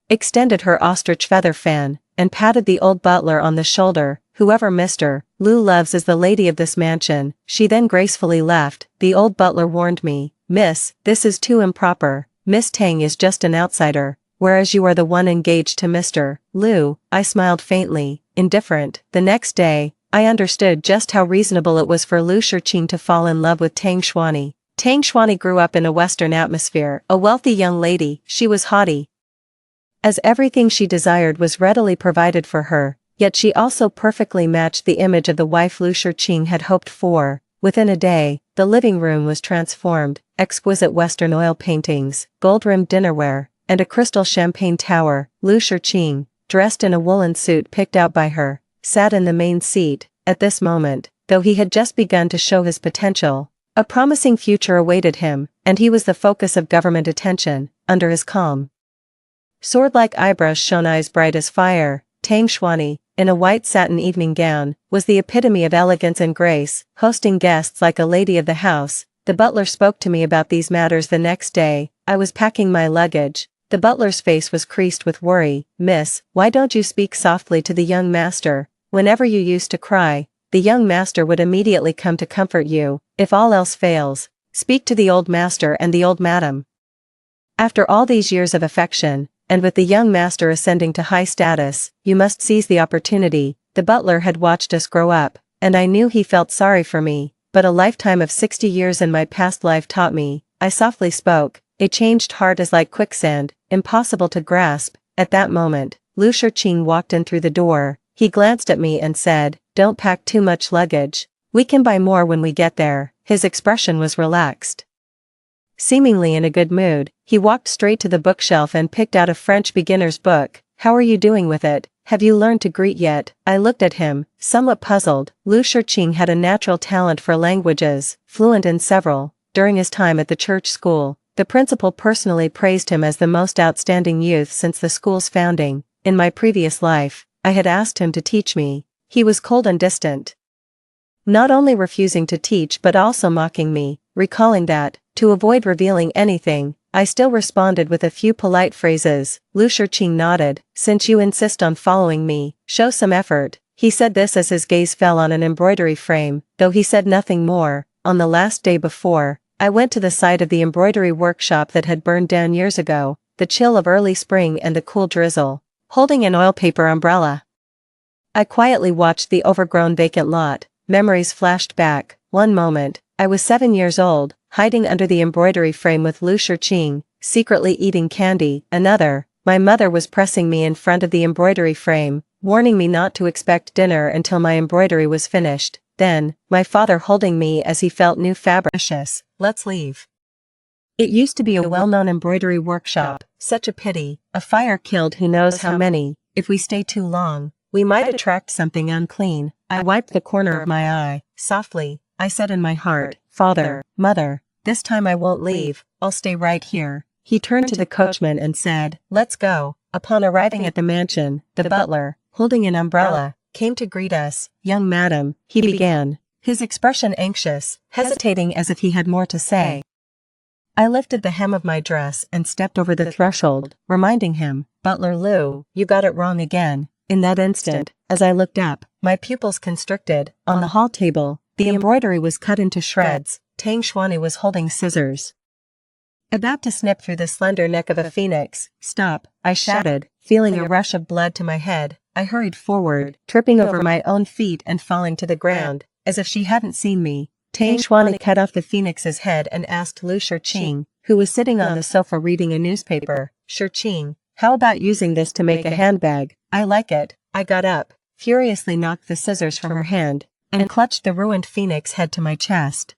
extended her ostrich feather fan, and patted the old butler on the shoulder. Whoever Mr. Lu loves is the lady of this mansion. She then gracefully left. The old butler warned me, Miss, this is too improper. Miss Tang is just an outsider, whereas you are the one engaged to Mr. Lu. I smiled faintly, indifferent. The next day, I understood just how reasonable it was for Lu Shurqing to fall in love with Tang Xuanyi. Tang Xuanyi grew up in a Western atmosphere, a wealthy young lady. She was haughty, as everything she desired was readily provided for her, yet she also perfectly matched the image of the wife Lu Shiqing had hoped for. Within a day, the living room was transformed, exquisite Western oil paintings, gold-rimmed dinnerware, and a crystal champagne tower. Lu Shiqing, dressed in a woolen suit picked out by her, sat in the main seat. At this moment, though he had just begun to show his potential, a promising future awaited him, and he was the focus of government attention. Under his calm, sword-like eyebrows shone eyes bright as fire. Tang Xuanyi, in a white satin evening gown, was the epitome of elegance and grace, hosting guests like a lady of the house. The butler spoke to me about these matters the next day. I was packing my luggage. The butler's face was creased with worry. "Miss, why don't you speak softly to the young master? Whenever you used to cry, the young master would immediately come to comfort you. If all else fails, speak to the old master and the old madam." After all these years of affection, and with the young master ascending to high status, you must seize the opportunity. The butler had watched us grow up, and I knew he felt sorry for me, but a lifetime of 60 years in my past life taught me. I softly spoke. A changed heart is like quicksand, impossible to grasp. At that moment, Lu Shiqing walked in through the door. He glanced at me and said, "Don't pack too much luggage. We can buy more when we get there." His expression was relaxed. Seemingly in a good mood, he walked straight to the bookshelf and picked out a French beginner's book. "How are you doing with it? Have you learned to greet yet?" I looked at him, somewhat puzzled. Lu Shiqing had a natural talent for languages, fluent in several. During his time at the church school, the principal personally praised him as the most outstanding youth since the school's founding. In my previous life, I had asked him to teach me. He was cold and distant, not only refusing to teach but also mocking me. Recalling that, to avoid revealing anything, I still responded with a few polite phrases. Lu Shiqing nodded. "Since you insist on following me, show some effort." He said this as his gaze fell on an embroidery frame, though he said nothing more. On the last day before, I went to the site of the embroidery workshop that had burned down years ago. The chill of early spring and the cool drizzle, holding an oil paper umbrella, I quietly watched the overgrown vacant lot. Memories flashed back. One moment, I was 7 years old, hiding under the embroidery frame with Lu Shiqing, secretly eating candy. Another, my mother was pressing me in front of the embroidery frame, warning me not to expect dinner until my embroidery was finished. Then, my father holding me as he felt new fabric. "Precious, let's leave. It used to be a well-known embroidery workshop. Such a pity. A fire killed who knows how many. If we stay too long, we might attract something unclean." I wiped the corner of my eye. Softly, I said in my heart, "Father, Mother, this time I won't leave. I'll stay right here." He turned to the coachman and said, "Let's go." Upon arriving at the mansion, the butler, holding an umbrella, came to greet us. "Young madam," he began, his expression anxious, hesitating as if he had more to say. I lifted the hem of my dress and stepped over the threshold, reminding him, "Butler Lu, you got it wrong again." In that instant, as I looked up, my pupils constricted. On the hall table, the embroidery was cut into shreds. Tang Xuanyi was holding scissors, about to snip through the slender neck of a phoenix. "Stop," I shouted, feeling a rush of blood to my head. I hurried forward, tripping over my own feet and falling to the ground, as if she hadn't seen me. Tang Xuanyi cut off the phoenix's head and asked Lu Shiqing, who was sitting on the sofa reading a newspaper, "Shiqing, how about using this to make a handbag? I like it." I got up, furiously knocked the scissors from her hand, and clutched the ruined phoenix head to my chest.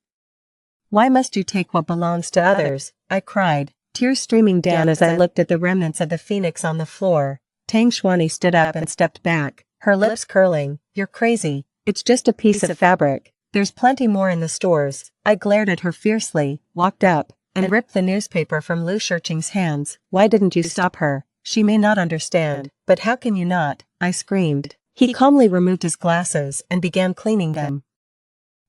"Why must you take what belongs to others?" I cried, tears streaming down as I looked at the remnants of the phoenix on the floor. Tang Xuanyi stood up and stepped back, her lips curling. "You're crazy. It's just a piece of fabric. There's plenty more in the stores." I glared at her fiercely, walked up, and ripped the newspaper from Lu Shiqing's hands. "Why didn't you stop her? She may not understand." "But how can you not?" I screamed. He calmly removed his glasses and began cleaning them,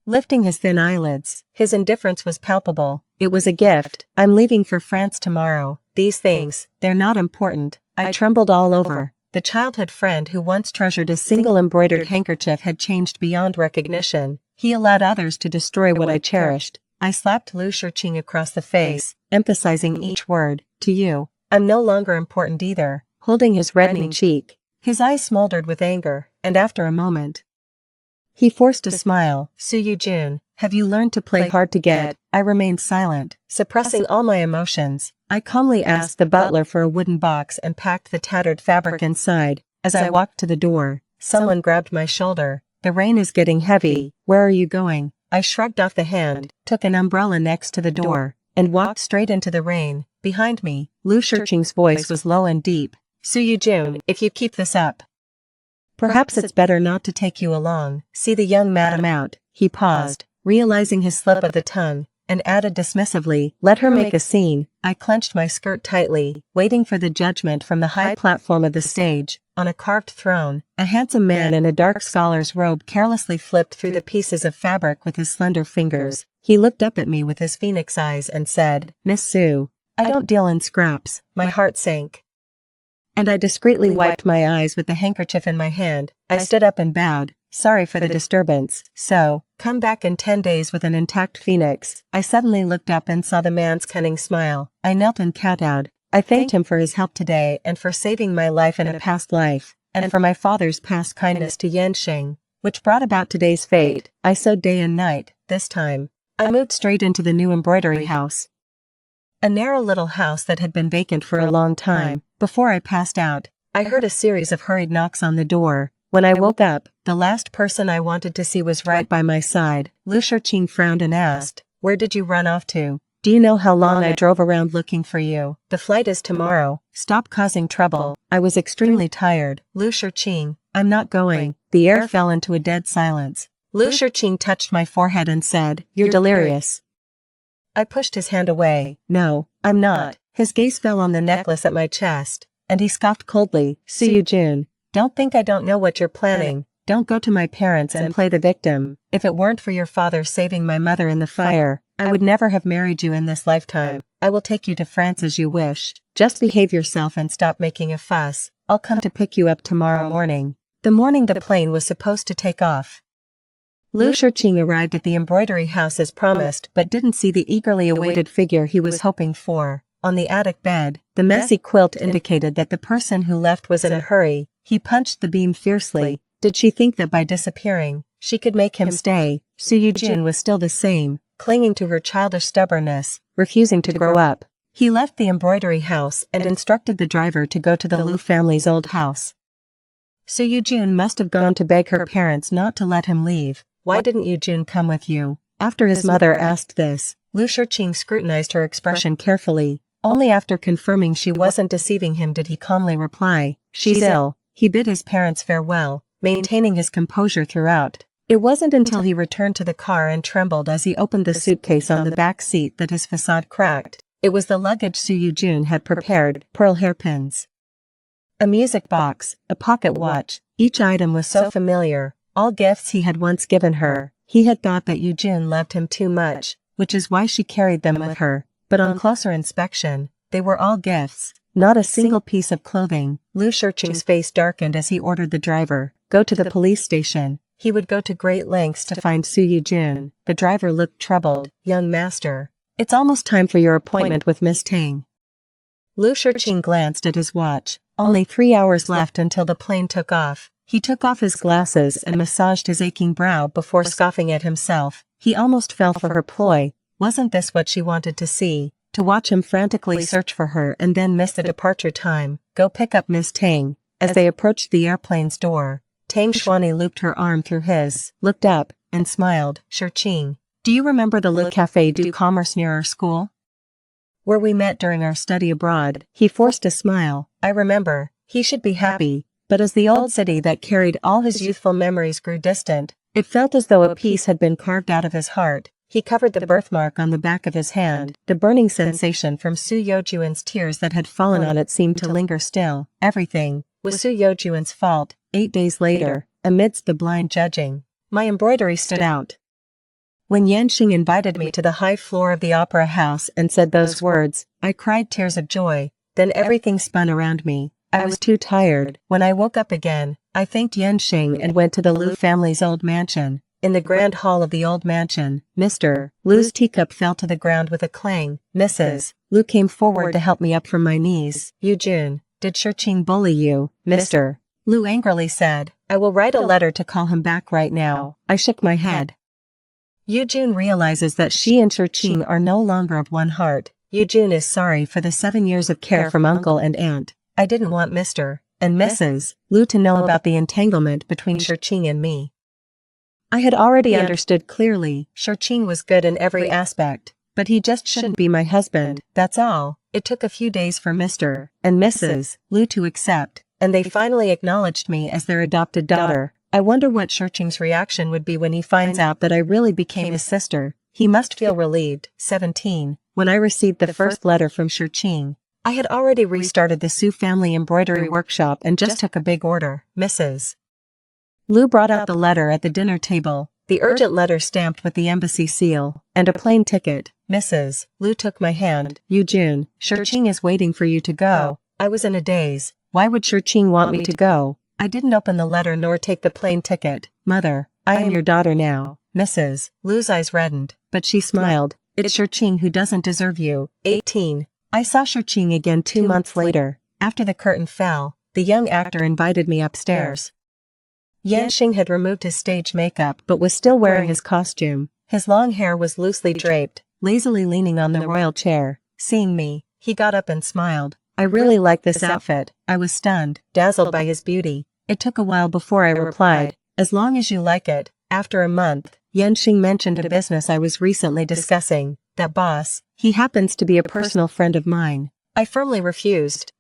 lifting his thin eyelids. His indifference was palpable. "It was a gift. I'm leaving for France tomorrow. These things, they're not important." I trembled all over. The childhood friend who once treasured a single embroidered handkerchief had changed beyond recognition. He allowed others to destroy what I cherished. I slapped Lu Shiqing across the face, emphasizing each word. "To you, I'm no longer important either." Holding his reddening cheek, his eyes smoldered with anger, and after a moment, He forced a smile. Su Yujun, have you learned to play hard to get? I remained silent, suppressing all my emotions. I calmly asked the butler for a wooden box and packed the tattered fabric inside. As I walked to the door, someone grabbed my shoulder. The rain is getting heavy. Where are you going? I shrugged off the hand, took an umbrella next to the door, and walked straight into the rain. Behind me, Lu Shiqing's voice was low and deep. Su Yujun, if you keep this up, perhaps it's better not to take you along. See the young madam out. He paused, realizing his slip of the tongue, and added dismissively, let her make a scene. I clenched my skirt tightly, waiting for the judgment from the high platform of the stage. On a carved throne, a handsome man in a dark scholar's robe carelessly flipped through the pieces of fabric with his slender fingers. He looked up at me with his phoenix eyes and said, Miss Su, I don't deal in scraps. My heart sank, and I discreetly wiped my eyes with the handkerchief in my hand. I stood up and bowed. Sorry for the disturbance. So, come back in 10 days with an intact phoenix. I suddenly looked up and saw the man's cunning smile. I knelt and kowtowed. I thanked him for his help today and for saving my life in a past life, and for my father's past kindness to Yanxing, which brought about today's fate. I sewed day and night. This time, I moved straight into the new embroidery house, a narrow little house that had been vacant for a long time. Before I passed out, I heard a series of hurried knocks on the door. When I woke up, the last person I wanted to see was right by my side. Lu Shiqing frowned and asked, where did you run off to? Do you know how long I drove around looking for you? The flight is tomorrow. Stop causing trouble. I was extremely tired. Lu Shiqing, I'm not going. The air fell into a dead silence. Lu Shiqing touched my forehead and said, you're delirious. I pushed his hand away. No, I'm not. His gaze fell on the necklace at my chest, and he scoffed coldly. Su Yujun, don't think I don't know what you're planning. Don't go to my parents and play the victim. If it weren't for your father saving my mother in the fire, I would never have married you in this lifetime. I will take you to France as you wish. Just behave yourself and stop making a fuss. I'll come to pick you up tomorrow morning. The morning the plane was supposed to take off, Lu Shiqing arrived at the embroidery house as promised but didn't see the eagerly awaited figure he was hoping for. On the attic bed, the messy quilt indicated that the person who left was in a hurry. He punched the beam fiercely. Did she think that by disappearing, she could make him stay? Su Yujun was still the same, clinging to her childish stubbornness, refusing to grow up. He left the embroidery house and instructed the driver to go to the Lu family's old house. Su Yujun must have gone to beg her parents not to let him leave. Why didn't Yujun come with you? After his mother asked this, Lu Shiqing scrutinized her expression carefully. Only after confirming she wasn't deceiving him did he calmly reply, she's ill. He bid his parents farewell, maintaining his composure throughout. It wasn't until he returned to the car and trembled as he opened the suitcase on the back seat that his facade cracked. It was the luggage Su Yujun had prepared: pearl hairpins, a music box, a pocket watch. Each item was so familiar, all gifts he had once given her. He had thought that Yujun loved him too much, which is why she carried them with her. But on closer inspection, they were all gifts, not a single piece of clothing. Lu Shiqing's face darkened as he ordered the driver, go to the police station. He would go to great lengths to find Su Yujun. The driver looked troubled. Young master, it's almost time for your appointment with Miss Tang. Lu Shiqing glanced at his watch. Only 3 hours left until the plane took off. He took off his glasses and massaged his aching brow before scoffing at himself. He almost fell for her ploy. Wasn't this what she wanted to see? To watch him frantically search for her and then miss the departure time. Go pick up Miss Tang. As they approached the airplane's door, Tang Xuani looped her arm through his, looked up, and smiled. Shiqing, do you remember the Le Café du Commerce near our school, where we met during our study abroad? He forced a smile. I remember. He should be happy. But as the old city that carried all his youthful memories grew distant, it felt as though a piece had been carved out of his heart. He covered the birthmark on the back of his hand. The burning sensation from Su Yojuan's tears that had fallen on it seemed to linger still. Everything was Su Yojuan's fault. 8 days later, amidst the blind judging, my embroidery stood out. When Yanxing invited me to the high floor of the opera house and said those words, I cried tears of joy. Then everything spun around me. I was too tired. When I woke up again, I thanked Yanxing and went to the Lu family's old mansion. In the grand hall of the old mansion, Mr. Lu's teacup fell to the ground with a clang. Mrs. Lu came forward to help me up from my knees. Yujun, did Shiqing bully you? Mr. Lu angrily said. I will write a letter to call him back right now. I shook my head. Yujun realizes that she and Shurqing are no longer of one heart. Yujun is sorry for the 7 years of care from uncle and aunt. I didn't want Mr. and Mrs. Lu to know about the entanglement between Shurqing and me. I had already understood clearly, Shurqing was good in every aspect, but he just shouldn't be my husband, that's all. It took a few days for Mr. and Mrs. Lu to accept, and they finally acknowledged me as their adopted daughter. I wonder what Shurqing's reaction would be when he finds out that I really became his sister. He must feel relieved. 17. When I received the first letter from Shurqing, I had already restarted the Su family embroidery workshop and just took a big order. Mrs. Lu brought out the letter at the dinner table, the urgent letter stamped with the embassy seal, and a plane ticket. Mrs. Lu took my hand. Yujun, Shurqing is waiting for you to go. I was in a daze. Why would Shurqing want me to go? I didn't open the letter nor take the plane ticket. Mother, I am your daughter now. Mrs. Lu's eyes reddened, but she smiled. It's Shurqing who doesn't deserve you. 18. I saw Shurqing again 2 months later. After the curtain fell, the young actor invited me upstairs. Yanxing had removed his stage makeup but was still wearing his costume. His long hair was loosely draped, lazily leaning on the royal chair. Seeing me, he got up and smiled. I really like this outfit. I was stunned, dazzled by his beauty. It took a while before I replied, as long as you like it. After a month, Yanxing mentioned a business I was recently discussing. That boss, he happens to be a personal friend of mine. I firmly refused.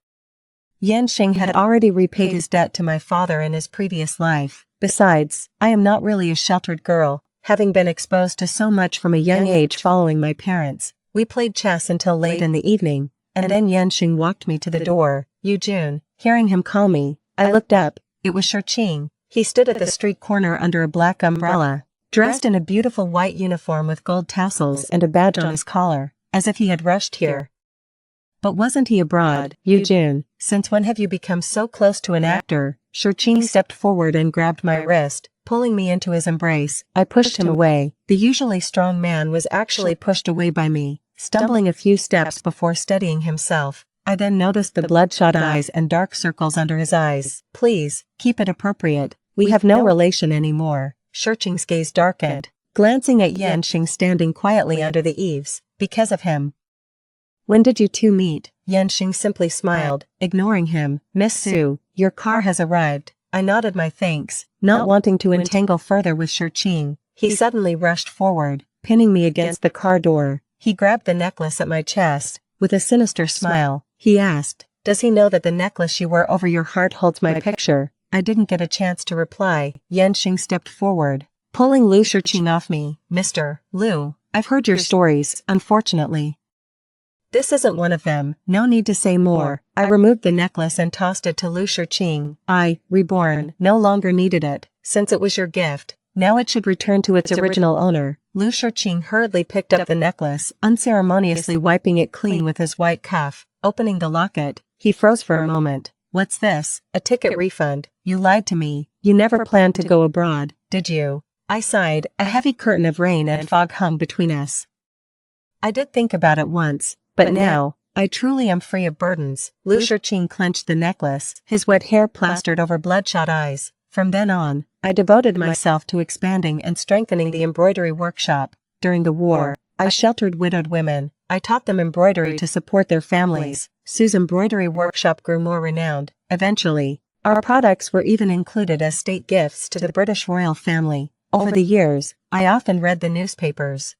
Yanxing had already repaid his debt to my father in his previous life. Besides, I am not really a sheltered girl, having been exposed to so much from a young age following my parents. We played chess until late in the evening, and then Yanxing walked me to the door. Yujun, hearing him call me, I looked up. It was Shurqing. He stood at the street corner under a black umbrella, dressed in a beautiful white uniform with gold tassels and a badge on his collar, as if he had rushed here. But wasn't he abroad? Yujun, since when have you become so close to an actor? Shurqing stepped forward and grabbed my wrist, pulling me into his embrace. I pushed him away. The usually strong man was actually pushed away by me, stumbling a few steps before steadying himself. I then noticed the bloodshot eyes and dark circles under his eyes. Please, keep it appropriate. We have no relation anymore. Shurqing's gaze darkened, glancing at Yanxing standing quietly under the eaves. Because of him. When did you two meet? Yanxing simply smiled, ignoring him. Miss Su, your car has arrived. I nodded my thanks, not wanting to entangle further with Shurqing. He suddenly rushed forward, pinning me against the car door. He grabbed the necklace at my chest. With a sinister smile, he asked, does he know that the necklace you wear over your heart holds my picture? I didn't get a chance to reply. Yanxing stepped forward, pulling Lu Shurqing off me. Mr. Lu, I've heard your stories, unfortunately. This isn't one of them. No need to say more. I removed the necklace and tossed it to Lu Shurqing. I, Reborn, no longer needed it, since it was your gift. Now it should return to its original owner. Lu Shurqing hurriedly picked up the necklace, unceremoniously wiping it clean with his white cuff. Opening the locket, he froze for a moment. What's this? A ticket refund. You lied to me. You never planned to go abroad, did you? I sighed. A heavy curtain of rain and fog hung between us. I did think about it once, but now, I truly am free of burdens. Lu Shurqing clenched the necklace, his wet hair plastered over bloodshot eyes. From then on, I devoted myself to expanding and strengthening the embroidery workshop. During the war, I sheltered widowed women. I taught them embroidery to support their families. Sue's embroidery workshop grew more renowned. Eventually, our products were even included as state gifts to the British royal family. Over the years, I often read the newspapers,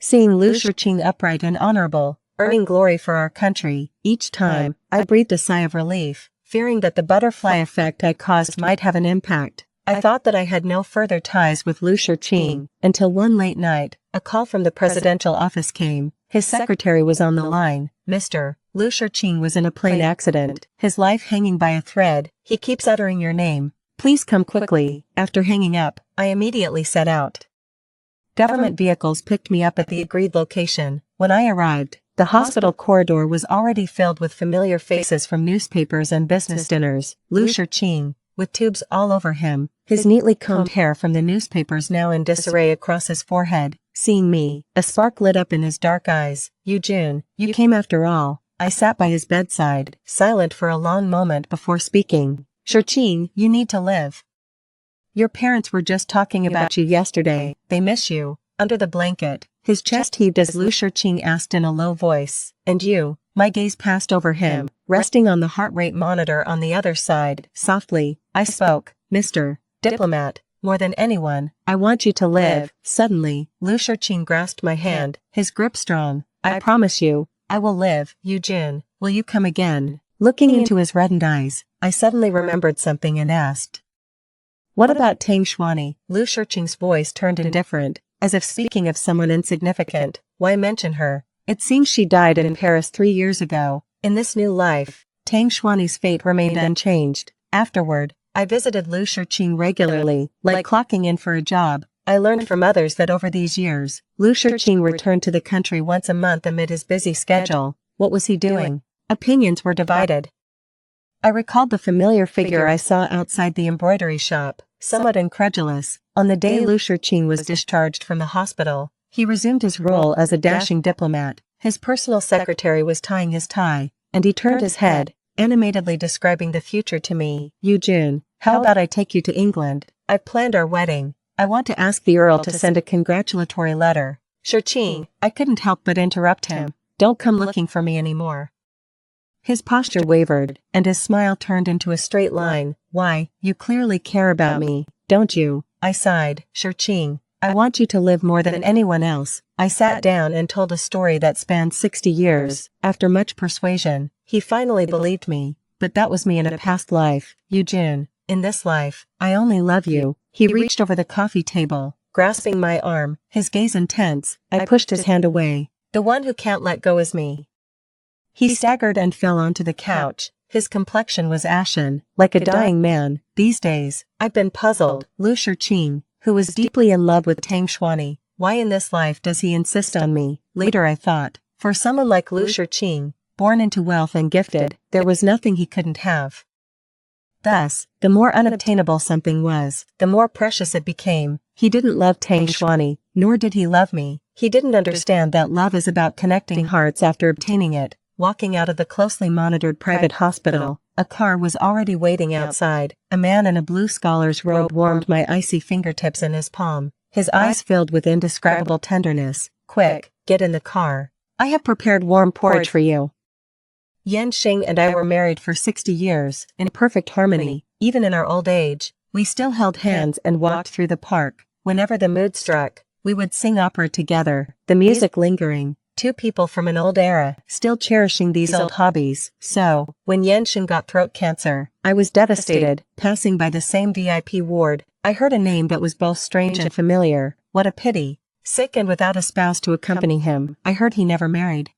seeing Lu Shurqing upright and honorable, earning glory for our country. Each time, I breathed a sigh of relief, fearing that the butterfly effect I caused might have an impact. I thought that I had no further ties with Lu Shurqing, until one late night, a call from the presidential office came. His secretary was on the line. Mr. Lu Shurqing was in a plane accident, his life hanging by a thread. He keeps uttering your name. Please come quickly. After hanging up, I immediately set out. Government vehicles picked me up at the agreed location. When I arrived, the hospital corridor was already filled with familiar faces from newspapers and business dinners. Lu Shurqing, with tubes all over him, his neatly combed hair from the newspapers now in disarray across his forehead. Seeing me, a spark lit up in his dark eyes. Yujun, you came after all. I sat by his bedside, silent for a long moment before speaking. Shurqing, you need to live. Your parents were just talking about you yesterday. They miss you." Under the blanket, his chest heaved as Lu Shiqing asked in a low voice, "And you?" My gaze passed over him, resting on the heart rate monitor on the other side. Softly, I spoke, "Mr. Diplomat, more than anyone, I want you to live." Suddenly, Lu Shiqing grasped my hand, his grip strong. "I promise you, I will live." "Eugene, will you come again?" Looking into his reddened eyes, I suddenly remembered something and asked, "What about Tang Xuani?" Lu Shiqing's voice turned indifferent, as if speaking of someone insignificant. "Why mention her? It seems she died in Paris 3 years ago. In this new life, Tang Xuani's fate remained unchanged. Afterward, I visited Lu Shiqing regularly, like clocking in for a job. I learned from others that over these years, Lu Shiqing returned to the country once a month amid his busy schedule. What was he doing? Opinions were divided. I recalled the familiar figure I saw outside the embroidery shop, somewhat incredulous. On the day Lu Shiqing was discharged from the hospital, he resumed his role as a dashing diplomat. His personal secretary was tying his tie, and he turned his head, animatedly describing the future to me. "Eugene, how about I take you to England? I've planned our wedding. I want to ask the Earl to send a congratulatory letter." "Shiqing," I couldn't help but interrupt him. "Don't come looking for me anymore." His posture wavered, and his smile turned into a straight line. "Why, you clearly care about me, don't you?" I sighed. "Shiqing, I want you to live more than anyone else." I sat down and told a story that spanned 60 years. After much persuasion, he finally believed me. "But that was me in a past life, Eugene. In this life, I only love you." He reached over the coffee table, grasping my arm, his gaze intense. I pushed his hand away. "The one who can't let go is me." He staggered and fell onto the couch. His complexion was ashen, like a dying man. These days, I've been puzzled. Lu Shiqing, who was deeply in love with Tang Xuani, why in this life does he insist on me? Later I thought, for someone like Lu Shiqing, born into wealth and gifted, there was nothing he couldn't have. Thus, the more unobtainable something was, the more precious it became. He didn't love Tang Xuani, nor did he love me. He didn't understand that love is about connecting hearts after obtaining it. Walking out of the closely monitored private hospital, a car was already waiting outside. A man in a blue scholar's robe warmed my icy fingertips in his palm. His eyes filled with indescribable tenderness. "Quick, get in the car. I have prepared warm porridge for you." Yan Xing and I were married for 60 years, in perfect harmony. Even in our old age, we still held hands and walked through the park. Whenever the mood struck, we would sing opera together, the music lingering. Two people from an old era, still cherishing these old hobbies. So, when Yanxin got throat cancer, I was devastated. Passing by the same VIP ward, I heard a name that was both strange and familiar. What a pity. Sick and without a spouse to accompany him. I heard he never married.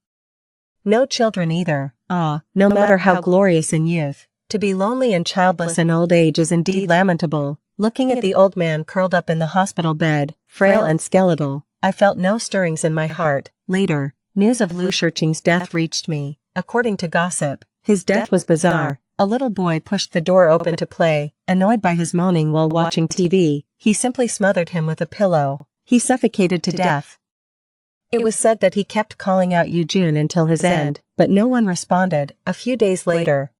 No children either. Ah, no matter how glorious in youth, to be lonely and childless in old age is indeed lamentable. Looking at the old man curled up in the hospital bed, frail and skeletal, I felt no stirrings in my heart. Later, news of Lu Shiqing's death reached me. According to gossip, his death was bizarre. A little boy pushed the door open to play. Annoyed by his moaning while watching TV, he simply smothered him with a pillow. He suffocated to death. It was said that he kept calling out Eugene until his end, but no one responded. A few days later,